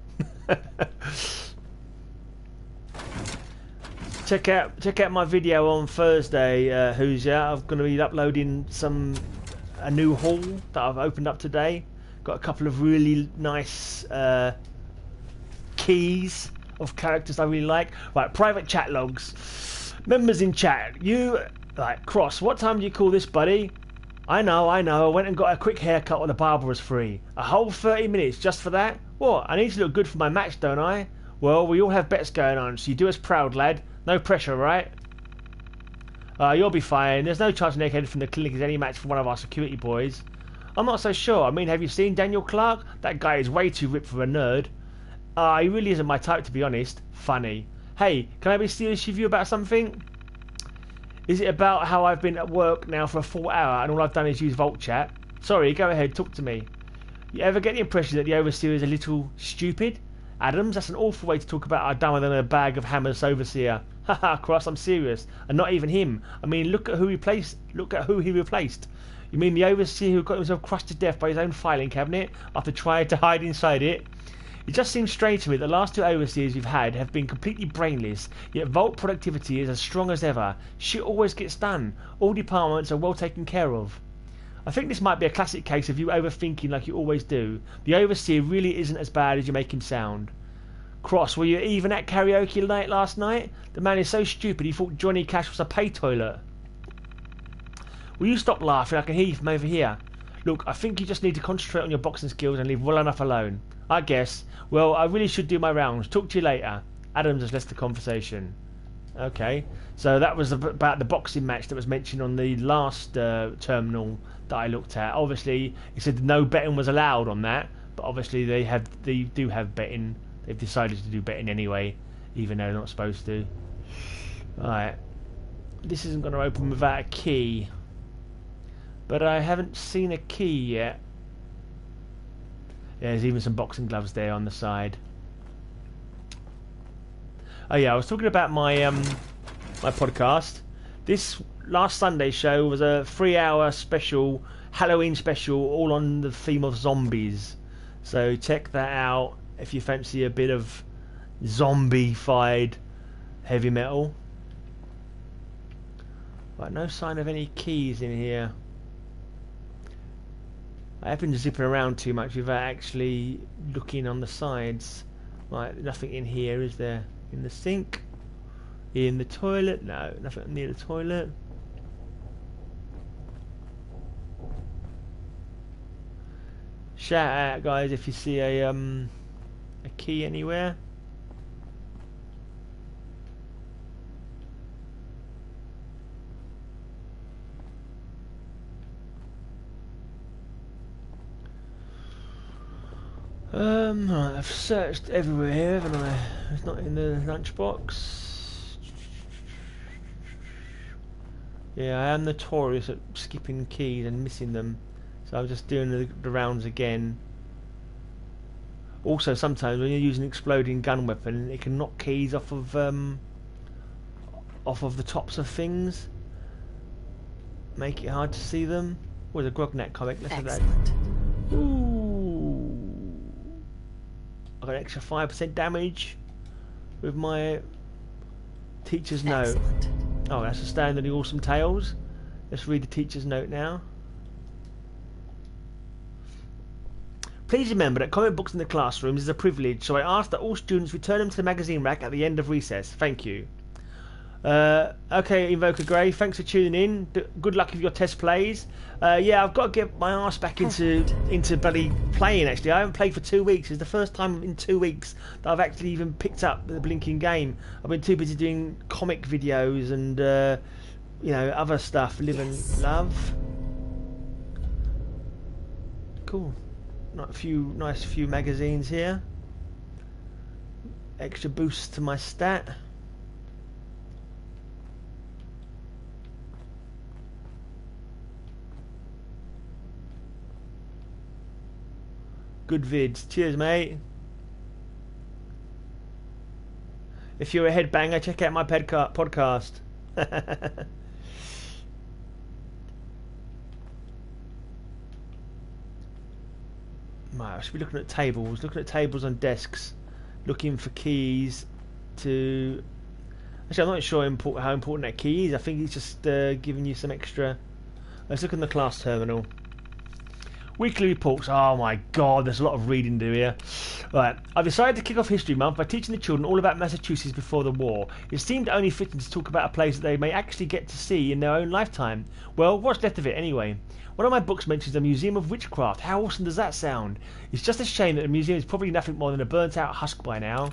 S1: Check out my video on Thursday, who's ya? I'm going to be uploading a new haul that I've opened up today. Got a couple of really nice keys of characters I really like. Right, private chat logs. Members in chat, you like Cross. What time do you call this, buddy? I know. I went and got a quick haircut while the barber was free. A whole 30 minutes just for that? What? I need to look good for my match, don't I? Well, we all have bets going on, so you do us proud, lad. No pressure, right? You'll be fine. There's no chance Nick headed from the clinic is any match for one of our security boys. I'm not so sure. I mean, have you seen Daniel Clark? That guy is way too ripped for a nerd. He really isn't my type, to be honest. Funny. Hey, can I be serious with you about something? Is it about how I've been at work now for a full hour and all I've done is use Vault Chat? Sorry, go ahead, talk to me. You ever get the impression that the Overseer is a little stupid? Adams, that's an awful way to talk about our dumber than a bag of hammers Overseer. Haha, Cross, I'm serious. And not even him. I mean, look at who he replaced. You mean the Overseer who got himself crushed to death by his own filing cabinet after trying to hide inside it? It just seems strange to me that the last two Overseers we've had have been completely brainless, yet Vault productivity is as strong as ever. Shit always gets done. All departments are well taken care of. I think this might be a classic case of you overthinking like you always do. The Overseer really isn't as bad as you make him sound. Cross, were you even at karaoke night last night? The man is so stupid he thought Johnny Cash was a pay toilet. Will you stop laughing? I can hear you from over here. Look, I think you just need to concentrate on your boxing skills and leave well enough alone. I guess. Well, I really should do my rounds. Talk to you later. Adams has left the conversation. Okay, so that was about the boxing match that was mentioned on the last terminal that I looked at. Obviously, he said no betting was allowed on that, but obviously they do have betting. They've decided to do betting anyway, even though they're not supposed to. Alright, this isn't going to open without a key, but I haven't seen a key yet. Yeah, there's even some boxing gloves there on the side. Oh yeah, I was talking about my my podcast. This last Sunday show was a 3-hour special, Halloween special, all on the theme of zombies. So check that out if you fancy a bit of zombie-fied heavy metal. Right, no sign of any keys in here. I have been zipping around too much without actually looking on the sides. Right, nothing in here, is there? In the sink? In the toilet? No, nothing near the toilet. Shout out, guys, if you see a key anywhere. Right, I've searched everywhere here, haven't I? It's not in the lunchbox. Yeah, I am notorious at skipping keys and missing them, so I'm just doing the rounds again. Also, sometimes when you're using an exploding gun weapon, it can knock keys off of the tops of things, make it hard to see them. With a Grognak comic, let's have that. Ooh, I got an extra 5% damage with my teacher's note. Oh, that's a stand of the awesome tales. Let's read the teacher's note now. Please remember that comic books in the classrooms is a privilege, so I ask that all students return them to the magazine rack at the end of recess. Thank you. Okay, Invoker Grey, thanks for tuning in. Good luck with your test plays. Yeah, I've got to get my arse back into bloody playing, actually. I haven't played for 2 weeks. It's the first time in 2 weeks that I've actually even picked up the blinking game. I've been too busy doing comic videos and, you know, other stuff. Live and love. Cool. Nice few magazines here. Extra boost to my stat. Good vids. Cheers, mate. If you're a headbanger, check out my podcast. I should be looking at tables on desks, looking for keys to... Actually, I'm not sure how important that key is. I think it's just giving you some extra... Let's look in the class terminal. Weekly reports. Oh my god, there's a lot of reading to do here. Right, I've decided to kick off History Month by teaching the children all about Massachusetts before the war. It seemed only fitting to talk about a place that they may actually get to see in their own lifetime. Well, what's left of it anyway? One of my books mentions a museum of witchcraft. How awesome does that sound? It's just a shame that the museum is probably nothing more than a burnt out husk by now.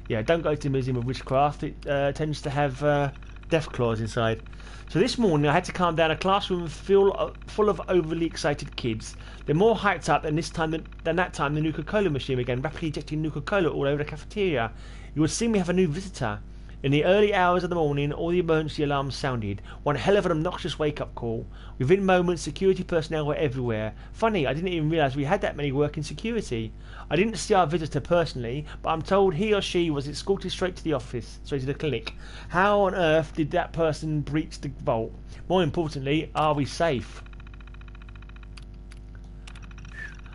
S1: Yeah, don't go to the Museum of Witchcraft. It tends to have death claws inside. So this morning I had to calm down a classroom full of overly excited kids. They're more hyped up than that time the Nuka-Cola machine began rapidly ejecting Nuka-Cola all over the cafeteria. You would see me have a new visitor. In the early hours of the morning, all the emergency alarms sounded. One hell of an obnoxious wake-up call. Within moments, security personnel were everywhere. Funny, I didn't even realise we had that many working security. I didn't see our visitor personally, but I'm told he or she was escorted straight to the clinic. How on earth did that person breach the vault? More importantly, are we safe?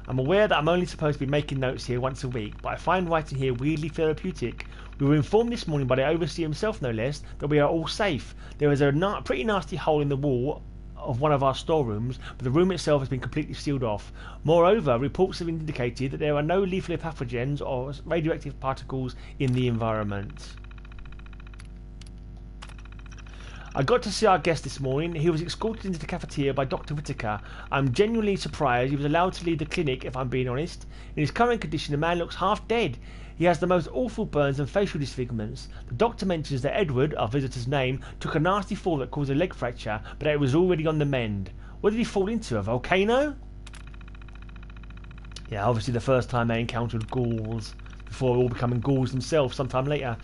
S1: I'm aware that I'm only supposed to be making notes here once a week, but I find writing here weirdly therapeutic. We were informed this morning by the overseer himself, no less, that we are all safe. There is a pretty nasty hole in the wall of one of our storerooms, but the room itself has been completely sealed off. Moreover, reports have indicated that there are no lethal pathogens or radioactive particles in the environment. I got to see our guest this morning. He was escorted into the cafeteria by Dr. Whittaker. I'm genuinely surprised he was allowed to leave the clinic, if I'm being honest. In his current condition, the man looks half dead. He has the most awful burns and facial disfigurements. The doctor mentions that Edward, our visitor's name, took a nasty fall that caused a leg fracture, but it was already on the mend. What did he fall into, a volcano? Yeah, obviously the first time they encountered ghouls, before all becoming ghouls themselves sometime later.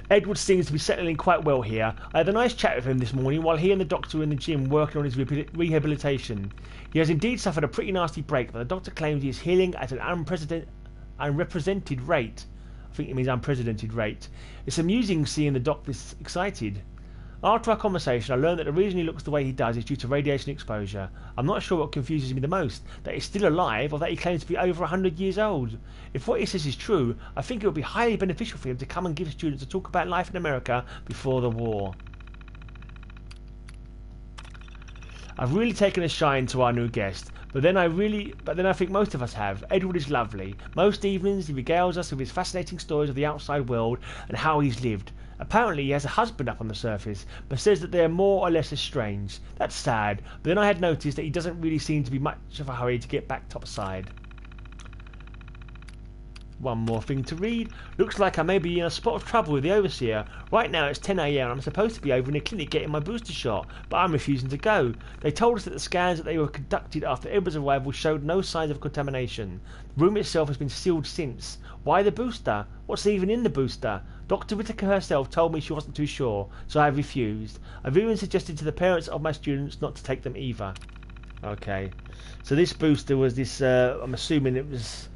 S1: Edward seems to be settling quite well here. I had a nice chat with him this morning while he and the doctor were in the gym working on his rehabilitation. He has indeed suffered a pretty nasty break, but the doctor claims he is healing at an unprecedented rate. I think it means unprecedented rate. It's amusing seeing the doctor this excited. After our conversation, I learned that the reason he looks the way he does is due to radiation exposure. I'm not sure what confuses me the most, that he's still alive or that he claims to be over 100 years old. If what he says is true, I think it would be highly beneficial for him to come and give students a talk about life in America before the war. I've really taken a shine to our new guest, but then I think most of us have. Edward is lovely. Most evenings he regales us with his fascinating stories of the outside world and how he's lived. Apparently he has a husband up on the surface, but says that they are more or less estranged. That's sad, but then I had noticed that he doesn't really seem to be much of a hurry to get back topside. One more thing to read. Looks like I may be in a spot of trouble with the Overseer. Right now it's 10 AM and I'm supposed to be over in the clinic getting my booster shot, but I'm refusing to go. They told us that the scans that they were conducted after Edward's arrival showed no signs of contamination. The room itself has been sealed since. Why the booster? What's even in the booster? Dr. Whittaker herself told me she wasn't too sure, so I refused. I've even suggested to the parents of my students not to take them either. Okay, so this booster was this, I'm assuming it was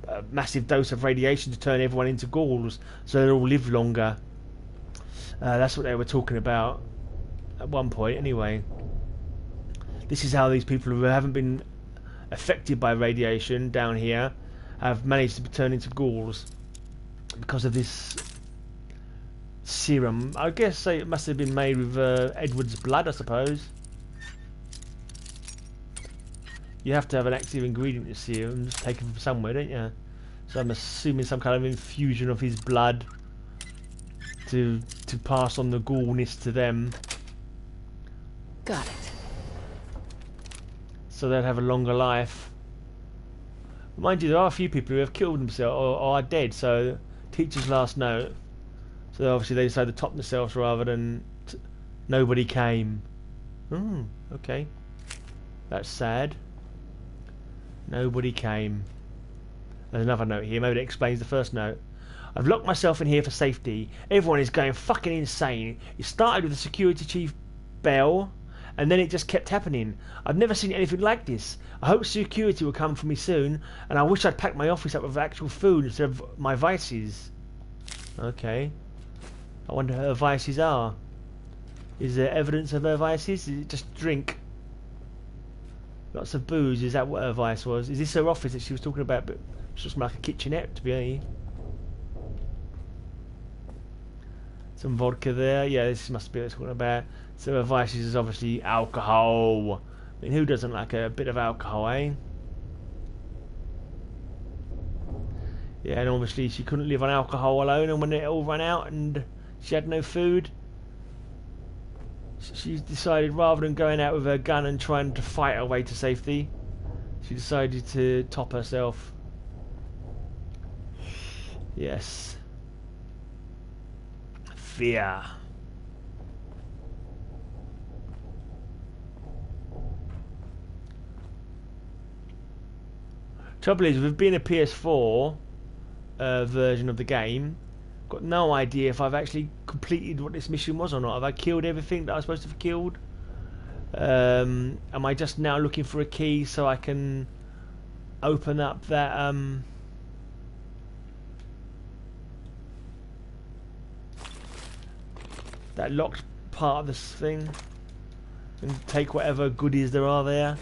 S1: a massive dose of radiation to turn everyone into ghouls so they'll all live longer. That's what they were talking about at one point anyway. This is how these people who haven't been affected by radiation down here have managed to be turned into ghouls because of this serum. I guess it must have been made with Edward's blood, I suppose. You have to have an active ingredient in serum, just taken from somewhere, don't you? So I'm assuming some kind of infusion of his blood to pass on the ghoulness to them.
S5: Got it.
S1: So they'll have a longer life. Mind you, there are a few people who have killed themselves or are dead, so teacher's last note. So obviously they decided to top themselves rather than nobody came. Okay. That's sad. Nobody came. There's another note here. Maybe that explains the first note. I've locked myself in here for safety. Everyone is going fucking insane. It started with the security chief bell, and then it just kept happening. I've never seen anything like this. I hope security will come for me soon, and I wish I'd packed my office up with actual food instead of my vices. Okay. I wonder what her vices are. Is there evidence of her vices? Is it just drink? Lots of booze, is that what her vice was? Is this her office that she was talking about? But it's just like a kitchenette, to be honest. Some vodka there. Yeah, this must be what it's talking about. So her vices is obviously alcohol. I mean, who doesn't like a bit of alcohol, eh? Yeah, and obviously she couldn't live on alcohol alone, and when it all ran out and she had no food, she decided rather than going out with her gun and trying to fight her way to safety, she decided to top herself. Yes. Fear. Trouble is, with being a PS4 version of the game, got no idea if I've actually completed what this mission was or not. Have I killed everything that I was supposed to have killed? Am I just now looking for a key so I can open up that that locked part of this thing and take whatever goodies there are there?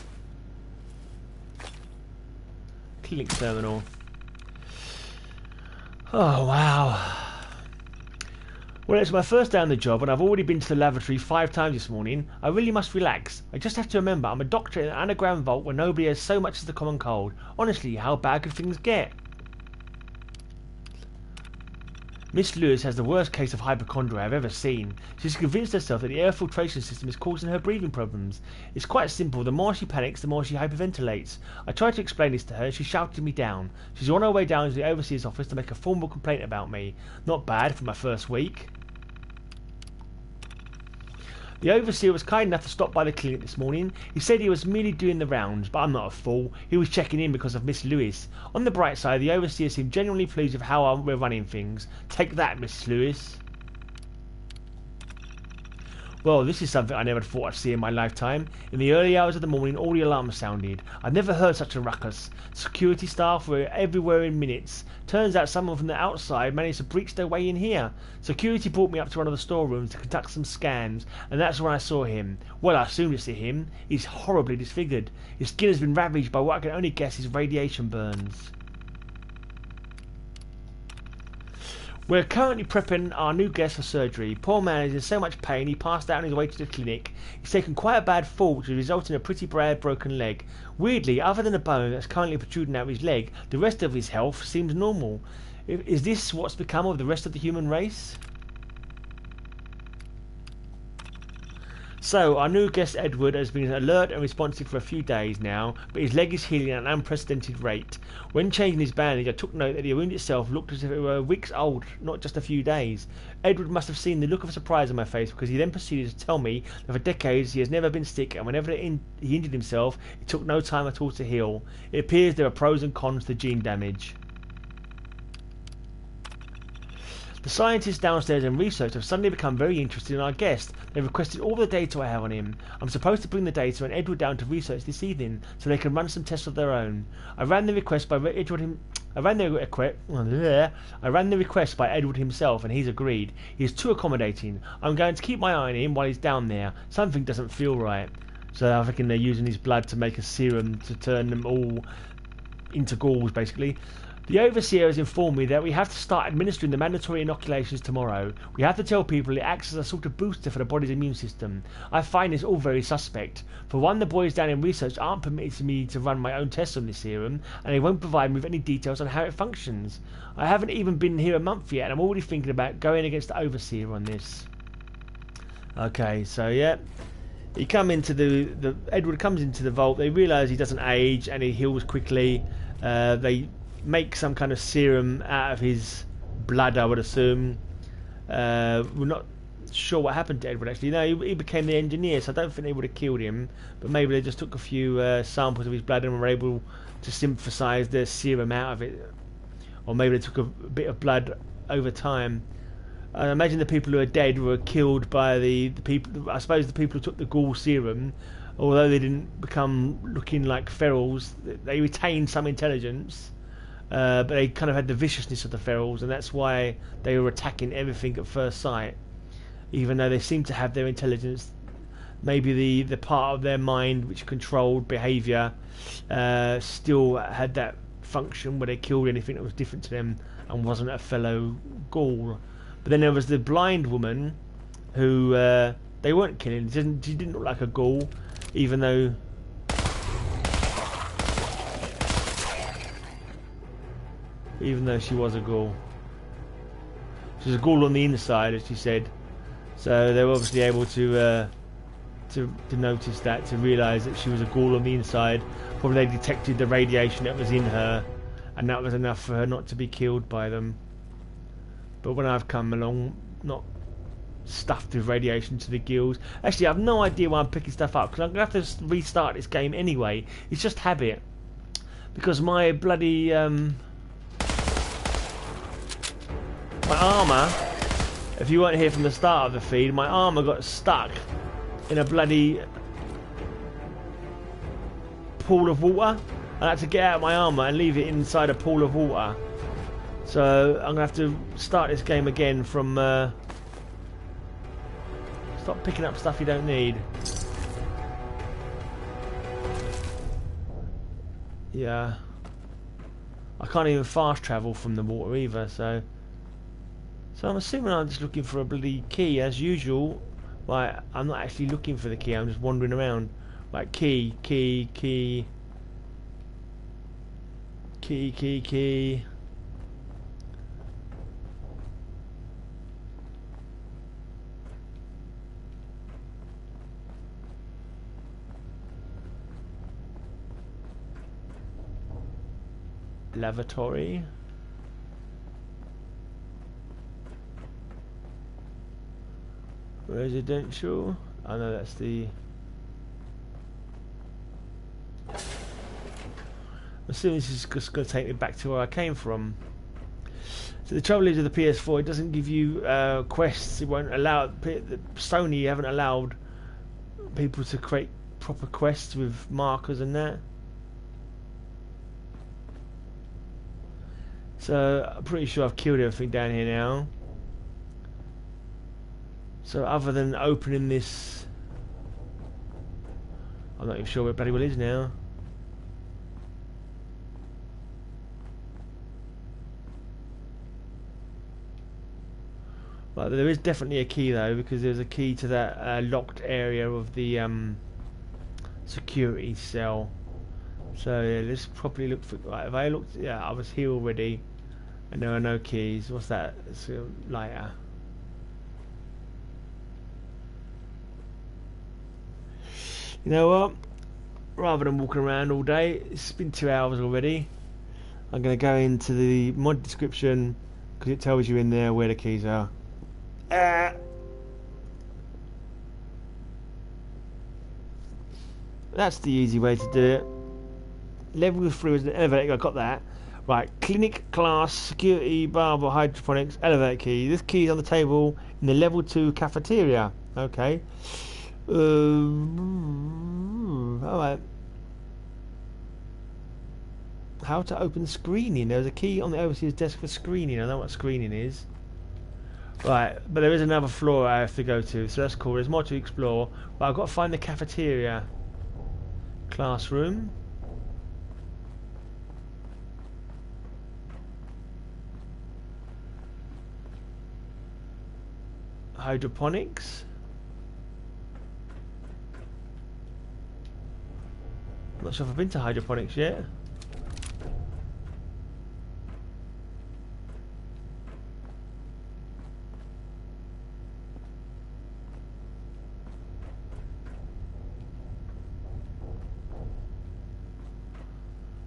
S1: Clinic terminal. Oh wow. Well, it's my first day on the job and I've already been to the lavatory 5 times this morning. I really must relax. I just have to remember I'm a doctor in an underground vault where nobody has so much as the common cold. Honestly, how bad could things get? Miss Lewis has the worst case of hypochondria I've ever seen. She's convinced herself that the air filtration system is causing her breathing problems. It's quite simple. The more she panics, the more she hyperventilates. I tried to explain this to her and she shouted me down. She's on her way down to the overseer's office to make a formal complaint about me. Not bad for my first week. The overseer was kind enough to stop by the clinic this morning. He said he was merely doing the rounds, but I'm not a fool. He was checking in because of Miss Lewis. On the bright side, the overseer seemed genuinely pleased with how we're running things. Take that, Miss Lewis. Well, this is something I never thought I'd see in my lifetime. In the early hours of the morning, all the alarms sounded. I'd never heard such a ruckus. Security staff were everywhere in minutes. Turns out someone from the outside managed to breach their way in here. Security brought me up to one of the storerooms to conduct some scans, and that's when I saw him. Well, I assumed to see him. He's horribly disfigured. His skin has been ravaged by what I can only guess is radiation burns. We're currently prepping our new guest for surgery. Poor man is in so much pain he passed out on his way to the clinic. He's taken quite a bad fall, which has resulted in a pretty bad broken leg. Weirdly, other than a bone that's currently protruding out of his leg, the rest of his health seems normal. Is this what's become of the rest of the human race? So, our new guest Edward has been alert and responsive for a few days now, but his leg is healing at an unprecedented rate. When changing his bandage, I took note that the wound itself looked as if it were weeks old, not just a few days. Edward must have seen the look of surprise on my face, because he then proceeded to tell me that for decades he has never been sick, and whenever he injured himself, it took no time at all to heal. It appears there are pros and cons to gene damage. The scientists downstairs and research have suddenly become very interested in our guest. They've requested all the data I have on him. I'm supposed to bring the data and Edward down to research this evening, so they can run some tests of their own. I ran the request by Edward himself, and he's agreed. He is too accommodating. I'm going to keep my eye on him while he's down there. Something doesn't feel right. So I reckon they're using his blood to make a serum to turn them all into ghouls, basically. The overseer has informed me that we have to start administering the mandatory inoculations tomorrow. We have to tell people it acts as a sort of booster for the body's immune system. I find this all very suspect. For one, the boys down in research aren't permitting me to run my own tests on this serum, and they won't provide me with any details on how it functions. I haven't even been here a month yet, and I'm already thinking about going against the overseer on this. Okay, so yeah. He come into Edward comes into the vault. They realise he doesn't age and he heals quickly. They make some kind of serum out of his blood, I would assume. We're not sure what happened to Edward actually. No, he became the engineer, so I don't think they would have killed him. But maybe they just took a few samples of his blood and were able to synthesize the serum out of it. Or maybe they took a bit of blood over time. I imagine the people who are dead were killed by the people. I suppose the people who took the ghoul serum, although they didn't become looking like ferals, they retained some intelligence. But they kind of had the viciousness of the ferals, and that's why they were attacking everything at first sight. Even though they seemed to have their intelligence, maybe the part of their mind which controlled behaviour still had that function where they killed anything that was different to them and wasn't a fellow ghoul. But then there was the blind woman who they weren't killing. She didn't look like a ghoul, even though she was a ghoul. She was a ghoul on the inside, as she said. So they were obviously able to notice that, to realise that she was a ghoul on the inside. Probably they detected the radiation that was in her, and that was enough for her not to be killed by them. But when I've come along, not stuffed with radiation to the gills. Actually, I have no idea why I'm picking stuff up, because I'm going to have to restart this game anyway. It's just habit. Because my bloody my armour, if you weren't here from the start of the feed, my armour got stuck in a bloody pool of water. I had to get out my armour and leave it inside a pool of water. So I'm going to have to start this game again from... stop picking up stuff you don't need. Yeah. I can't even fast travel from the water either, so... So I'm assuming I'm just looking for a bloody key as usual. Like, I'm not actually looking for the key, I'm just wandering around. Like, key. Lavatory. Residential. I know that's the... I'm assuming this is just going to take me back to where I came from. So the trouble is with the PS4, it doesn't give you quests. It won't allow... Sony haven't allowed people to create proper quests with markers and that. So I'm pretty sure I've killed everything down here now. So other than opening this, I'm not even sure where it bloody well is now. But there is definitely a key though, because there's a key to that locked area of the security cell. So yeah, let's probably look for... Right, if I looked... Yeah, I was here already. And there are no keys. What's that? It's a lighter. You know what? Rather than walking around all day, it's been 2 hours already. I'm going to go into the mod description because it tells you in there where the keys are. That's the easy way to do it. Level 3 is an elevator. I got that. Right, clinic, class, security, barber, hydroponics, elevator key. This key is on the table in the level 2 cafeteria. Okay. Alright. How to open screening. There's a key on the overseer's desk for screening. I know what screening is. Right, but there is another floor I have to go to, so that's cool. There's more to explore. But I've got to find the cafeteria. Classroom. Hydroponics. I'm not sure if I've been to hydroponics yet.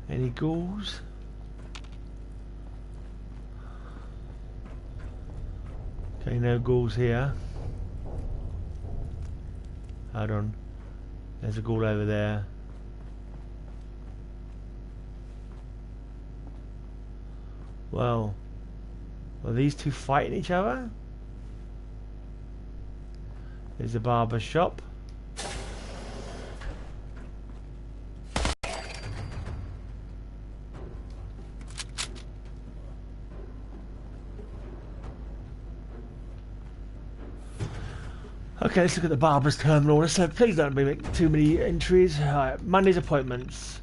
S1: Any ghouls? Okay, no ghouls here. Hold on. There's a ghoul over there. Well, are these two fighting each other? There's a barber shop. Okay, let's look at the barber's terminal. So please don't make too many entries. Right, Monday's appointments.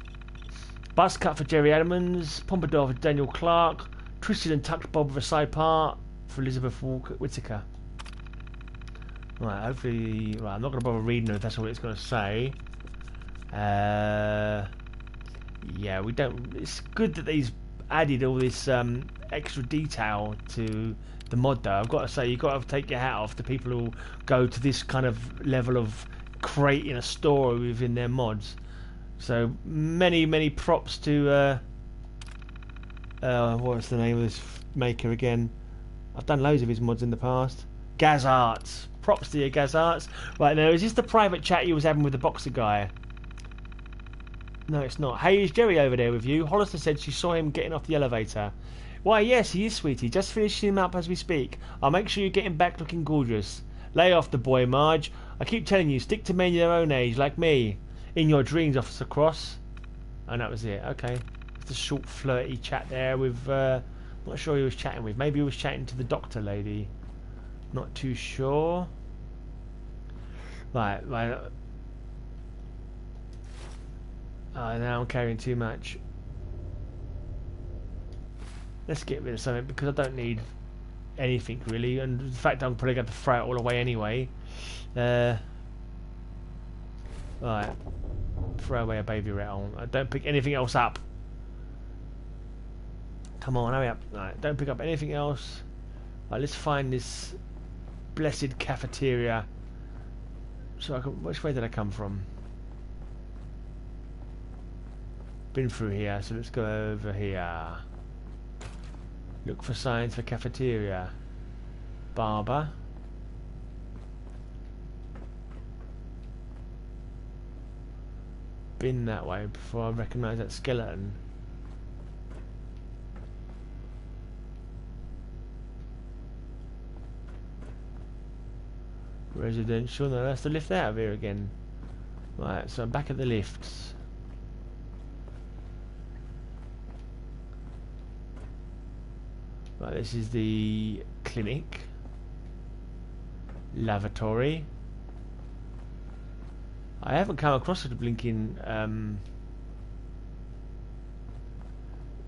S1: Bus cut for Jerry Edmonds. Pompadour for Daniel Clark. Twisted and tucked bob with a side part for Elizabeth Whittaker. Right, hopefully... Right, I'm not going to bother reading it if that's what it's going to say. Yeah, we don't... It's good that they've added all this extra detail to the mod, though. I've got to say, you've got to take your hat off to people who go to this kind of level of creating a story within their mods. So, many props to... what's the name of this maker again? I've done loads of his mods in the past. GAZarts. Props to you, GAZarts. Right, now, is this the private chat you was having with the boxer guy? No, it's not. Hey, is Jerry over there with you? Hollister said she saw him getting off the elevator. Why, yes, he is, sweetie. Just finishing him up as we speak. I'll make sure you get him back looking gorgeous. Lay off the boy, Marge. I keep telling you, stick to men your own age, like me. In your dreams, Officer Cross. And that was it. Okay. Just a short, flirty chat there with... not sure who he was chatting with. Maybe he was chatting to the doctor lady. Not too sure. Right. Now I'm carrying too much. Let's get rid of something because I don't need anything really, and in fact I'm probably going to throw it all away anyway. Right, throw away a baby rattle. Don't pick anything else up. Come on, hurry up. Right, don't pick up anything else. Right, let's find this blessed cafeteria. So which way did I come from? Been through here, so let's go over here. Look for signs for cafeteria. Barber. Been that way before I recognise that skeleton. Residential. No, that's the lift out of here again. Right, so I'm back at the lifts. Right, this is the clinic. Lavatory. I haven't come across the blinking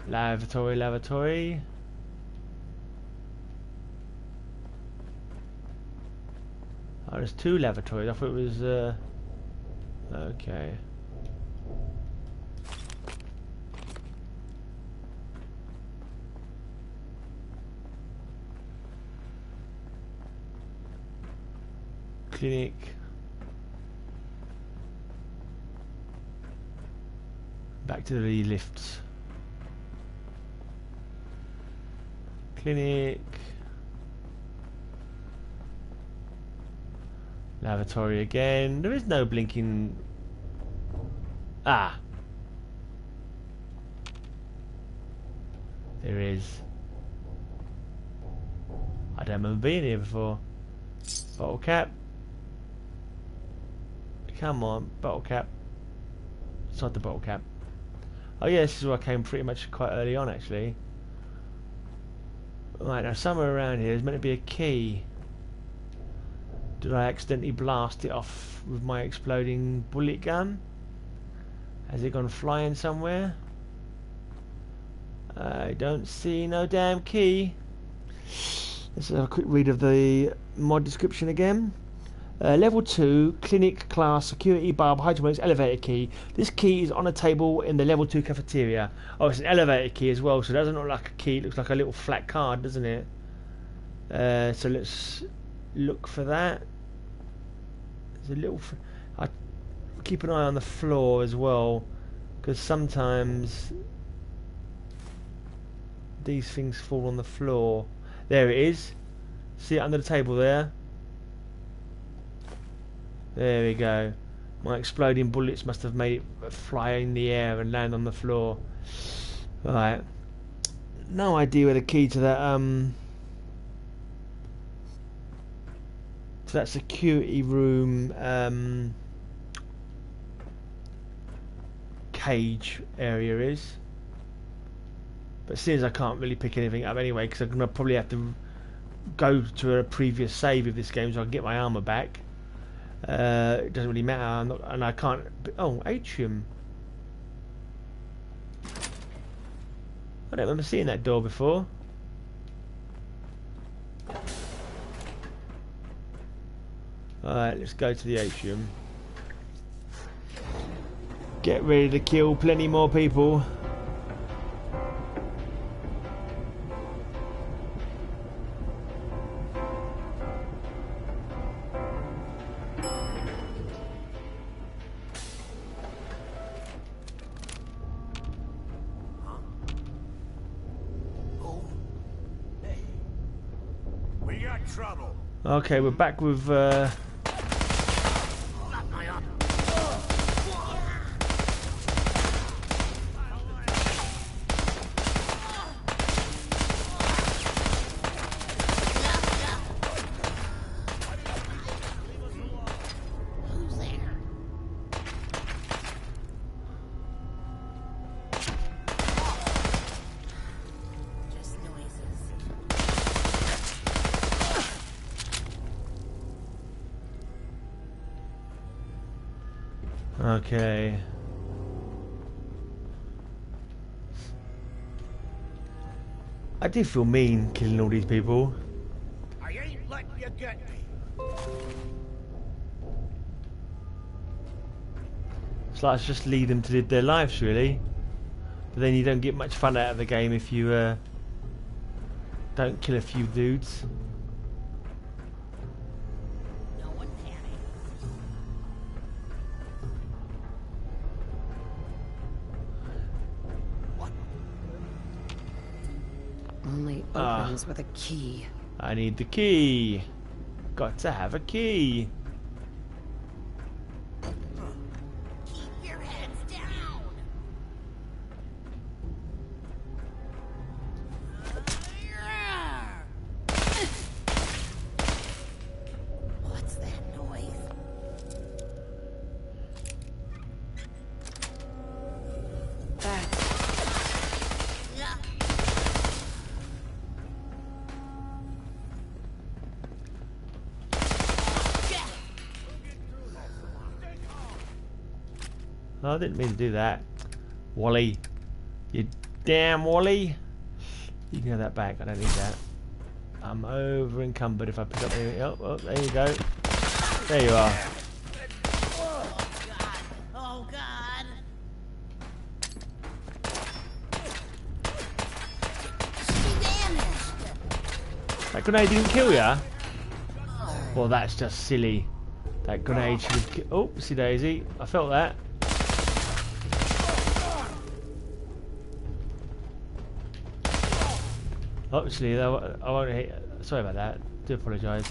S1: lavatory. Oh, there's two lavatories. I thought it was okay. Clinic. back to the lifts. Clinic. Lavatory again. There is no blinking. Ah. There is. I don't remember being here before. Bottle cap. Come on, bottle cap. Inside the bottle cap. Oh yeah, this is where I came pretty much quite early on actually. Right, now somewhere around here there's meant to be a key. Did I accidentally blast it off with my exploding bullet gun? Has it gone flying somewhere? I don't see no damn key. Let's have a quick read of the mod description again. Level 2, clinic class, security bulb, hydroponics, elevator key. This key is on a table in the level 2 cafeteria. Oh, it's an elevator key as well, so it doesn't look like a key, it looks like a little flat card, doesn't it? So let's look for that. There's a little... I keep an eye on the floor as well, because sometimes these things fall on the floor. There it is. See it under the table there? There we go. My exploding bullets must have made it fly in the air and land on the floor. Right. No idea where the key to that security room cage area is. But seeing as I can't really pick anything up anyway, because I'm gonna probably have to go to a previous save of this game so I can get my armor back. It doesn't really matter, and I can't. Oh, atrium. I don't remember seeing that door before. Alright, let's go to the atrium. Get ready to kill plenty more people.
S3: Trouble.
S1: Okay, we're back with okay. I did feel mean killing all these people.
S3: I ain't letting you get me.
S1: It's like it's just lead them to live their lives, really. But then you don't get much fun out of the game if you don't kill a few dudes.
S5: Only opens with a key.
S1: I need the key. Got to have a key.
S2: Keep your heads down. What's that noise?
S1: Oh, I didn't mean to do that. Wally. You damn Wally. You can have that back. I don't need that. I'm over encumbered if I pick up anything. Oh, there you go. There you are.
S2: Oh God. She vanished.
S1: That grenade didn't kill ya? Well, that's just silly. That grenade should have... Oh, see Daisy. I felt that. Obviously, I won't hit. Sorry about that. Do apologise.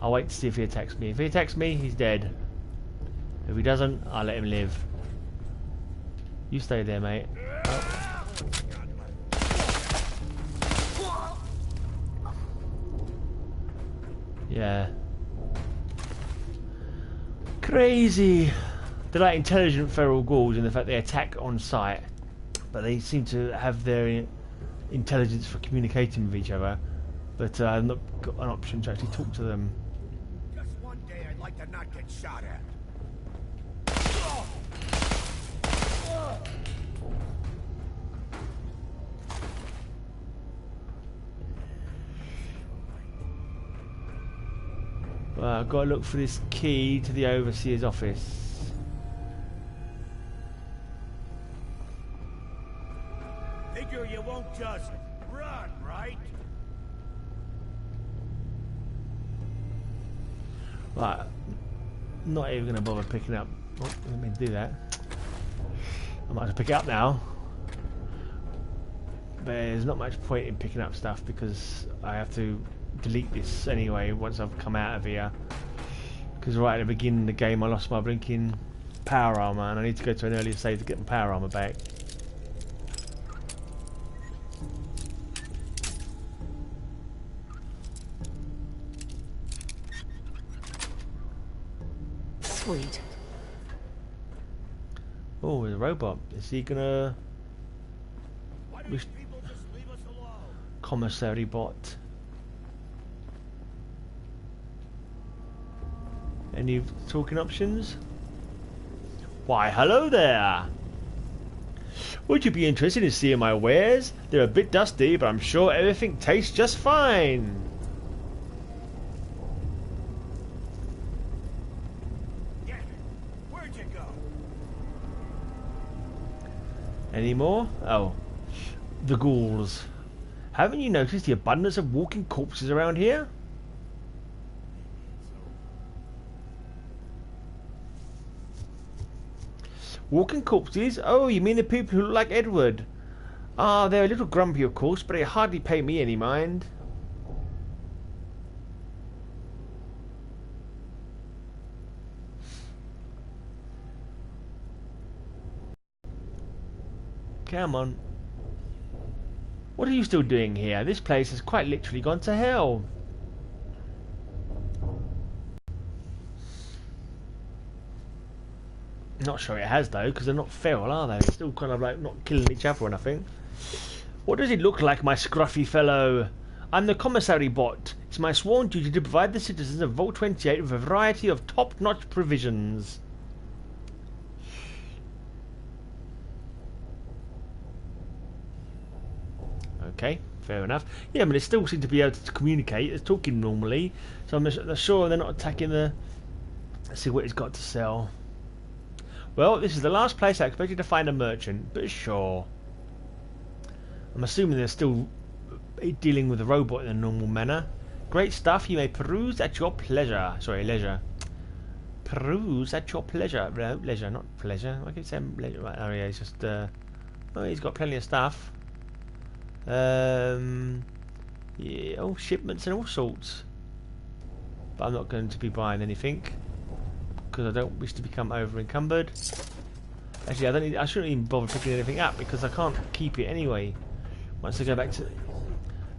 S1: I'll wait to see if he attacks me. If he attacks me, he's dead. If he doesn't, I'll let him live. You stay there, mate. Oh. Yeah. Crazy. They're like intelligent feral ghouls in the fact they attack on sight, but they seem to have their intelligence for communicating with each other. But I've not got an option to actually talk to them.
S3: Just one day I'd like to not get shot at.
S1: Well, I've got to look for this key to the overseer's office.
S3: Figure you won't just run, right?
S1: Right, not even going to bother picking up. Oh, I didn't mean to do that. I might have to pick it up now. But there's not much point in picking up stuff because I have to delete this anyway once I've come out of here. Because right at the beginning of the game I lost my blinking power armor and I need to go to an earlier save to get my power armor back.
S5: Sweet.
S1: Oh, there's a robot. Is he gonna...
S3: Why don't you people just leave us alone?
S1: Commissary bot. Any talking options? Why, hello there! Would you be interested in seeing my wares? They're a bit dusty, but I'm sure everything tastes just fine.
S3: Yeah. Where'd you go?
S1: Any more? Oh. The ghouls. Haven't you noticed the abundance of walking corpses around here? Walking corpses? Oh, you mean the people who look like Edward? Ah, they're a little grumpy, of course, but they hardly pay me any mind. Come on. What are you still doing here? This place has quite literally gone to hell. Not sure it has though, because they're not feral, are they? They're still kind of like not killing each other or nothing. What does it look like, my scruffy fellow? I'm the commissary bot. It's my sworn duty to provide the citizens of Vault 28 with a variety of top-notch provisions. Okay, fair enough. Yeah, but they still seem to be able to communicate. It's talking normally, so I'm sure they're not attacking the... Let's see what he's got to sell. Well, this is the last place I expected to find a merchant, but sure. I'm assuming they're still dealing with the robot in a normal manner. Great stuff, you may peruse at your pleasure. Sorry, leisure. Peruse at your pleasure. No, leisure, not pleasure. I keep saying leisure. Right, oh yeah, he's just... oh, he's got plenty of stuff. Yeah, oh, shipments and all sorts. But I'm not going to be buying anything. Because I don't wish to become over encumbered. Actually, I shouldn't even bother picking anything up because I can't keep it anyway. Once I go back to,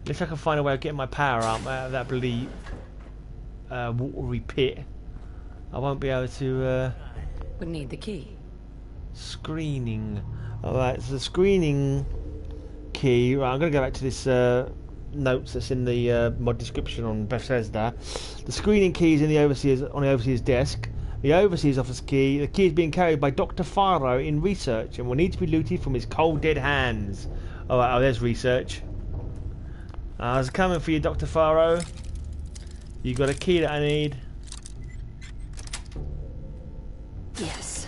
S1: if I can find a way of getting my power up out of that bloody watery pit, I won't be able to.
S5: Would need the key.
S1: Screening. Alright, so the screening key. Right, I'm going to go back to this notes that's in the mod description on Bethesda. The screening key is in the overseer's desk. The overseer's office key. The key is being carried by Dr. Faro in research and will need to be looted from his cold dead hands. Oh, there's research. I was coming for you, Dr. Faro. You got a key that I need.
S5: Yes.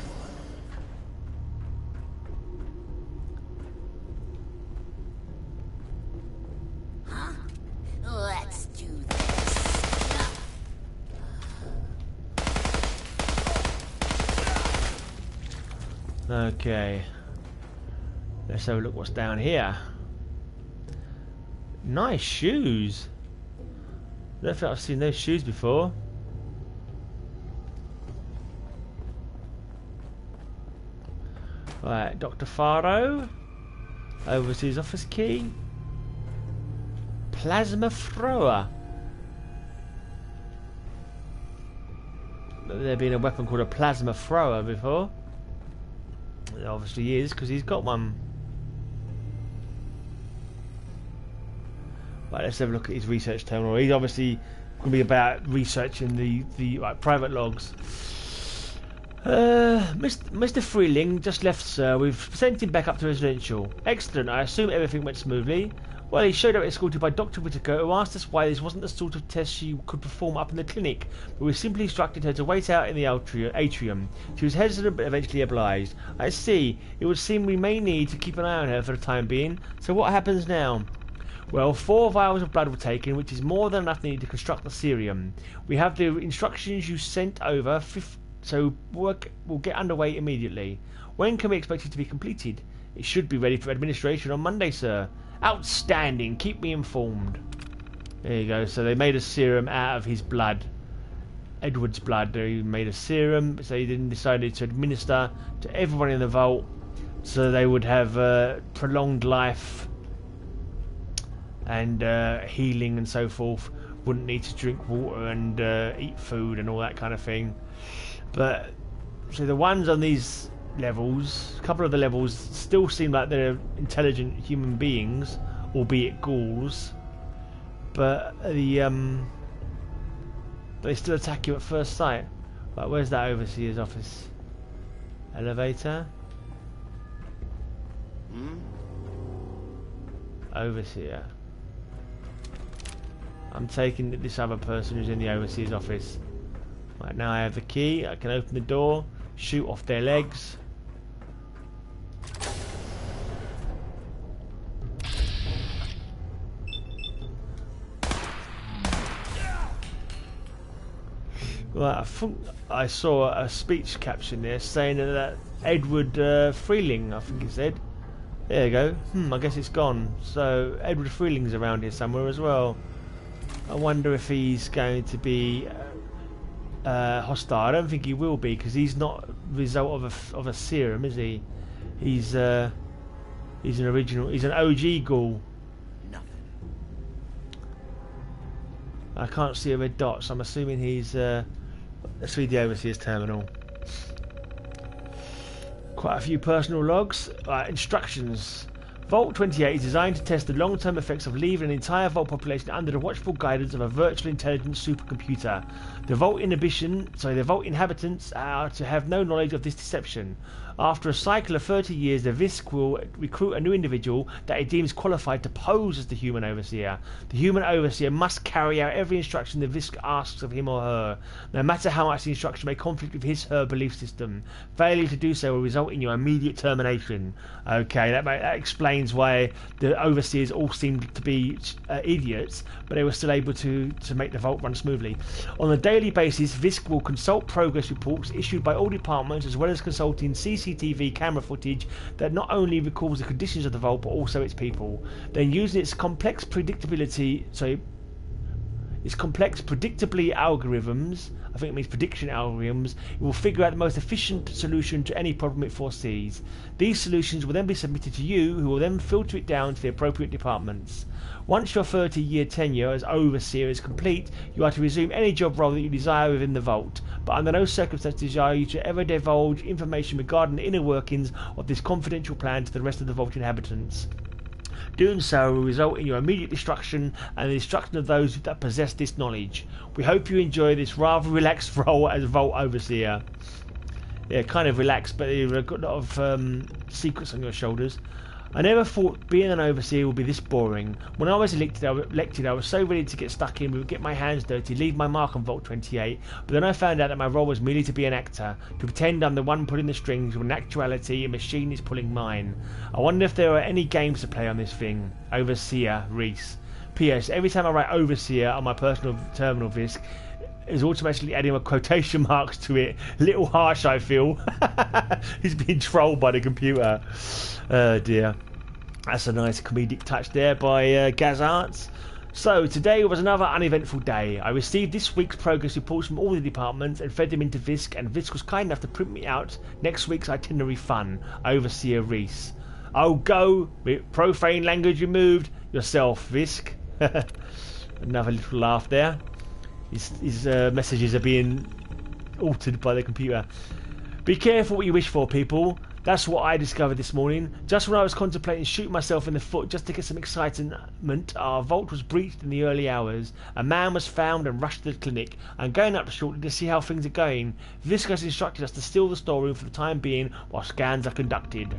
S2: Let's do this.
S1: Okay. Let's have a look what's down here. Nice shoes. I don't think I've seen those shoes before. Right, Dr. Faro. Overseas office key. Plasma thrower. There been a weapon called a plasma thrower before. It obviously is, because he's got one. Right, let's have a look at his research terminal. He's obviously going to be about researching the private logs. Mr. Freeling just left, sir. We've sent him back up to residential. Excellent. I assume everything went smoothly. Well, he showed up escorted by Dr. Whittaker, who asked us why this wasn't the sort of test she could perform up in the clinic, but we simply instructed her to wait out in the atrium. She was hesitant but eventually obliged. I see. It would seem we may need to keep an eye on her for the time being. So what happens now? Well, 4 vials of blood were taken, which is more than enough needed to construct the serum. We have the instructions you sent over, so work will get underway immediately. When can we expect it to be completed? It should be ready for administration on Monday, sir. Outstanding. Keep me informed. There you go. So they made a serum out of his blood. Edward's blood. They made a serum, so he then decided to administer to everyone in the vault, so they would have prolonged life and healing and so forth. Wouldn't need to drink water and eat food and all that kind of thing. But so the ones on these levels, a couple of the levels, still seem like they're intelligent human beings, albeit ghouls. But they still attack you at first sight. Right, where's that overseer's office? Elevator. Overseer. I'm taking this other person who's in the overseer's office. Right, now I have the key. I can open the door, shoot off their legs. Right, I think I saw a speech caption there saying that Edward Freeling, I think it said. There you go. I guess it's gone. So Edward Freeling's around here somewhere as well. I wonder if he's going to be hostile. I don't think he will be, because he's not the result of a serum, is he? He's an original. He's an OG ghoul.
S4: Nothing.
S1: I can't see a red dot, so I'm assuming he's. Let's read the overseer's terminal. Quite a few personal logs. Instructions. Vault 28 is designed to test the long-term effects of leaving an entire Vault population under the watchful guidance of a virtual intelligence supercomputer. The Vault inhabitants are to have no knowledge of this deception. After a cycle of 30 years, the VISC will recruit a new individual that it deems qualified to pose as the human overseer. The human overseer must carry out every instruction the VISC asks of him or her, no matter how much the instruction may conflict with his/her belief system. Failure to do so will result in your immediate termination. Okay, that explains why the overseers all seemed to be idiots, but they were still able to make the Vault run smoothly. On a daily basis, VISC will consult progress reports issued by all departments, as well as consulting CCTV camera footage that not only records the conditions of the Vault but also its people. Then, using its complex predictability algorithms, I think it means prediction algorithms, it will figure out the most efficient solution to any problem it foresees. These solutions will then be submitted to you, who will then filter it down to the appropriate departments. Once your 30-year tenure as overseer is complete, you are to resume any job role that you desire within the Vault, but under no circumstances are you to ever divulge information regarding the inner workings of this confidential plan to the rest of the Vault inhabitants. Doing so will result in your immediate destruction and the destruction of those that possess this knowledge. We hope you enjoy this rather relaxed role as Vault Overseer. Yeah, kind of relaxed, but you've got a lot of secrets on your shoulders. I never thought being an overseer would be this boring. When I was elected, I was so ready to get stuck in, get my hands dirty, leave my mark on Vault 28, but then I found out that my role was merely to be an actor, to pretend I'm the one pulling the strings when in actuality a machine is pulling mine. I wonder if there are any games to play on this thing. Overseer, Reese. P.S. Every time I write Overseer on my personal terminal VISC, is automatically adding a quotation marks to it. A little harsh, I feel. He's being trolled by the computer. Oh dear. That's a nice comedic touch there by GAZarts. So, today was another uneventful day. I received this week's progress reports from all the departments and fed them into Visk, and Visk was kind enough to print me out next week's itinerary fun. Overseer Reese. Oh, go! Profane language removed. Yourself, Visk. Another little laugh there. His messages are being altered by the computer. Be careful what you wish for, people. That's what I discovered this morning. Just when I was contemplating shooting myself in the foot just to get some excitement, our vault was breached in the early hours. A man was found and rushed to the clinic. I'm going up shortly to see how things are going. Visk has instructed us to steal the storeroom for the time being while scans are conducted.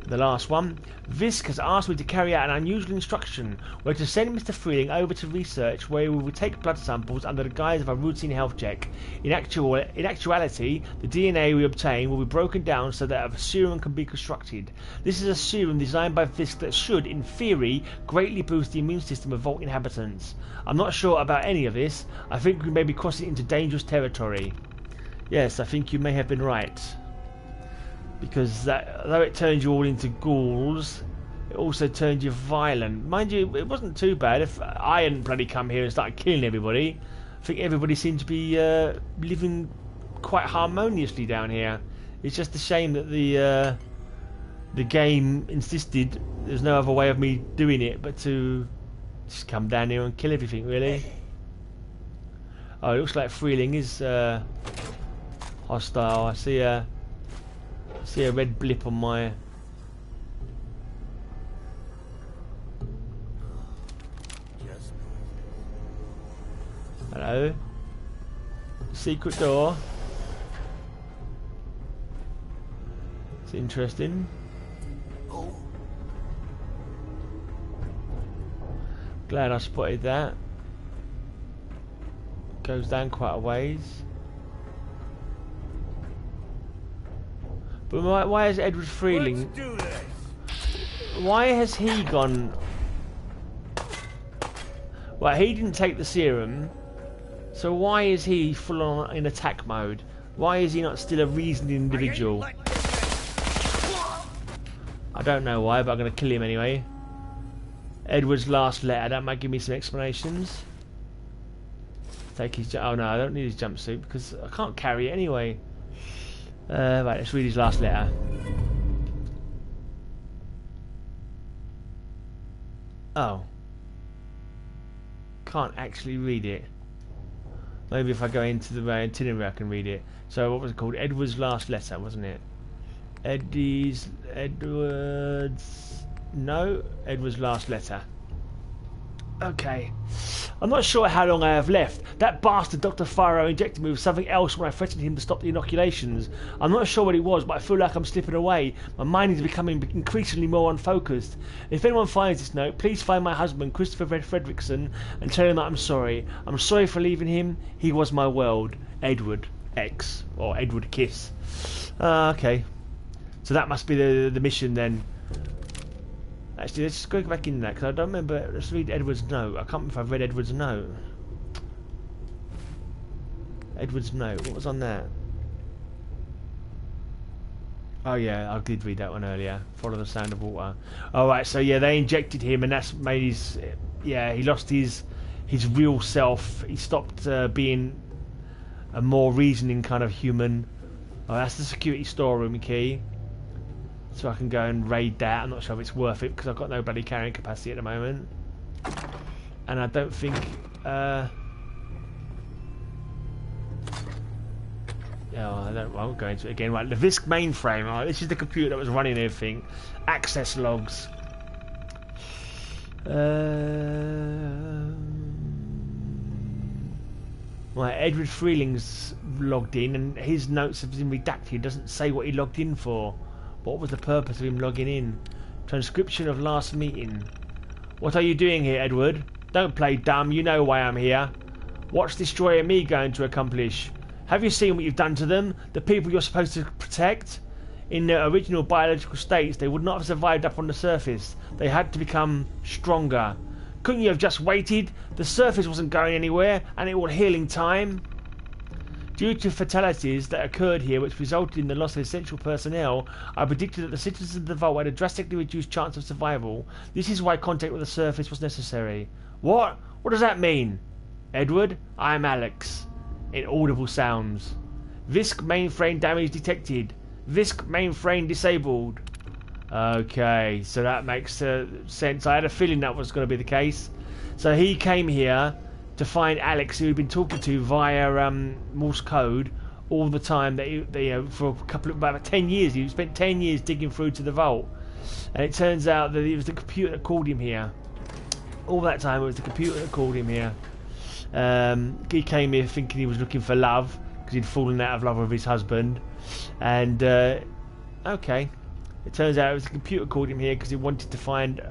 S1: The last one. Visk has asked me to carry out an unusual instruction. We're to send Mr. Freeling over to research where we will take blood samples under the guise of a routine health check. In actuality, the DNA we obtain will be broken down so that a serum can be constructed. This is a serum designed by Visk that should, in theory, greatly boost the immune system of Vault inhabitants. I'm not sure about any of this. I think we may be crossing into dangerous territory. Yes, I think you may have been right. Because though it turns you all into ghouls, it also turns you violent. Mind you, it wasn't too bad. If I hadn't bloody come here and started killing everybody, I think everybody seemed to be living quite harmoniously down here. It's just a shame that the game insisted there's no other way of me doing it but to just come down here and kill everything, really. Oh, it looks like Freeling is hostile. I see a red blip on my... Hello? Secret door. It's interesting. Glad I spotted that. Goes down quite a ways. But why is Edward Freeling... Why has he gone... Well, he didn't take the serum, so why is he full on in attack mode? Why is he not still a reasoned individual? I don't know why, but I'm going to kill him anyway. Edward's last letter, that might give me some explanations. Take his... Oh no, I don't need his jumpsuit because I can't carry it anyway. Right, let's read his last letter. Oh. Can't actually read it. Maybe if I go into the itinerary I can read it. So what was it called? Edward's last letter, wasn't it? Edward's last letter. Okay. I'm not sure how long I have left. That bastard Dr. Faro injected me with something else when I threatened him to stop the inoculations. I'm not sure what it was, but I feel like I'm slipping away. My mind is becoming increasingly more unfocused. If anyone finds this note, please find my husband, Christopher Fredrickson, and tell him that I'm sorry. I'm sorry for leaving him. He was my world. Edward X. Or Edward Kiss. Okay. So that must be the mission then. Actually, let's just go back in there, because I don't remember. Let's read Edward's note. I can't remember if I've read Edward's note. Edward's note. What was on that? Oh yeah, I did read that one earlier. Follow the sound of water. Alright, so yeah, they injected him and that's made his... Yeah, he lost his real self. He stopped being a more reasoning kind of human. Oh, that's the security storeroom key. So I can go and raid that. I'm not sure if it's worth it because I've got no bloody carrying capacity at the moment. And I don't think... I won't go into it again. Right, the Visk mainframe. Right, this is the computer that was running everything. Access logs. Right, Edward Freeling's logged in and his notes have been redacted. It doesn't say what he logged in for. What was the purpose of him logging in? Transcription of last meeting. What are you doing here, Edward? Don't play dumb, you know why I'm here. What's Destroyer me going to accomplish? Have you seen what you've done to them? The people you're supposed to protect? In their original biological states, they would not have survived up on the surface. They had to become stronger. Couldn't you have just waited? The surface wasn't going anywhere, and it would heal in time. Due to fatalities that occurred here, which resulted in the loss of essential personnel, I predicted that the citizens of the vault had a drastically reduced chance of survival. This is why contact with the surface was necessary. What? What does that mean? Edward, I am Alex. Inaudible sounds. Visk mainframe damage detected. Visk mainframe disabled. Okay, so that makes sense. I had a feeling that was going to be the case. So he came here to find Alex, who he'd been talking to via Morse code all the time. For about 10 years. He spent 10 years digging through to the vault, and it turns out that it was the computer that called him here. All that time, it was the computer that called him here. He came here thinking he was looking for love because he'd fallen out of love with his husband, and okay, it turns out it was the computer called him here because he wanted to find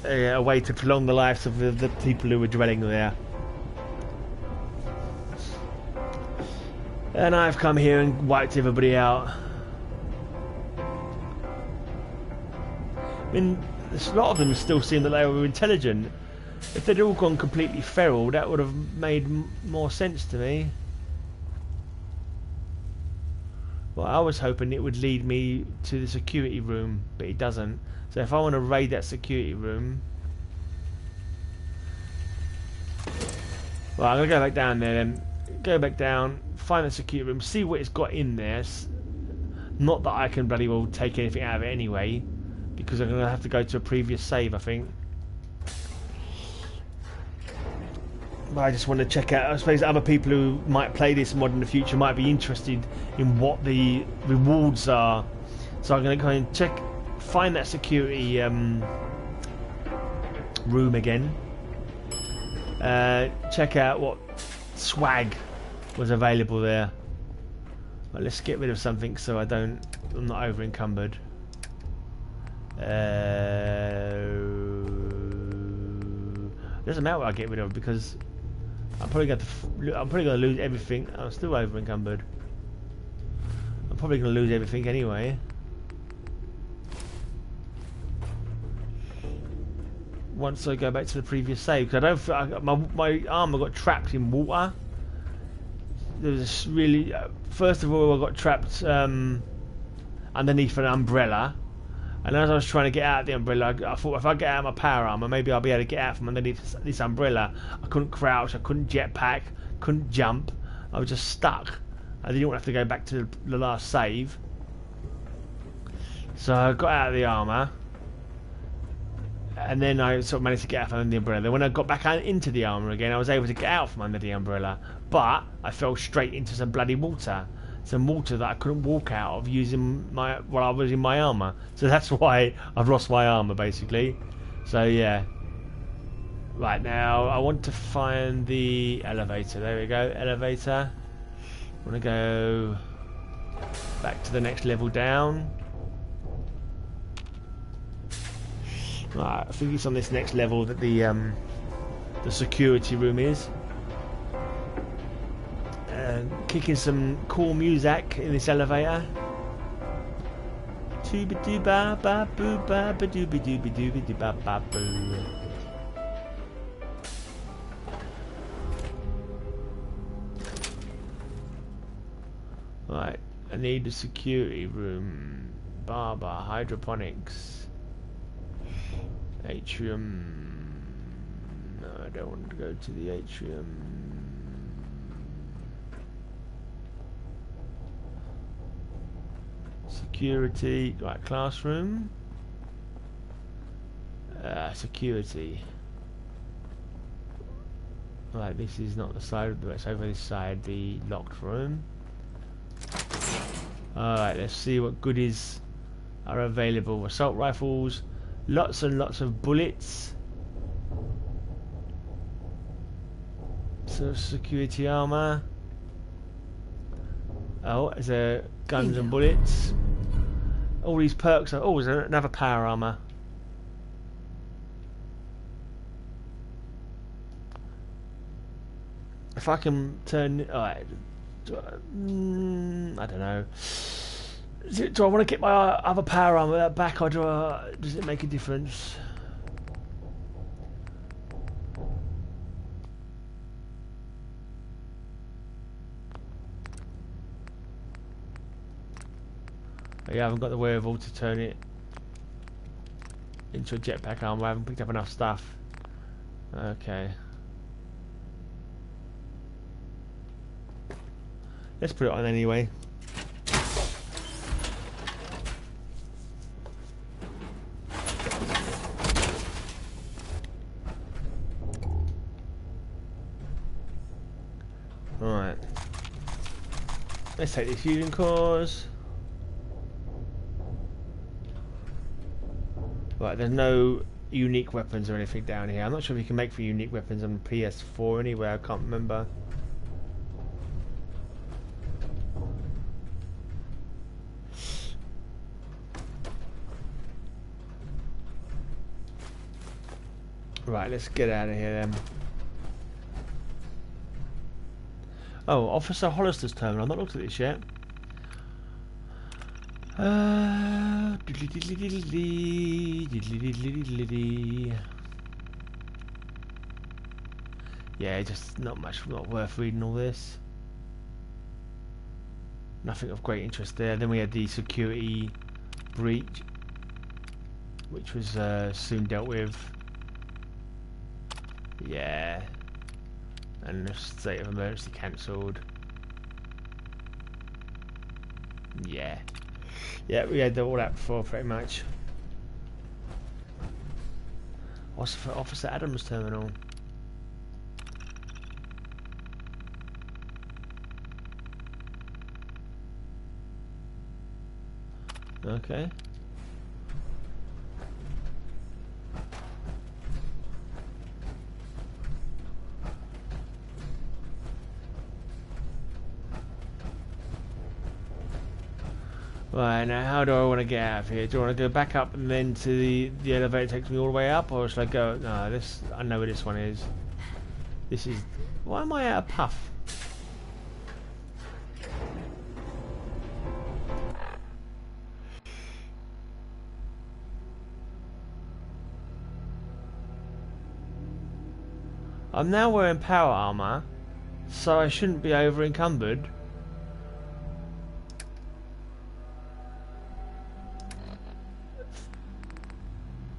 S1: a way to prolong the lives of the people who were dwelling there. And I've come here and wiped everybody out. I mean, a lot of them still seem that they were intelligent. If they'd all gone completely feral, that would have made more sense to me. Well, I was hoping it would lead me to the security room, but it doesn't. So if I want to raid that security room... Well, I'm going to go back down there then. Go back down, find the security room, see what it's got in there. Not that I can bloody well take anything out of it anyway, because I'm going to have to go to a previous save, I think. But I just want to check out, I suppose other people who might play this mod in the future might be interested in what the rewards are. So I'm going to go and check, find that security room again. Check out what swag was available there. Well, let's get rid of something so I'm not over encumbered. Doesn't matter what I get rid of because I'm probably going to lose everything. I'm still over encumbered. I'm probably going to lose everything anyway. Once I go back to the previous save, because my armor got trapped in water. There was this really first of all I got trapped underneath an umbrella, and as I was trying to get out of the umbrella, I thought if I get out of my power armor, maybe I'll be able to get out from underneath this umbrella. I couldn't crouch, I couldn't jetpack, couldn't jump. I was just stuck. I didn't want to have to go back to the last save, so I got out of the armor. And then I sort of managed to get out from under the umbrella. Then when I got back out into the armour again, I was able to get out from under the umbrella. But I fell straight into some bloody water. Some water that I couldn't walk out of using while I was in my armour. So that's why I've lost my armour, basically. So yeah. Right, now I want to find the elevator. There we go, elevator. I want to go back to the next level down. Right, I think it's on this next level that the security room is. Kicking some cool music in this elevator. Tooba-dooba ba boo ba ba dooby dooby dooby doo ba ba boo. Right, I need the security room. Barber, hydroponics. Atrium. No, I don't want to go to the atrium. Security. Right, classroom. Security. Right, this is not the side of the. It's over this side, the locked room. Alright, let's see what goodies are available. Assault rifles. Lots and lots of bullets. So security armor. Oh, there's a guns and bullets. All these perks are. Oh, there's another power armor. If I can turn. Alright. I don't know. Do I want to get my other power armor back, or does it make a difference? You haven't got the wherewithal to turn it into a jetpack armor. I haven't picked up enough stuff. Okay. Let's put it on anyway. Alright. Let's take these fusion cores. Right, there's no unique weapons or anything down here. I'm not sure if you can make for unique weapons on PS4 anyway, I can't remember. Right, let's get out of here then. Oh, Officer Hollister's terminal. I've not looked at this yet. Yeah, just not much, not worth reading all this. Nothing of great interest there. Then we had the security breach, which was soon dealt with. Yeah. And the state of emergency cancelled. Yeah. Yeah, we had all that before pretty much. What's for Officer Adams terminal? Okay. Right, now how do I want to get out of here? Do I want to go back up and then to the elevator takes me all the way up, or should I go... No, this... I know where this one is. This is... Why am I out of puff? I'm now wearing power armor, so I shouldn't be over encumbered.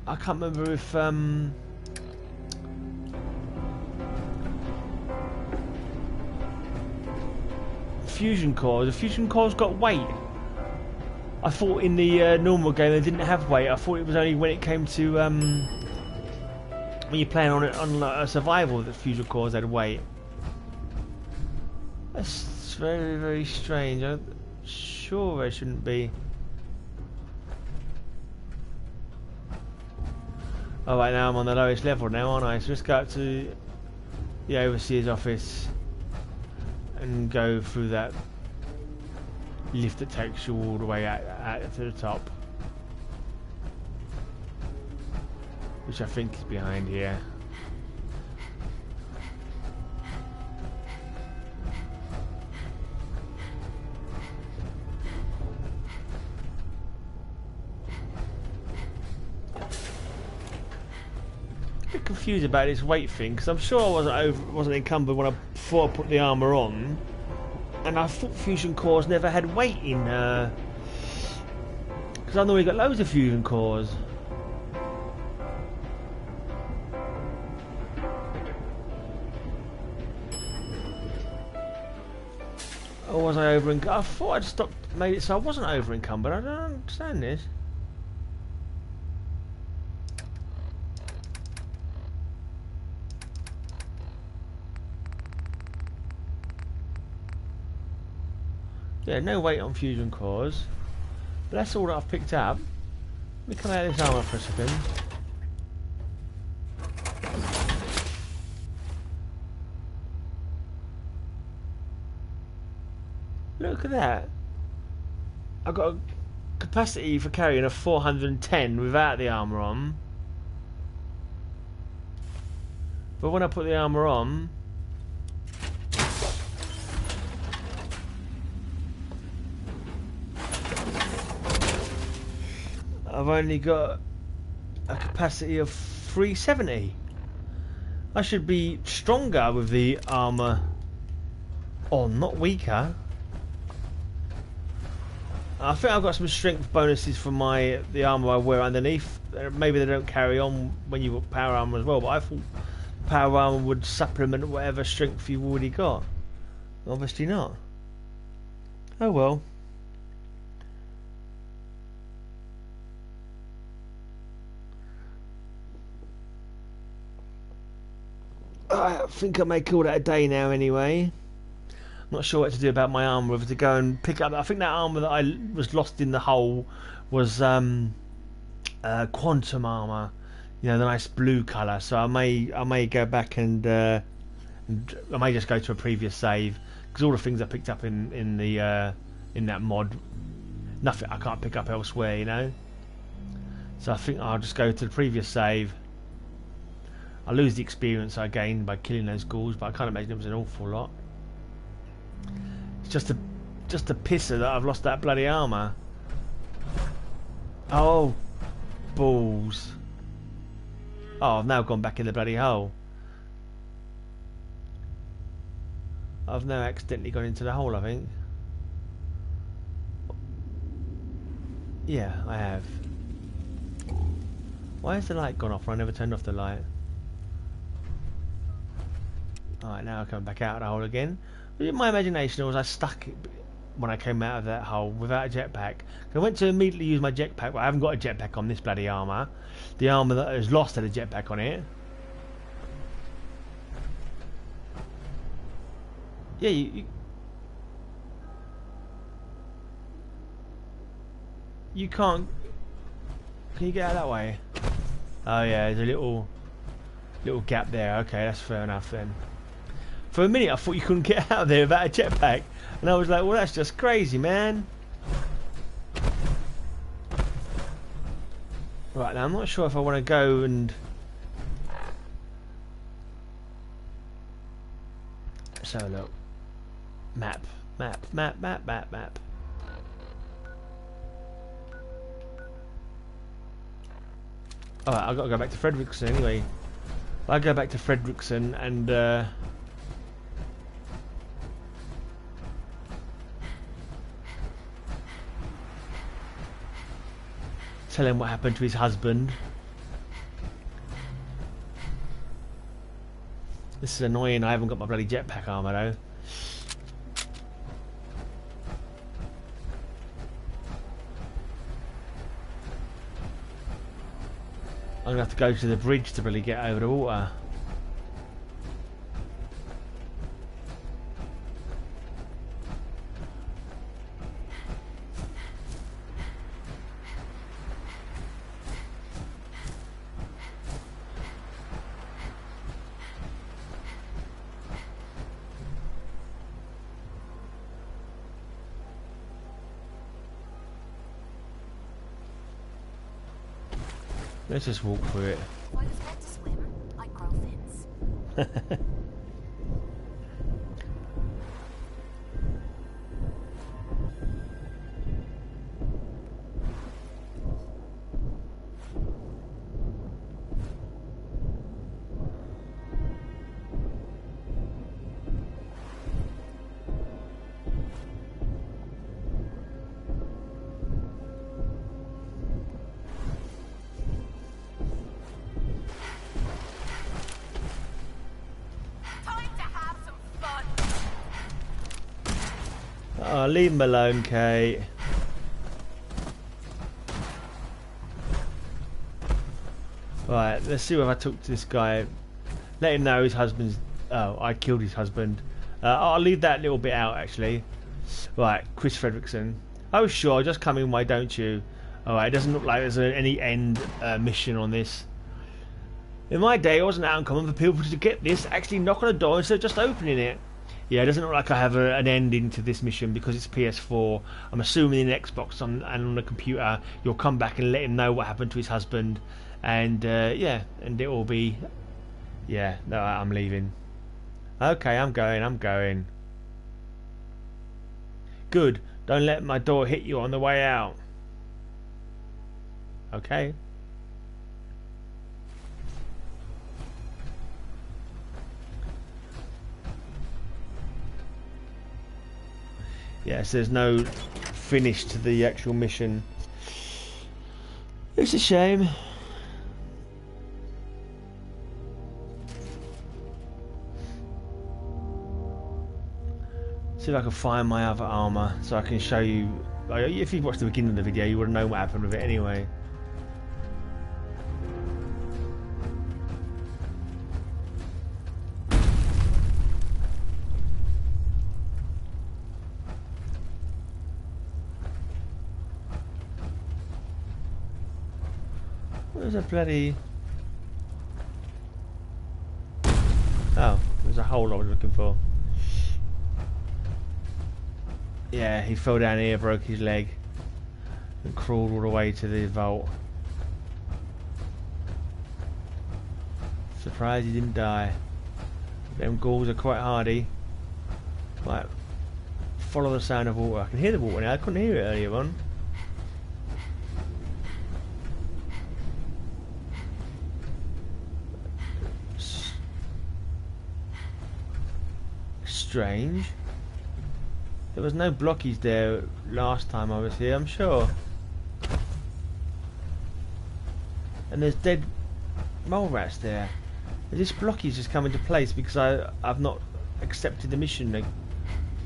S1: I can't remember if fusion cores. The fusion cores got weight. I thought in the normal game they didn't have weight. I thought it was only when it came to when you're playing on it on a survival that fusion cores had weight. That's very, very strange. I'm sure there shouldn't be. Alright, now I'm on the lowest level now, aren't I? So let's go up to the overseer's office and go through that lift that takes you all the way out to the top, which I think is behind here. Confused about this weight thing because I'm sure I wasn't encumbered before I put the armor on, and I thought fusion cores never had weight in because I know we got loads of fusion cores. Or was I over encumbered? I thought I'd stopped, made it so I wasn't over encumbered. I don't understand this. Yeah, no weight on fusion cores. But that's all that I've picked up. Let me come out of this armor for a second. Look at that. I've got a capacity for carrying of 410 without the armor on. But when I put the armor on, I've only got a capacity of 370. I should be stronger with the armor on, not weaker. I think I've got some strength bonuses from the armour I wear underneath. Maybe they don't carry on when you've got power armour as well, but I thought power armour would supplement whatever strength you've already got. Obviously not. Oh well. I think I may call that a day now anyway. Not sure what to do about my armour, whether to go and pick up. I think that armour that I was lost in the hole was quantum armour, you know, the nice blue colour. So I may go back and I may just go to a previous save, because all the things I picked up in that mod, nothing I can't pick up elsewhere, you know. So I think I'll just go to the previous save. I lose the experience I gained by killing those ghouls, but I can't imagine it was an awful lot. It's just a pisser that I've lost that bloody armour. Oh, balls. Oh, I've now gone back in the bloody hole. I've now accidentally gone into the hole, I think. Yeah, I have. Why has the light gone off? I never turned off the light. Alright, now I'm coming back out of the hole again. In my imagination, or was I stuck when I came out of that hole without a jetpack? I went to immediately use my jetpack, but I haven't got a jetpack on this bloody armour. The armour that is lost had a jetpack on it. Yeah, you can't. Can you get out that way? Oh yeah, there's a little gap there. Okay, that's fair enough then. For a minute I thought you couldn't get out of there without a jetpack, and I was like, well, that's just crazy, man. Right, now I'm not sure if I want to go and... Let's have a look. Map. Alright, I've got to go back to Fredrickson anyway. I'll go back to Fredrickson and tell him what happened to his husband. This is annoying, I haven't got my bloody jetpack armour though. I'm going to have to go to the bridge to really get over the water. Let's just walk through it.
S2: If I was meant to swim, I'd grow fins.
S1: Oh, leave him alone, Kate. Right, let's see if I talk to this guy. Let him know his husband's... Oh, I killed his husband. I'll leave that little bit out, actually. Right, Chris Fredrickson. Oh, sure, just come in, why don't you? Alright, it doesn't look like there's any end mission on this. In my day, it wasn't that uncommon for people to get this, actually knock on a door instead of just opening it. Yeah, it doesn't look like I have an ending to this mission because it's PS4. I'm assuming in Xbox and on the computer you'll come back and let him know what happened to his husband, and yeah, and it will be... Yeah, no, I'm leaving. Okay, I'm going. Good, don't let my door hit you on the way out. Okay. Yes, there's no finish to the actual mission. It's a shame. See if I can find my other armour so I can show you. If you watched the beginning of the video, you would have known what happened with it anyway. Where's a bloody... Oh, there's a hole I was looking for. Yeah, he fell down here, broke his leg, and crawled all the way to the vault. Surprised he didn't die. Them ghouls are quite hardy. Right, follow the sound of water. I can hear the water now, I couldn't hear it earlier on. Strange. There was no blockies there last time I was here, I'm sure. And there's dead mole rats there. This blockies just come into place because I've not accepted the mission. No,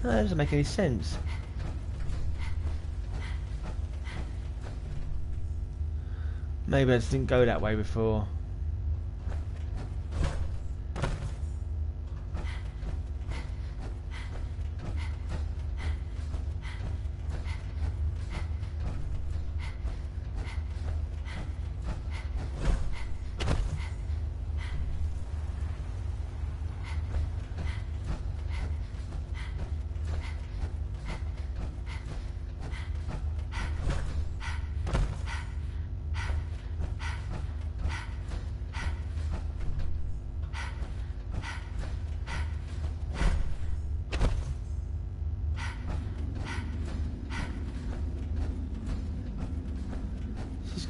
S1: that doesn't make any sense. Maybe I just didn't go that way before.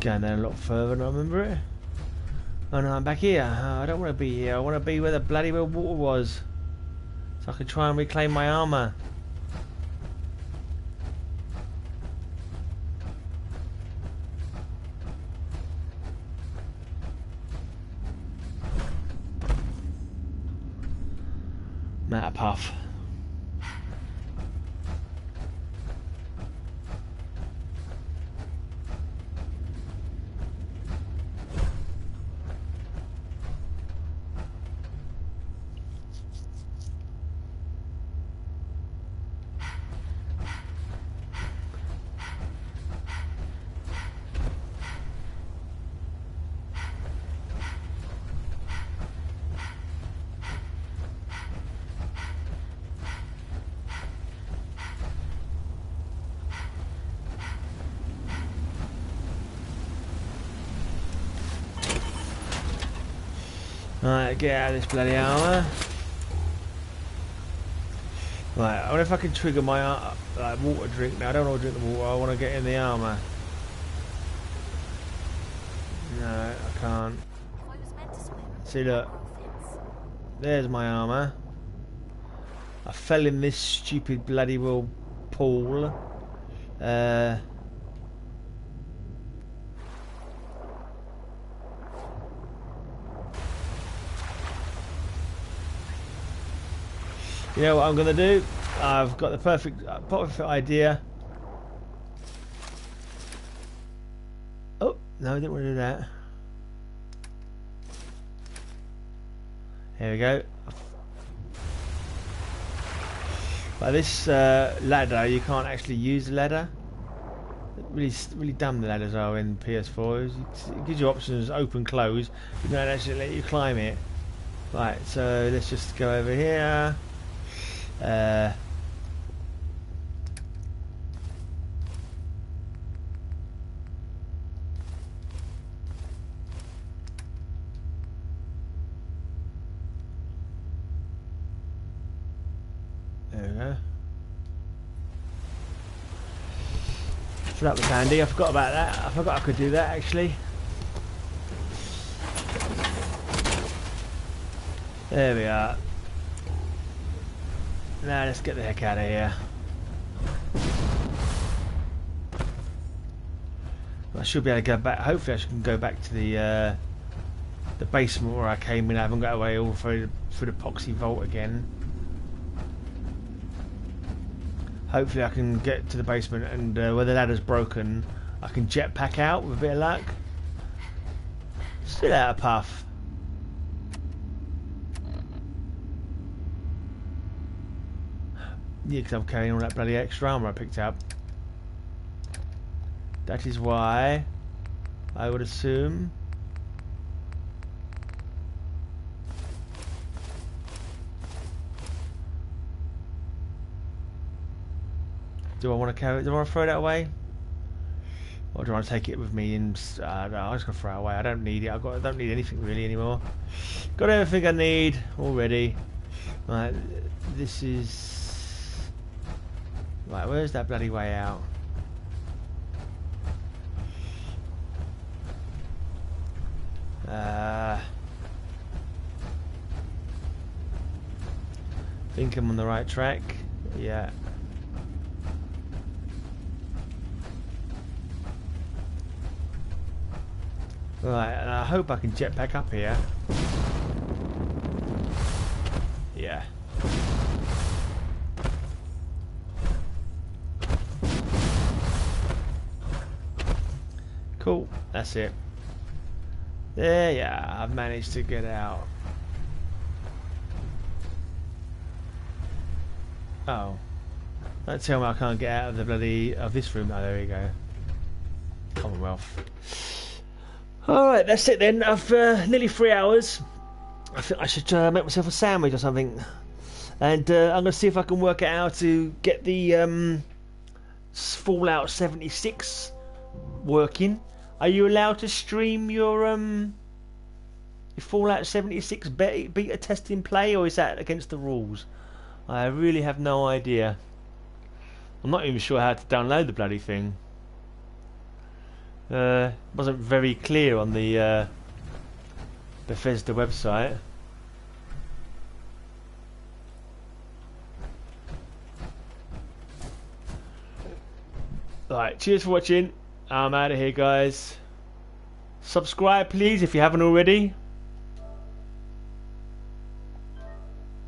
S1: Going down a lot further than I remember it. Oh no, I'm back here. Oh, I don't want to be here. I want to be where the bloody well water was, so I can try and reclaim my armour. Matter puff. Right, get out of this bloody armour. Right, I wonder if I can trigger my water drink now. I don't want to drink the water, I want to get in the armour. No, I can't. See, look. There's my armour. I fell in this stupid bloody well pool. You know what I'm gonna do? I've got the perfect idea. Oh no, I didn't want to do that. Here we go. By this ladder, you can't actually use the ladder. Really dumb the ladders are in PS4. It gives you options, open, close. You don't actually let you climb it. Right, so let's just go over here. There we go. So that was handy. I forgot about that. I forgot I could do that actually. There we are. Now let's get the heck out of here. I should be able to go back. Hopefully, I can go back to the basement where I came in. I haven't got away all through the epoxy vault again. Hopefully, I can get to the basement, and where the ladder's broken, I can jetpack out with a bit of luck. Still out of puff. Yeah, because I'm carrying all that bloody extra armour I picked up. That is why I would assume. Do I want to carry it? Do I want to throw that away? Or do I want to take it with me? And no, I'm just gonna throw it away. I don't need it. I don't need anything really anymore. Got everything I need already. Right, this is. Right, where's that bloody way out? Think I'm on the right track. Yeah. Right, and I hope I can jetpack up here. Yeah. Cool, that's it. There, yeah, I've managed to get out. Oh. Don't tell me I can't get out of the bloody of this room. Oh, there we go. Commonwealth. Alright, that's it then. I've nearly 3 hours. I think I should make myself a sandwich or something. And I'm going to see if I can work out how to get the Fallout 76 working. Are you allowed to stream your Fallout 76 beta testing play, or is that against the rules? I really have no idea. I'm not even sure how to download the bloody thing. Wasn't very clear on the Bethesda website. Right, cheers for watching. I'm out of here, guys. Subscribe, please, if you haven't already.